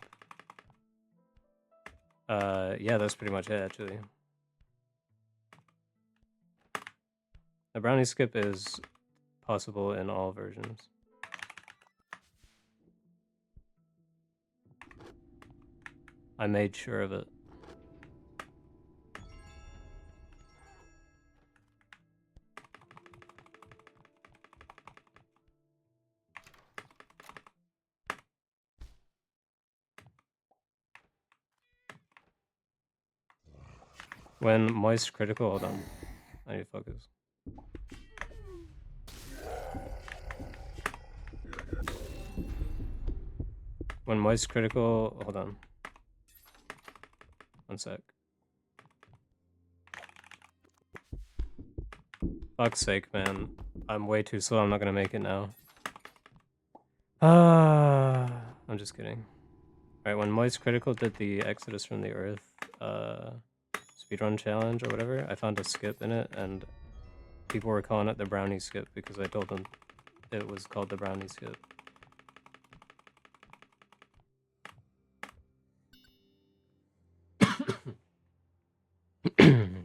Yeah, that's pretty much it, actually. The brownie skip is possible in all versions. I made sure of it. When moist critical, hold on. I need to focus. When moist critical, hold on. One sec. Fuck's sake, man. I'm way too slow, I'm not gonna make it now. I'm just kidding. Alright, when Moist Critical did the Exodus from the Earth speedrun challenge or whatever, I found a skip in it, and people were calling it the brownie skip because I told them it was called the brownie skip.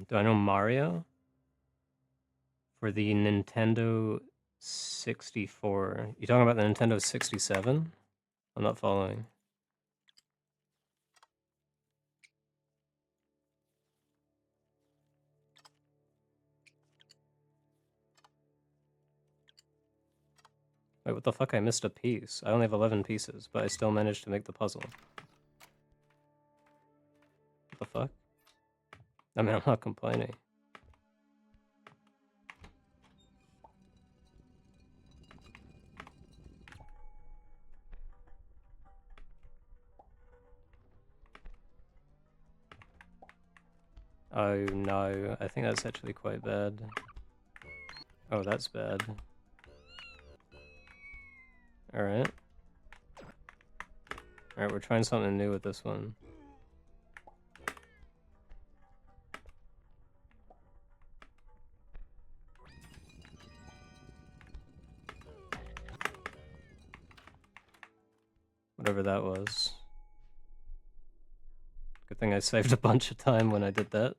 Do I know Mario? For the Nintendo 64. You talking about the Nintendo 67? I'm not following. Wait, what the fuck? I missed a piece. I only have 11 pieces, but I still managed to make the puzzle. What the fuck? I mean, I'm not complaining. Oh no, I think that's actually quite bad. Oh, that's bad. Alright. Alright, we're trying something new with this one. Whatever that was. Good thing I saved a bunch of time when I did that.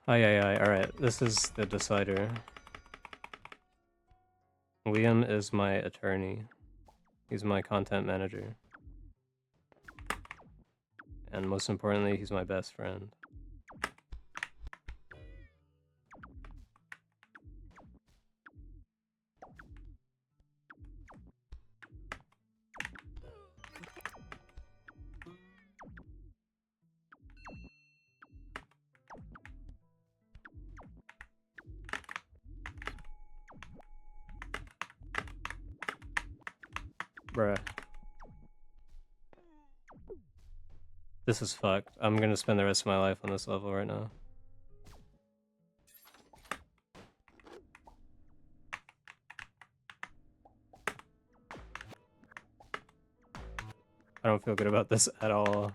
Alright, this is the decider. Liam is my attorney. He's my content manager. And most importantly, he's my best friend. Bruh. This is fucked. I'm gonna spend the rest of my life on this level right now. I don't feel good about this at all.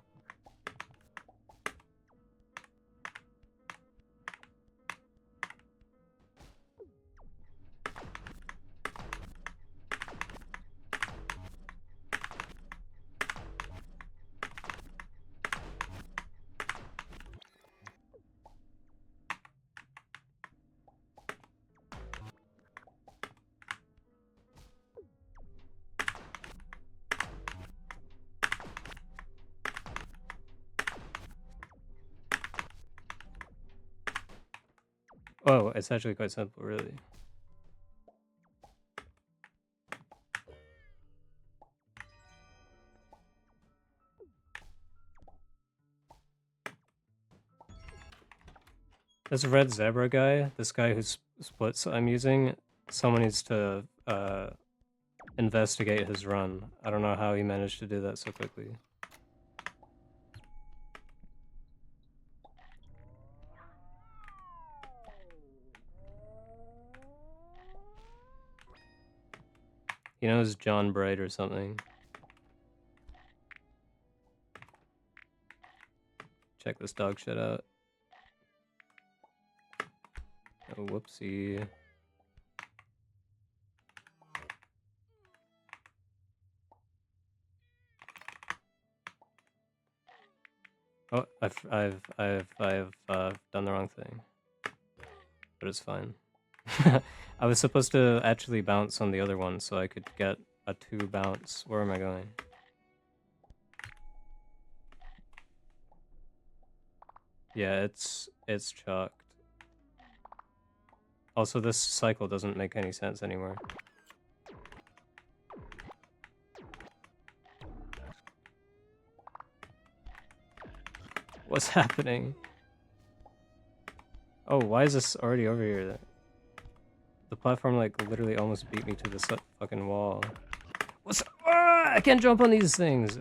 Oh, it's actually quite simple, really. This red zebra guy, this guy whose splits I'm using, someone needs to investigate his run. I don't know how he managed to do that so quickly. He knows John Braid or something. Check this dog shit out. Oh, whoopsie. Oh, I've done the wrong thing. But it's fine. I was supposed to actually bounce on the other one so I could get a 2 bounce. Where am I going? Yeah, it's chalked. Also, this cycle doesn't make any sense anymore. What's happening? Oh, why is this already over here? The platform, like, literally almost beat me to this fucking wall. What's... Ah, I can't jump on these things!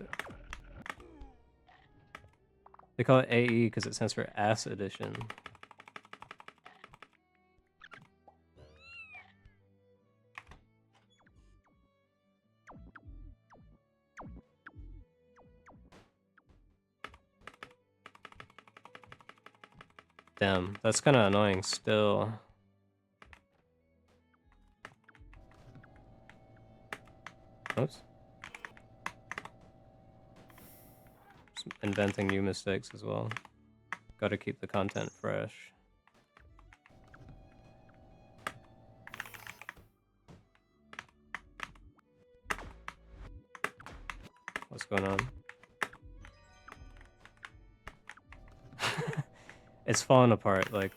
They call it AE because it stands for Ass Edition. Damn, that's kind of annoying still. Oops. Just inventing new mistakes as well. Gotta keep the content fresh. What's going on? It's falling apart, like,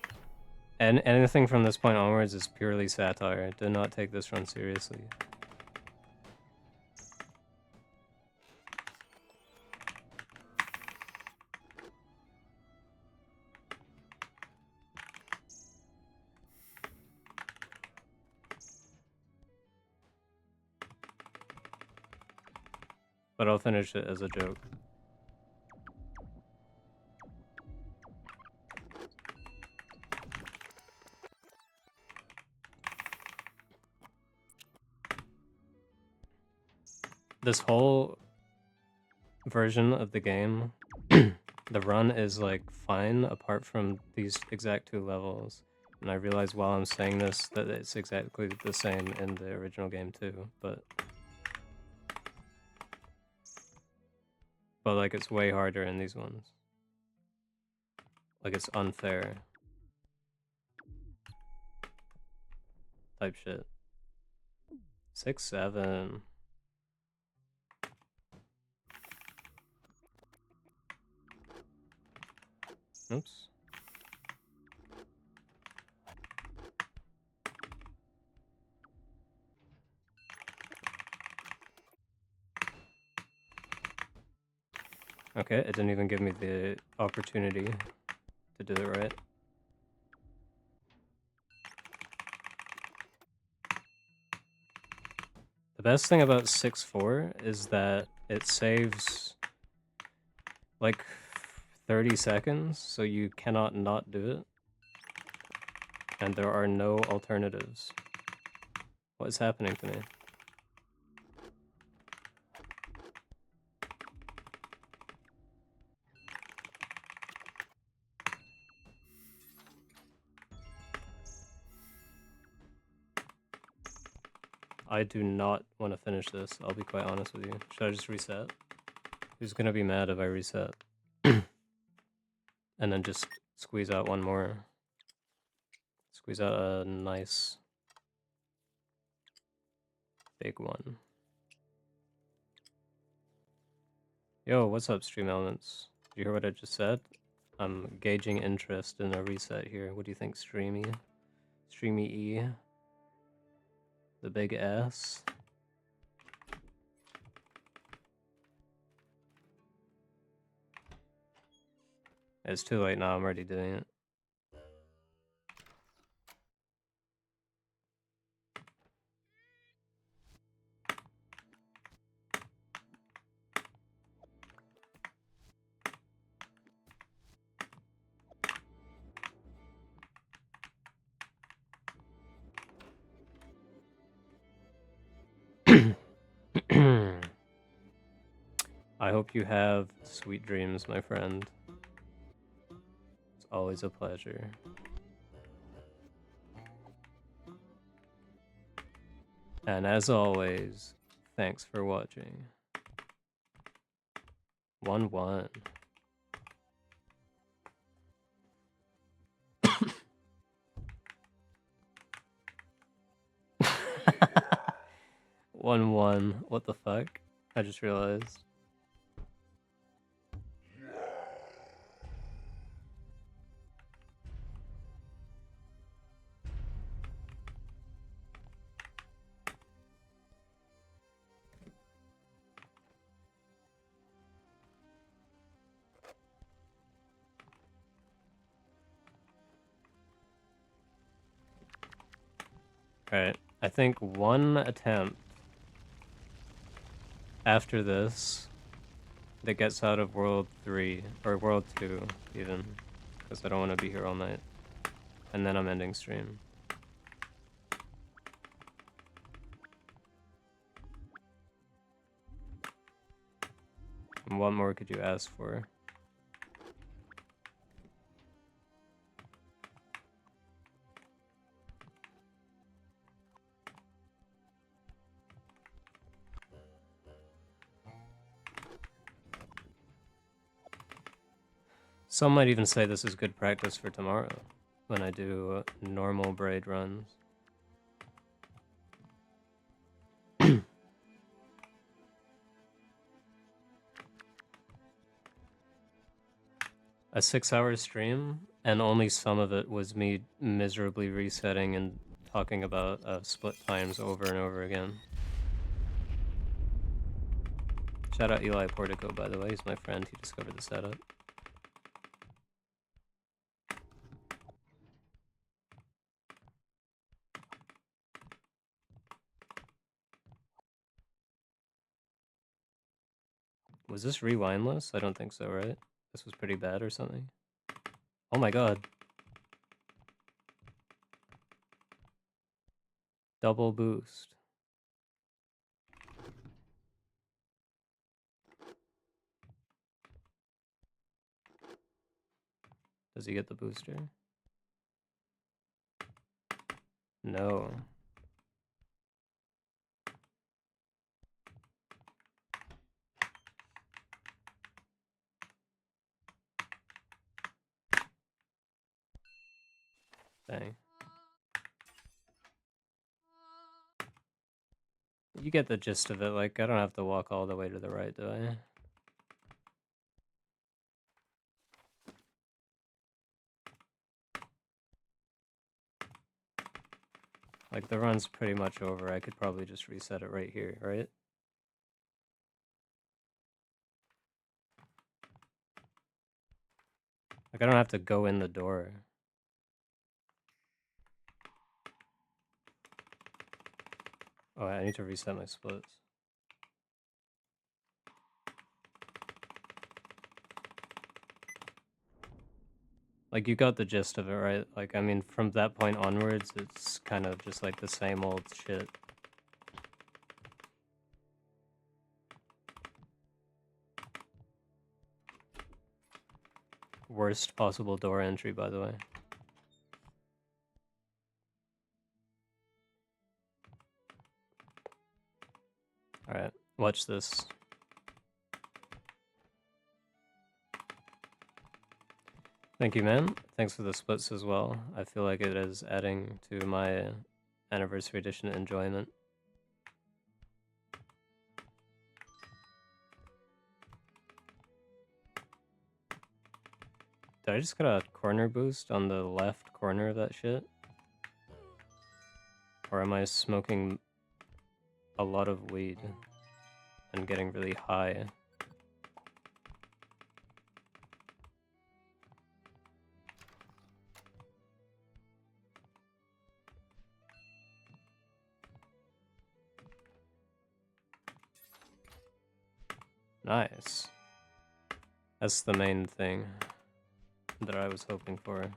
and anything from this point onwards is purely satire. Do not take this run seriously. But I'll finish it as a joke. This whole version of the game, the run is like fine apart from these exact 2 levels. And I realize while I'm saying this that it's exactly the same in the original game too, but like it's way harder in these ones. Like it's unfair. Type shit. 6, 7. Oops. Okay, it didn't even give me the opportunity to do it right. The best thing about 6.4 is that it saves like 30 seconds, so you cannot not do it. And there are no alternatives. What is happening to me? I do not want to finish this, I'll be quite honest with you. Should I just reset? Who's gonna be mad if I reset? And then just squeeze out one more. Squeeze out a nice big one. Yo, what's up, Stream Elements? Did you hear what I just said? I'm gauging interest in a reset here. What do you think, Streamy? Streamy E? The big S? It's too late now, I'm already doing it. I hope you have sweet dreams, my friend. It's always a pleasure. And as always, thanks for watching. 1-1. One one. What the fuck? I just realized. Alright, I think one attempt after this that gets out of World 3, or World 2 even, because I don't want to be here all night. And then I'm ending stream. And what more could you ask for? Some might even say this is good practice for tomorrow, when I do normal braid runs. A 6-hour stream, and only some of it was me miserably resetting and talking about split times over and over again. Shout out Eli Portico, by the way, he's my friend, he discovered the setup. Was this rewindless? I don't think so, right? This was pretty bad or something. Oh my god. Double boost. Does he get the booster? No. Dang. You get the gist of it, like, I don't have to walk all the way to the right, do I? Like, the run's pretty much over. I could probably just reset it right here, right? Like, I don't have to go in the door. Oh, I need to reset my splits. Like, you got the gist of it, right? Like, I mean, from that point onwards, it's kind of just like the same old shit. Worst possible door entry, by the way. Alright, watch this. Thank you, man. Thanks for the splits as well. I feel like it is adding to my anniversary edition enjoyment. Did I just get a corner boost on the left corner of that shit? Or am I smoking a lot of weed and getting really high? Nice. That's the main thing that I was hoping for.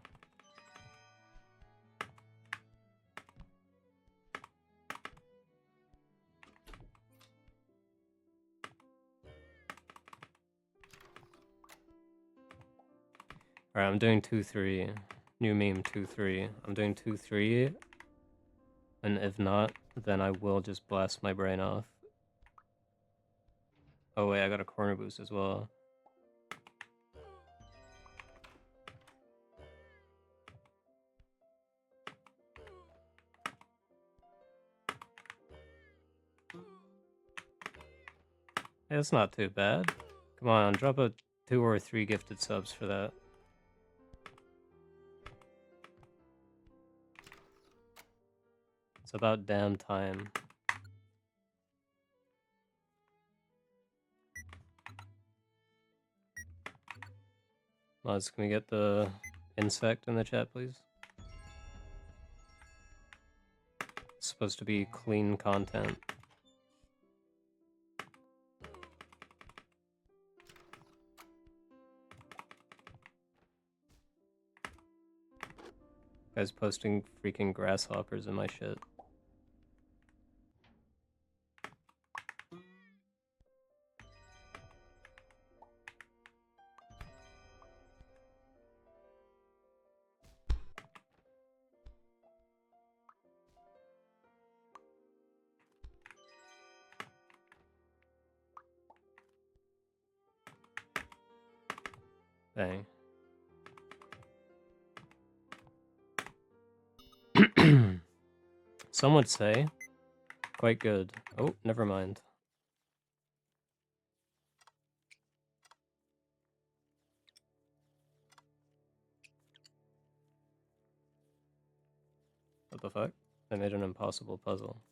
Alright, I'm doing 2-3. New meme 2-3. I'm doing 2-3. And if not, then I will just blast my brain off. Oh wait, I got a corner boost as well. Hey, that's not too bad. Come on, drop a 2 or 3 gifted subs for that. It's about damn time. Mods, can we get the insect in the chat, please? It's supposed to be clean content. Guys posting freaking grasshoppers in my shit. Dang. Some would say quite good. Oh, never mind. What the fuck? I made an impossible puzzle.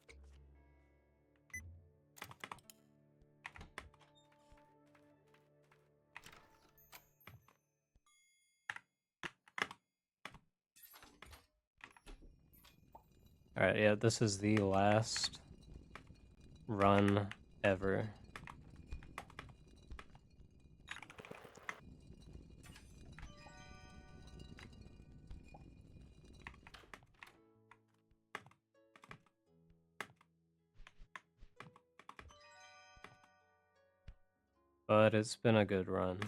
Alright, yeah, this is the last run ever. but it's been a good run.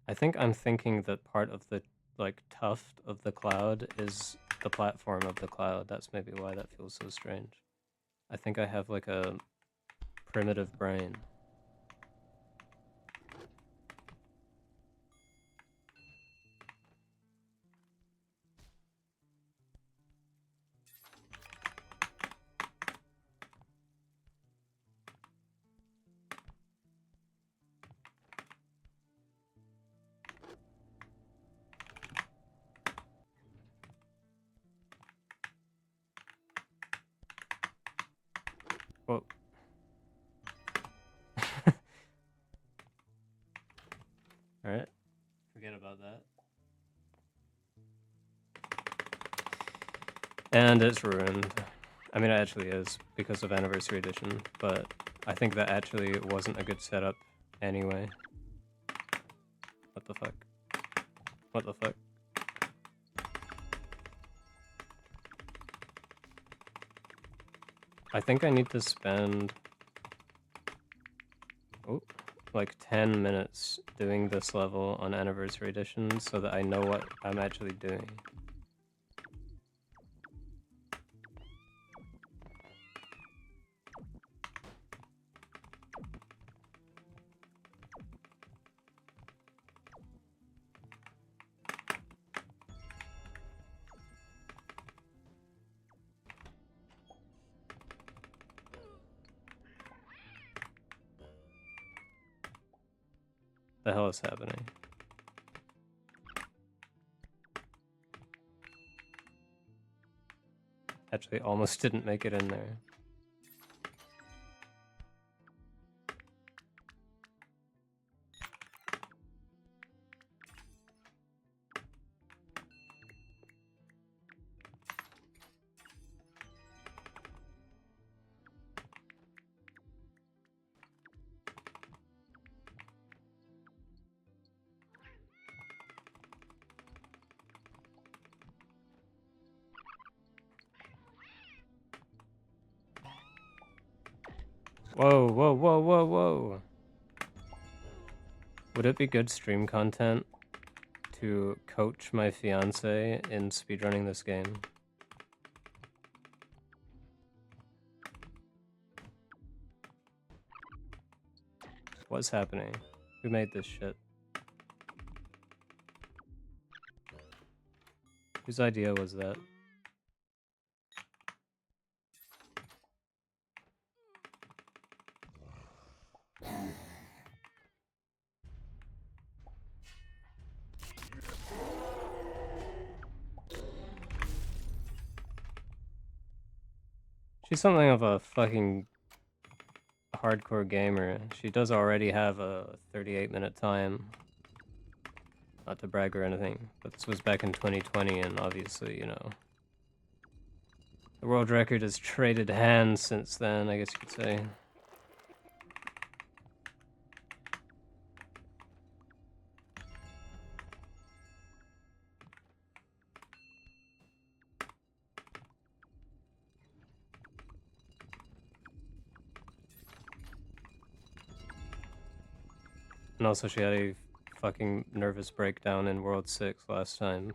I think I'm thinking that part of the like tuft of the cloud is the platform of the cloud. That's maybe why that feels so strange. I think I have like a primitive brain. Whoa. Alright. Forget about that. And it's ruined. I mean, it actually is because of Anniversary Edition, but I think that actually wasn't a good setup anyway. What the fuck? What the fuck? I think I need to spend like 10 minutes doing this level on Anniversary Edition so that I know what I'm actually doing. The hell is happening? Actually, almost didn't make it in there. Whoa, whoa, whoa, whoa, whoa. Would it be good stream content to coach my fiance in speedrunning this game? What's happening? Who made this shit? Whose idea was that? She's something of a fucking hardcore gamer. She does already have a 38-minute time. Not to brag or anything, but this was back in 2020, and obviously, you know, the world record has traded hands since then, I guess you could say. And also she had a fucking nervous breakdown in World 6 last time.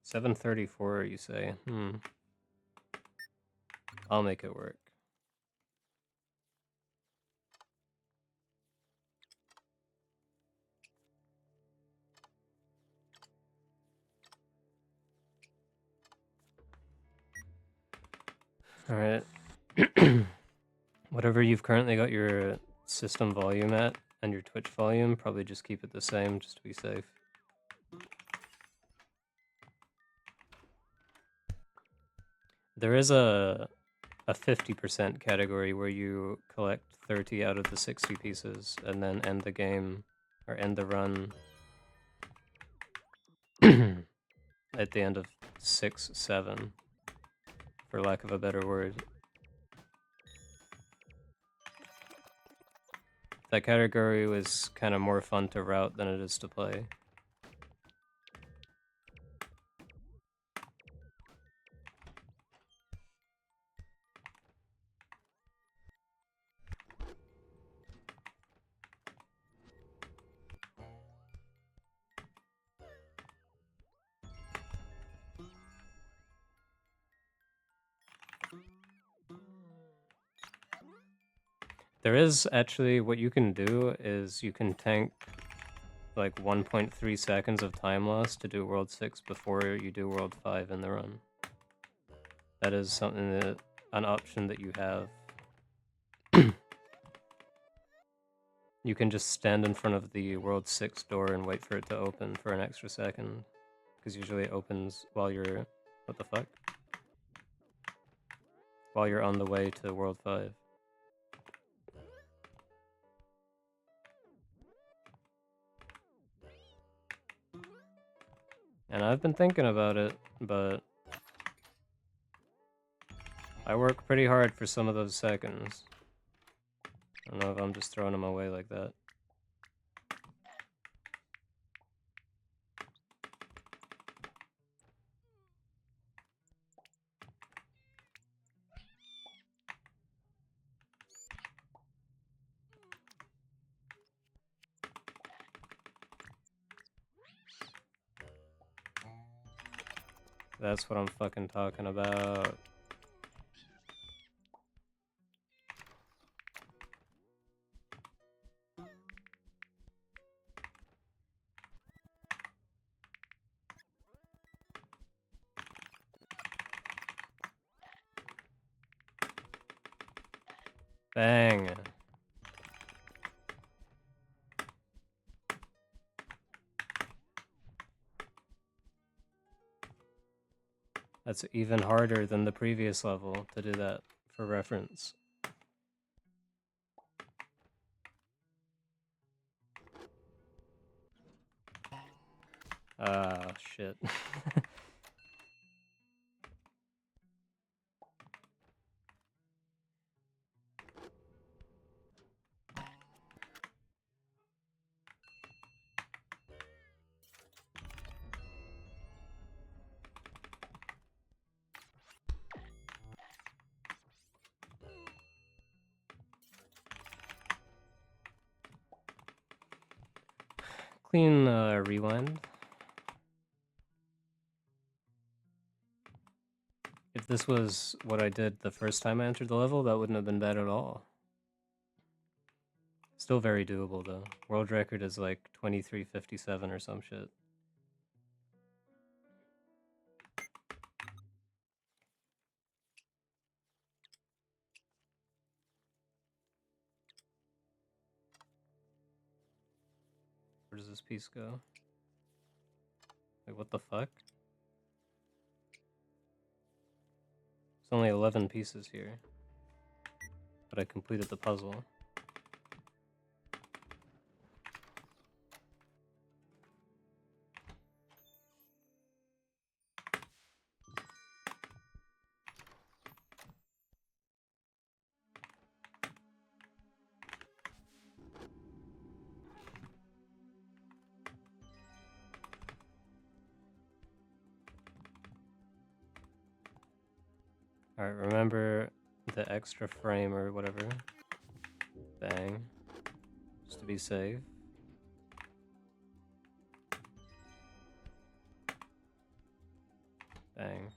$734, you say? I'll make it work. Alright. Whatever you've currently got your system volume at, and your Twitch volume, probably just keep it the same, just to be safe. There is a 50% category where you collect 30 out of the 60 pieces, and then end the game, or end the run at the end of 6, 7, for lack of a better word. That category was kind of more fun to route than it is to play. There is actually, what you can do is you can tank like 1.3 seconds of time loss to do World 6 before you do World 5 in the run. That is something that, an option that you have. You can just stand in front of the World 6 door and wait for it to open for an extra second. Because usually it opens while you're... What the fuck? While you're on the way to World 5. And I've been thinking about it, but... I work pretty hard for some of those seconds. I don't know if I'm just throwing them away like that. That's what I'm fucking talking about. Bang. That's even harder than the previous level to do that, for reference. Ah, shit. Clean rewind. If this was what I did the first time I entered the level, that wouldn't have been bad at all. Still very doable though. World record is like 23:57 or some shit. Where does this piece go? Wait, what the fuck? There's only 11 pieces here. But I completed the puzzle. Alright, remember the extra frame or whatever. Bang. Just to be safe. Bang.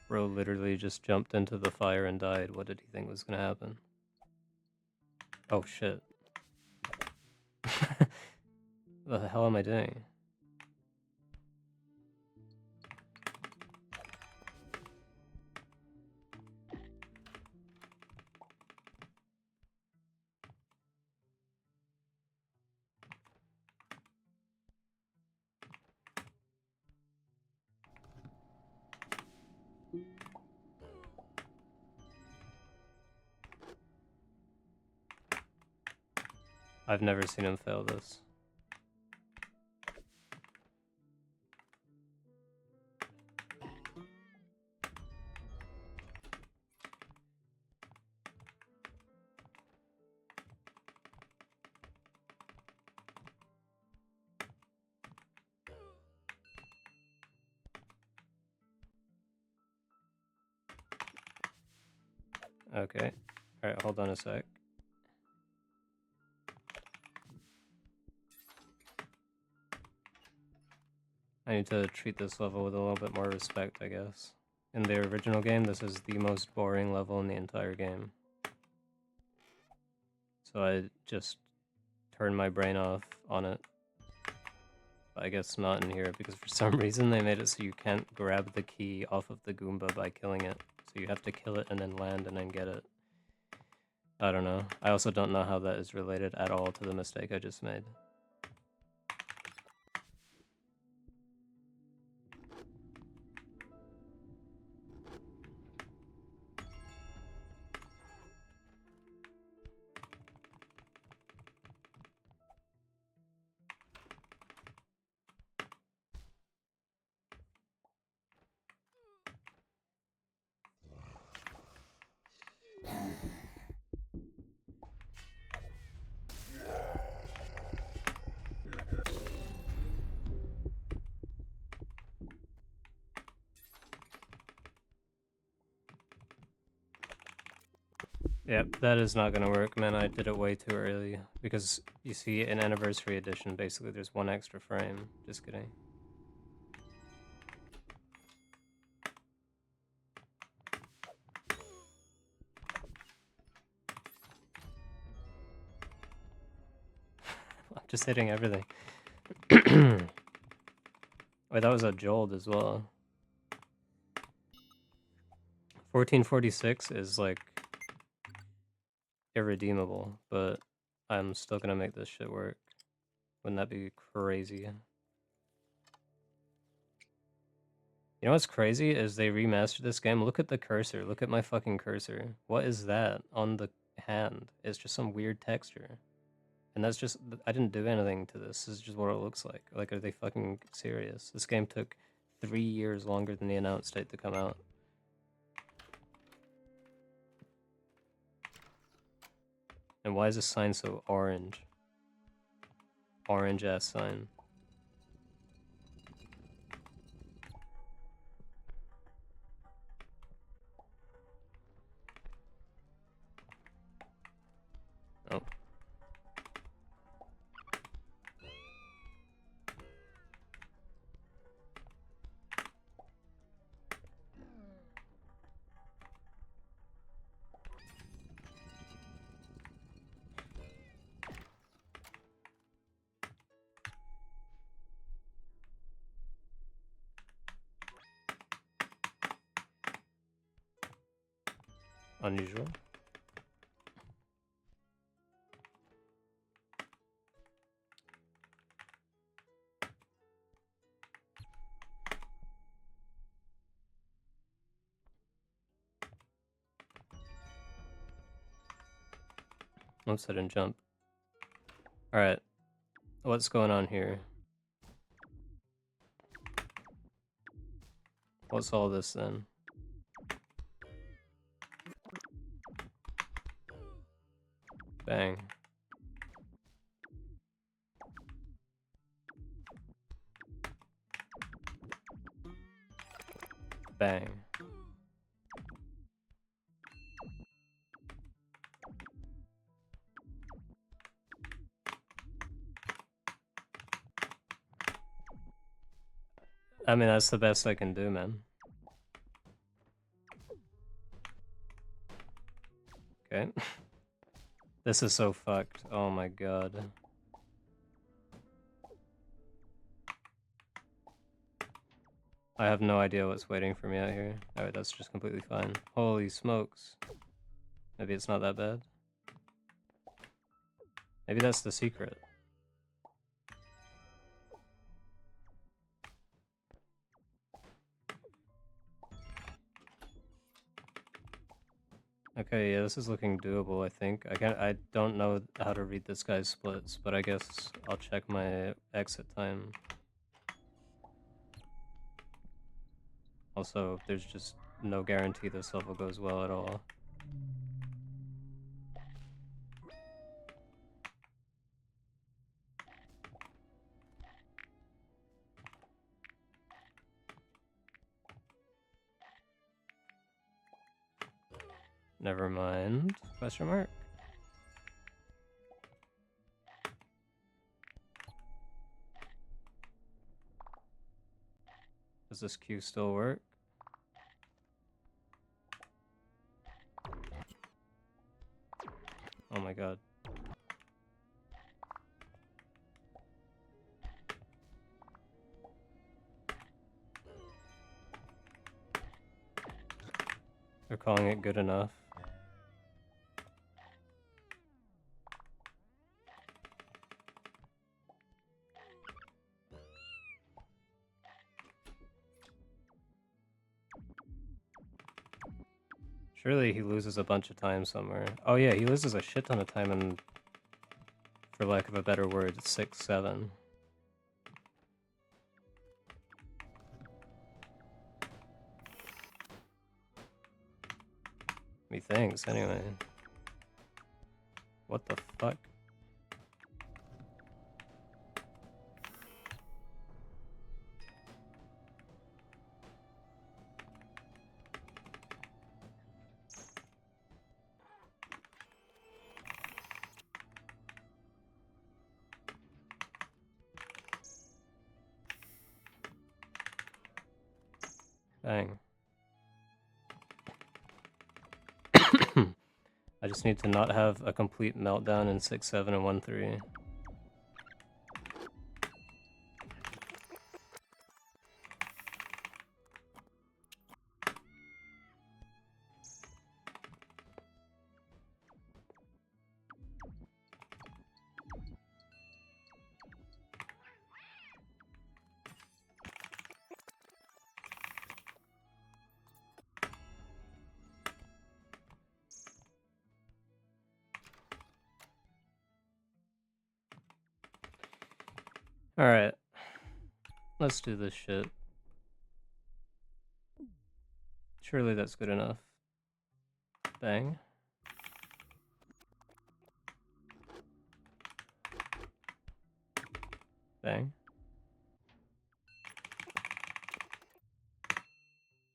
Bro literally just jumped into the fire and died. What did he think was gonna happen? Oh shit. What the hell am I doing? I've never seen him fail this. Okay. Alright, hold on a sec. I need to treat this level with a little bit more respect, I guess. In the original game, this is the most boring level in the entire game. So I just turned my brain off on it. But I guess not in here, because for some reason they made it so you can't grab the key off of the Goomba by killing it. So you have to kill it and then land and then get it. I don't know. I also don't know how that is related at all to the mistake I just made. Yep, that is not gonna work, man. I did it way too early. Because, you see, in Anniversary Edition, basically there's one extra frame. Just kidding. I'm just hitting everything. Wait, that was a jolt as well. 1446 is, like, irredeemable, but I'm still gonna make this shit work. Wouldn't that be crazy? You know what's crazy is they remastered this game. Look at the cursor. Look at my fucking cursor. What is that on the hand? It's just some weird texture. And that's just, I didn't do anything to this. This is just what it looks like. Like, are they fucking serious? This game took 3 years longer than the announced date to come out. And why is this sign so orange? Orange ass sign. Oh. Unusual. Oops, I didn't jump. Alright. What's going on here? What's all this then? Bang. Bang. I mean, that's the best I can do, man. Okay. This is so fucked. Oh my god. I have no idea what's waiting for me out here. Alright, that's just completely fine. Holy smokes. Maybe it's not that bad. Maybe that's the secret. Okay, yeah, this is looking doable, I think. I don't know how to read this guy's splits, but I guess I'll check my exit time. Also, there's just no guarantee this level goes well at all. Never mind. Question mark? Does this queue still work? Oh my god. They're calling it good enough. Surely he loses a bunch of time somewhere. Oh yeah, he loses a shit ton of time in, for lack of a better word, 6, 7. Methinks, anyway. What the fuck? Dang. I just need to not have a complete meltdown in 6, 7, and 1, 3. Alright. Let's do this shit. Surely that's good enough. Bang. Bang.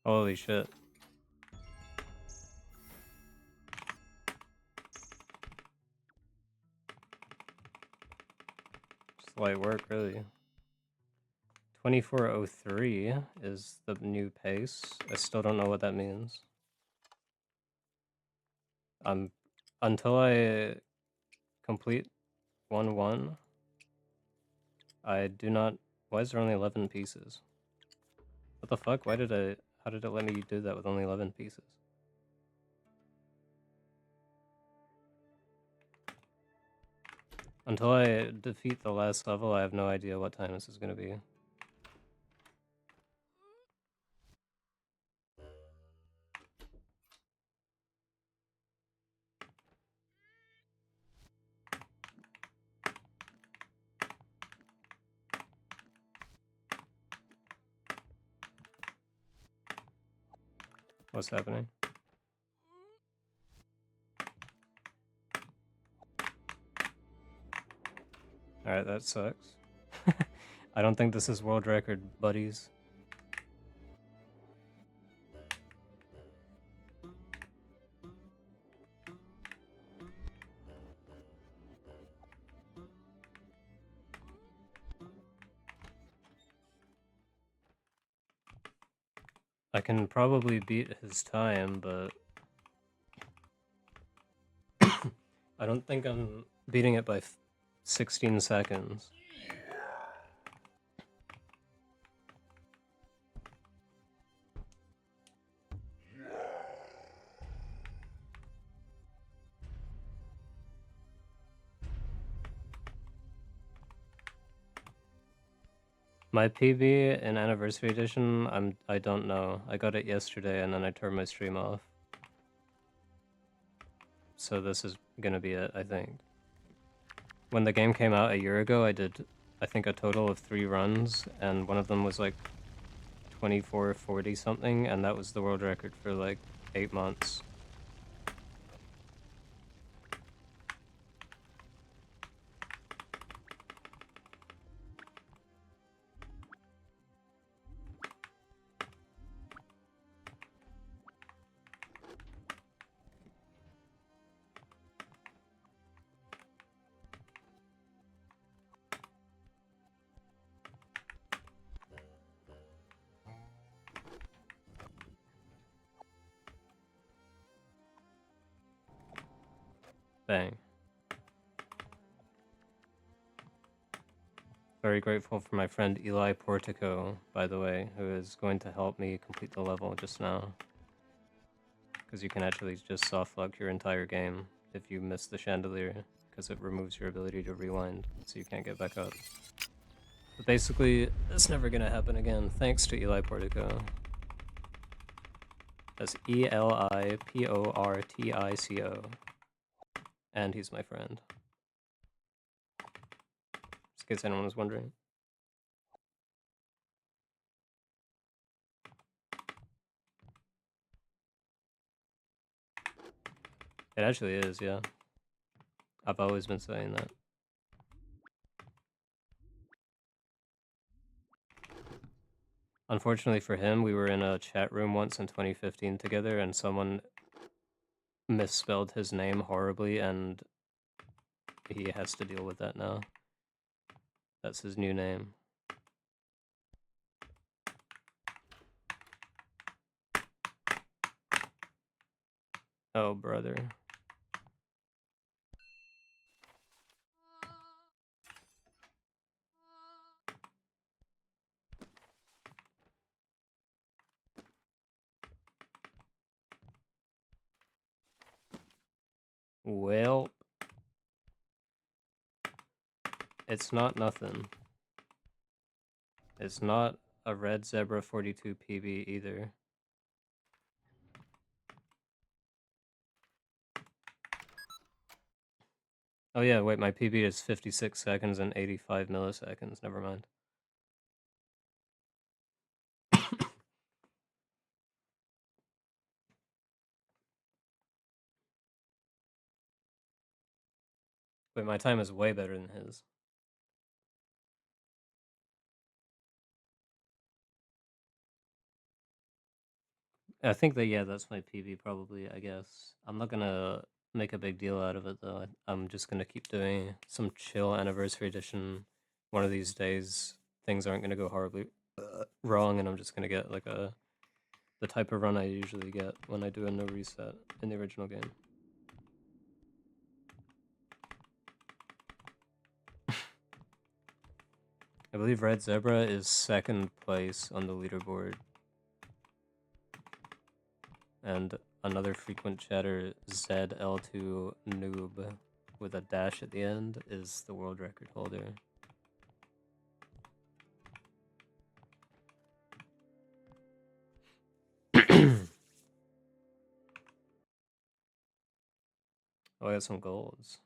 Holy shit. Just light work, really. 2403 is the new pace. I still don't know what that means. Until I complete 1-1, I do not... Why is there only 11 pieces? What the fuck? How did it let me do that with only 11 pieces? Until I defeat the last level, I have no idea what time this is gonna be. What's happening? Alright, that sucks. I don't think this is world record, buddies. I can probably beat his time, but... I don't think I'm beating it by 16 seconds. My PB in Anniversary Edition, I don't know. I got it yesterday and then I turned my stream off. so this is gonna be it, I think. When the game came out a year ago, I did, I think, a total of 3 runs, and one of them was like 2440 something, and that was the world record for like 8 months. Bang. Very grateful for my friend Eli Portico, by the way, who is going to help me complete the level just now. Because you can actually just softlock your entire game if you miss the chandelier, because it removes your ability to rewind, so you can't get back up. But basically, that's never gonna happen again, thanks to Eli Portico. That's ELIPORTICO. And he's my friend. Just in case anyone was wondering. It actually is, yeah. I've always been saying that. Unfortunately for him, we were in a chat room once in 2015 together, and someone misspelled his name horribly, and he has to deal with that now. That's his new name. Oh, brother. Well, it's not nothing. It's not a red zebra 42 PB either. Oh yeah, wait, my PB is 56 seconds and 85 milliseconds, never mind. Wait, my time is way better than his. I think that, yeah, that's my PB probably, I guess. I'm not gonna make a big deal out of it, though. I'm just gonna keep doing some chill anniversary edition. One of these days, things aren't gonna go horribly wrong, and I'm just gonna get, like, the type of run I usually get when I do a no reset in the original game. I believe Red Zebra is second place on the leaderboard. And another frequent chatter, ZL2 Noob, with a dash at the end, is the world record holder. Oh, I got some golds.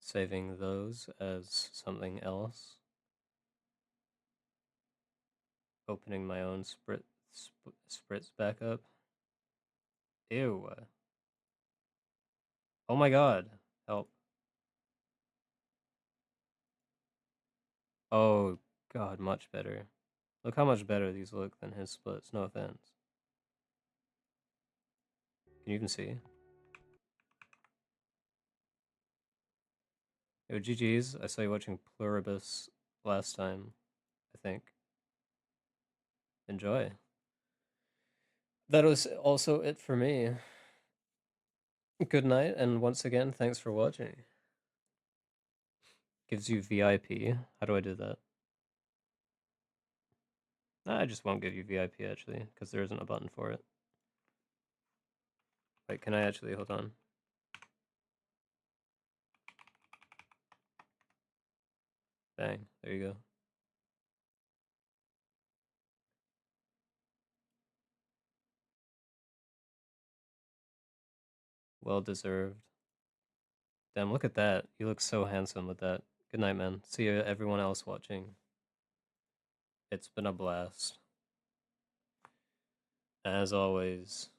Saving those as something else. Opening my own spritz back up. Ew. Oh my god. Help. Oh god, much better. Look how much better these look than his splits, no offense. Can you even see? Yo, GG's. I saw you watching Pluribus last time, I think. Enjoy. That was also it for me. Good night, and once again, thanks for watching. Gives you VIP. How do I do that? Nah, I just won't give you VIP, actually, because there isn't a button for it. Wait, can I actually? Hold on. Bang. There you go. Well deserved. Damn, look at that. You look so handsome with that. Good night, man. See you, everyone else watching. It's been a blast. As always.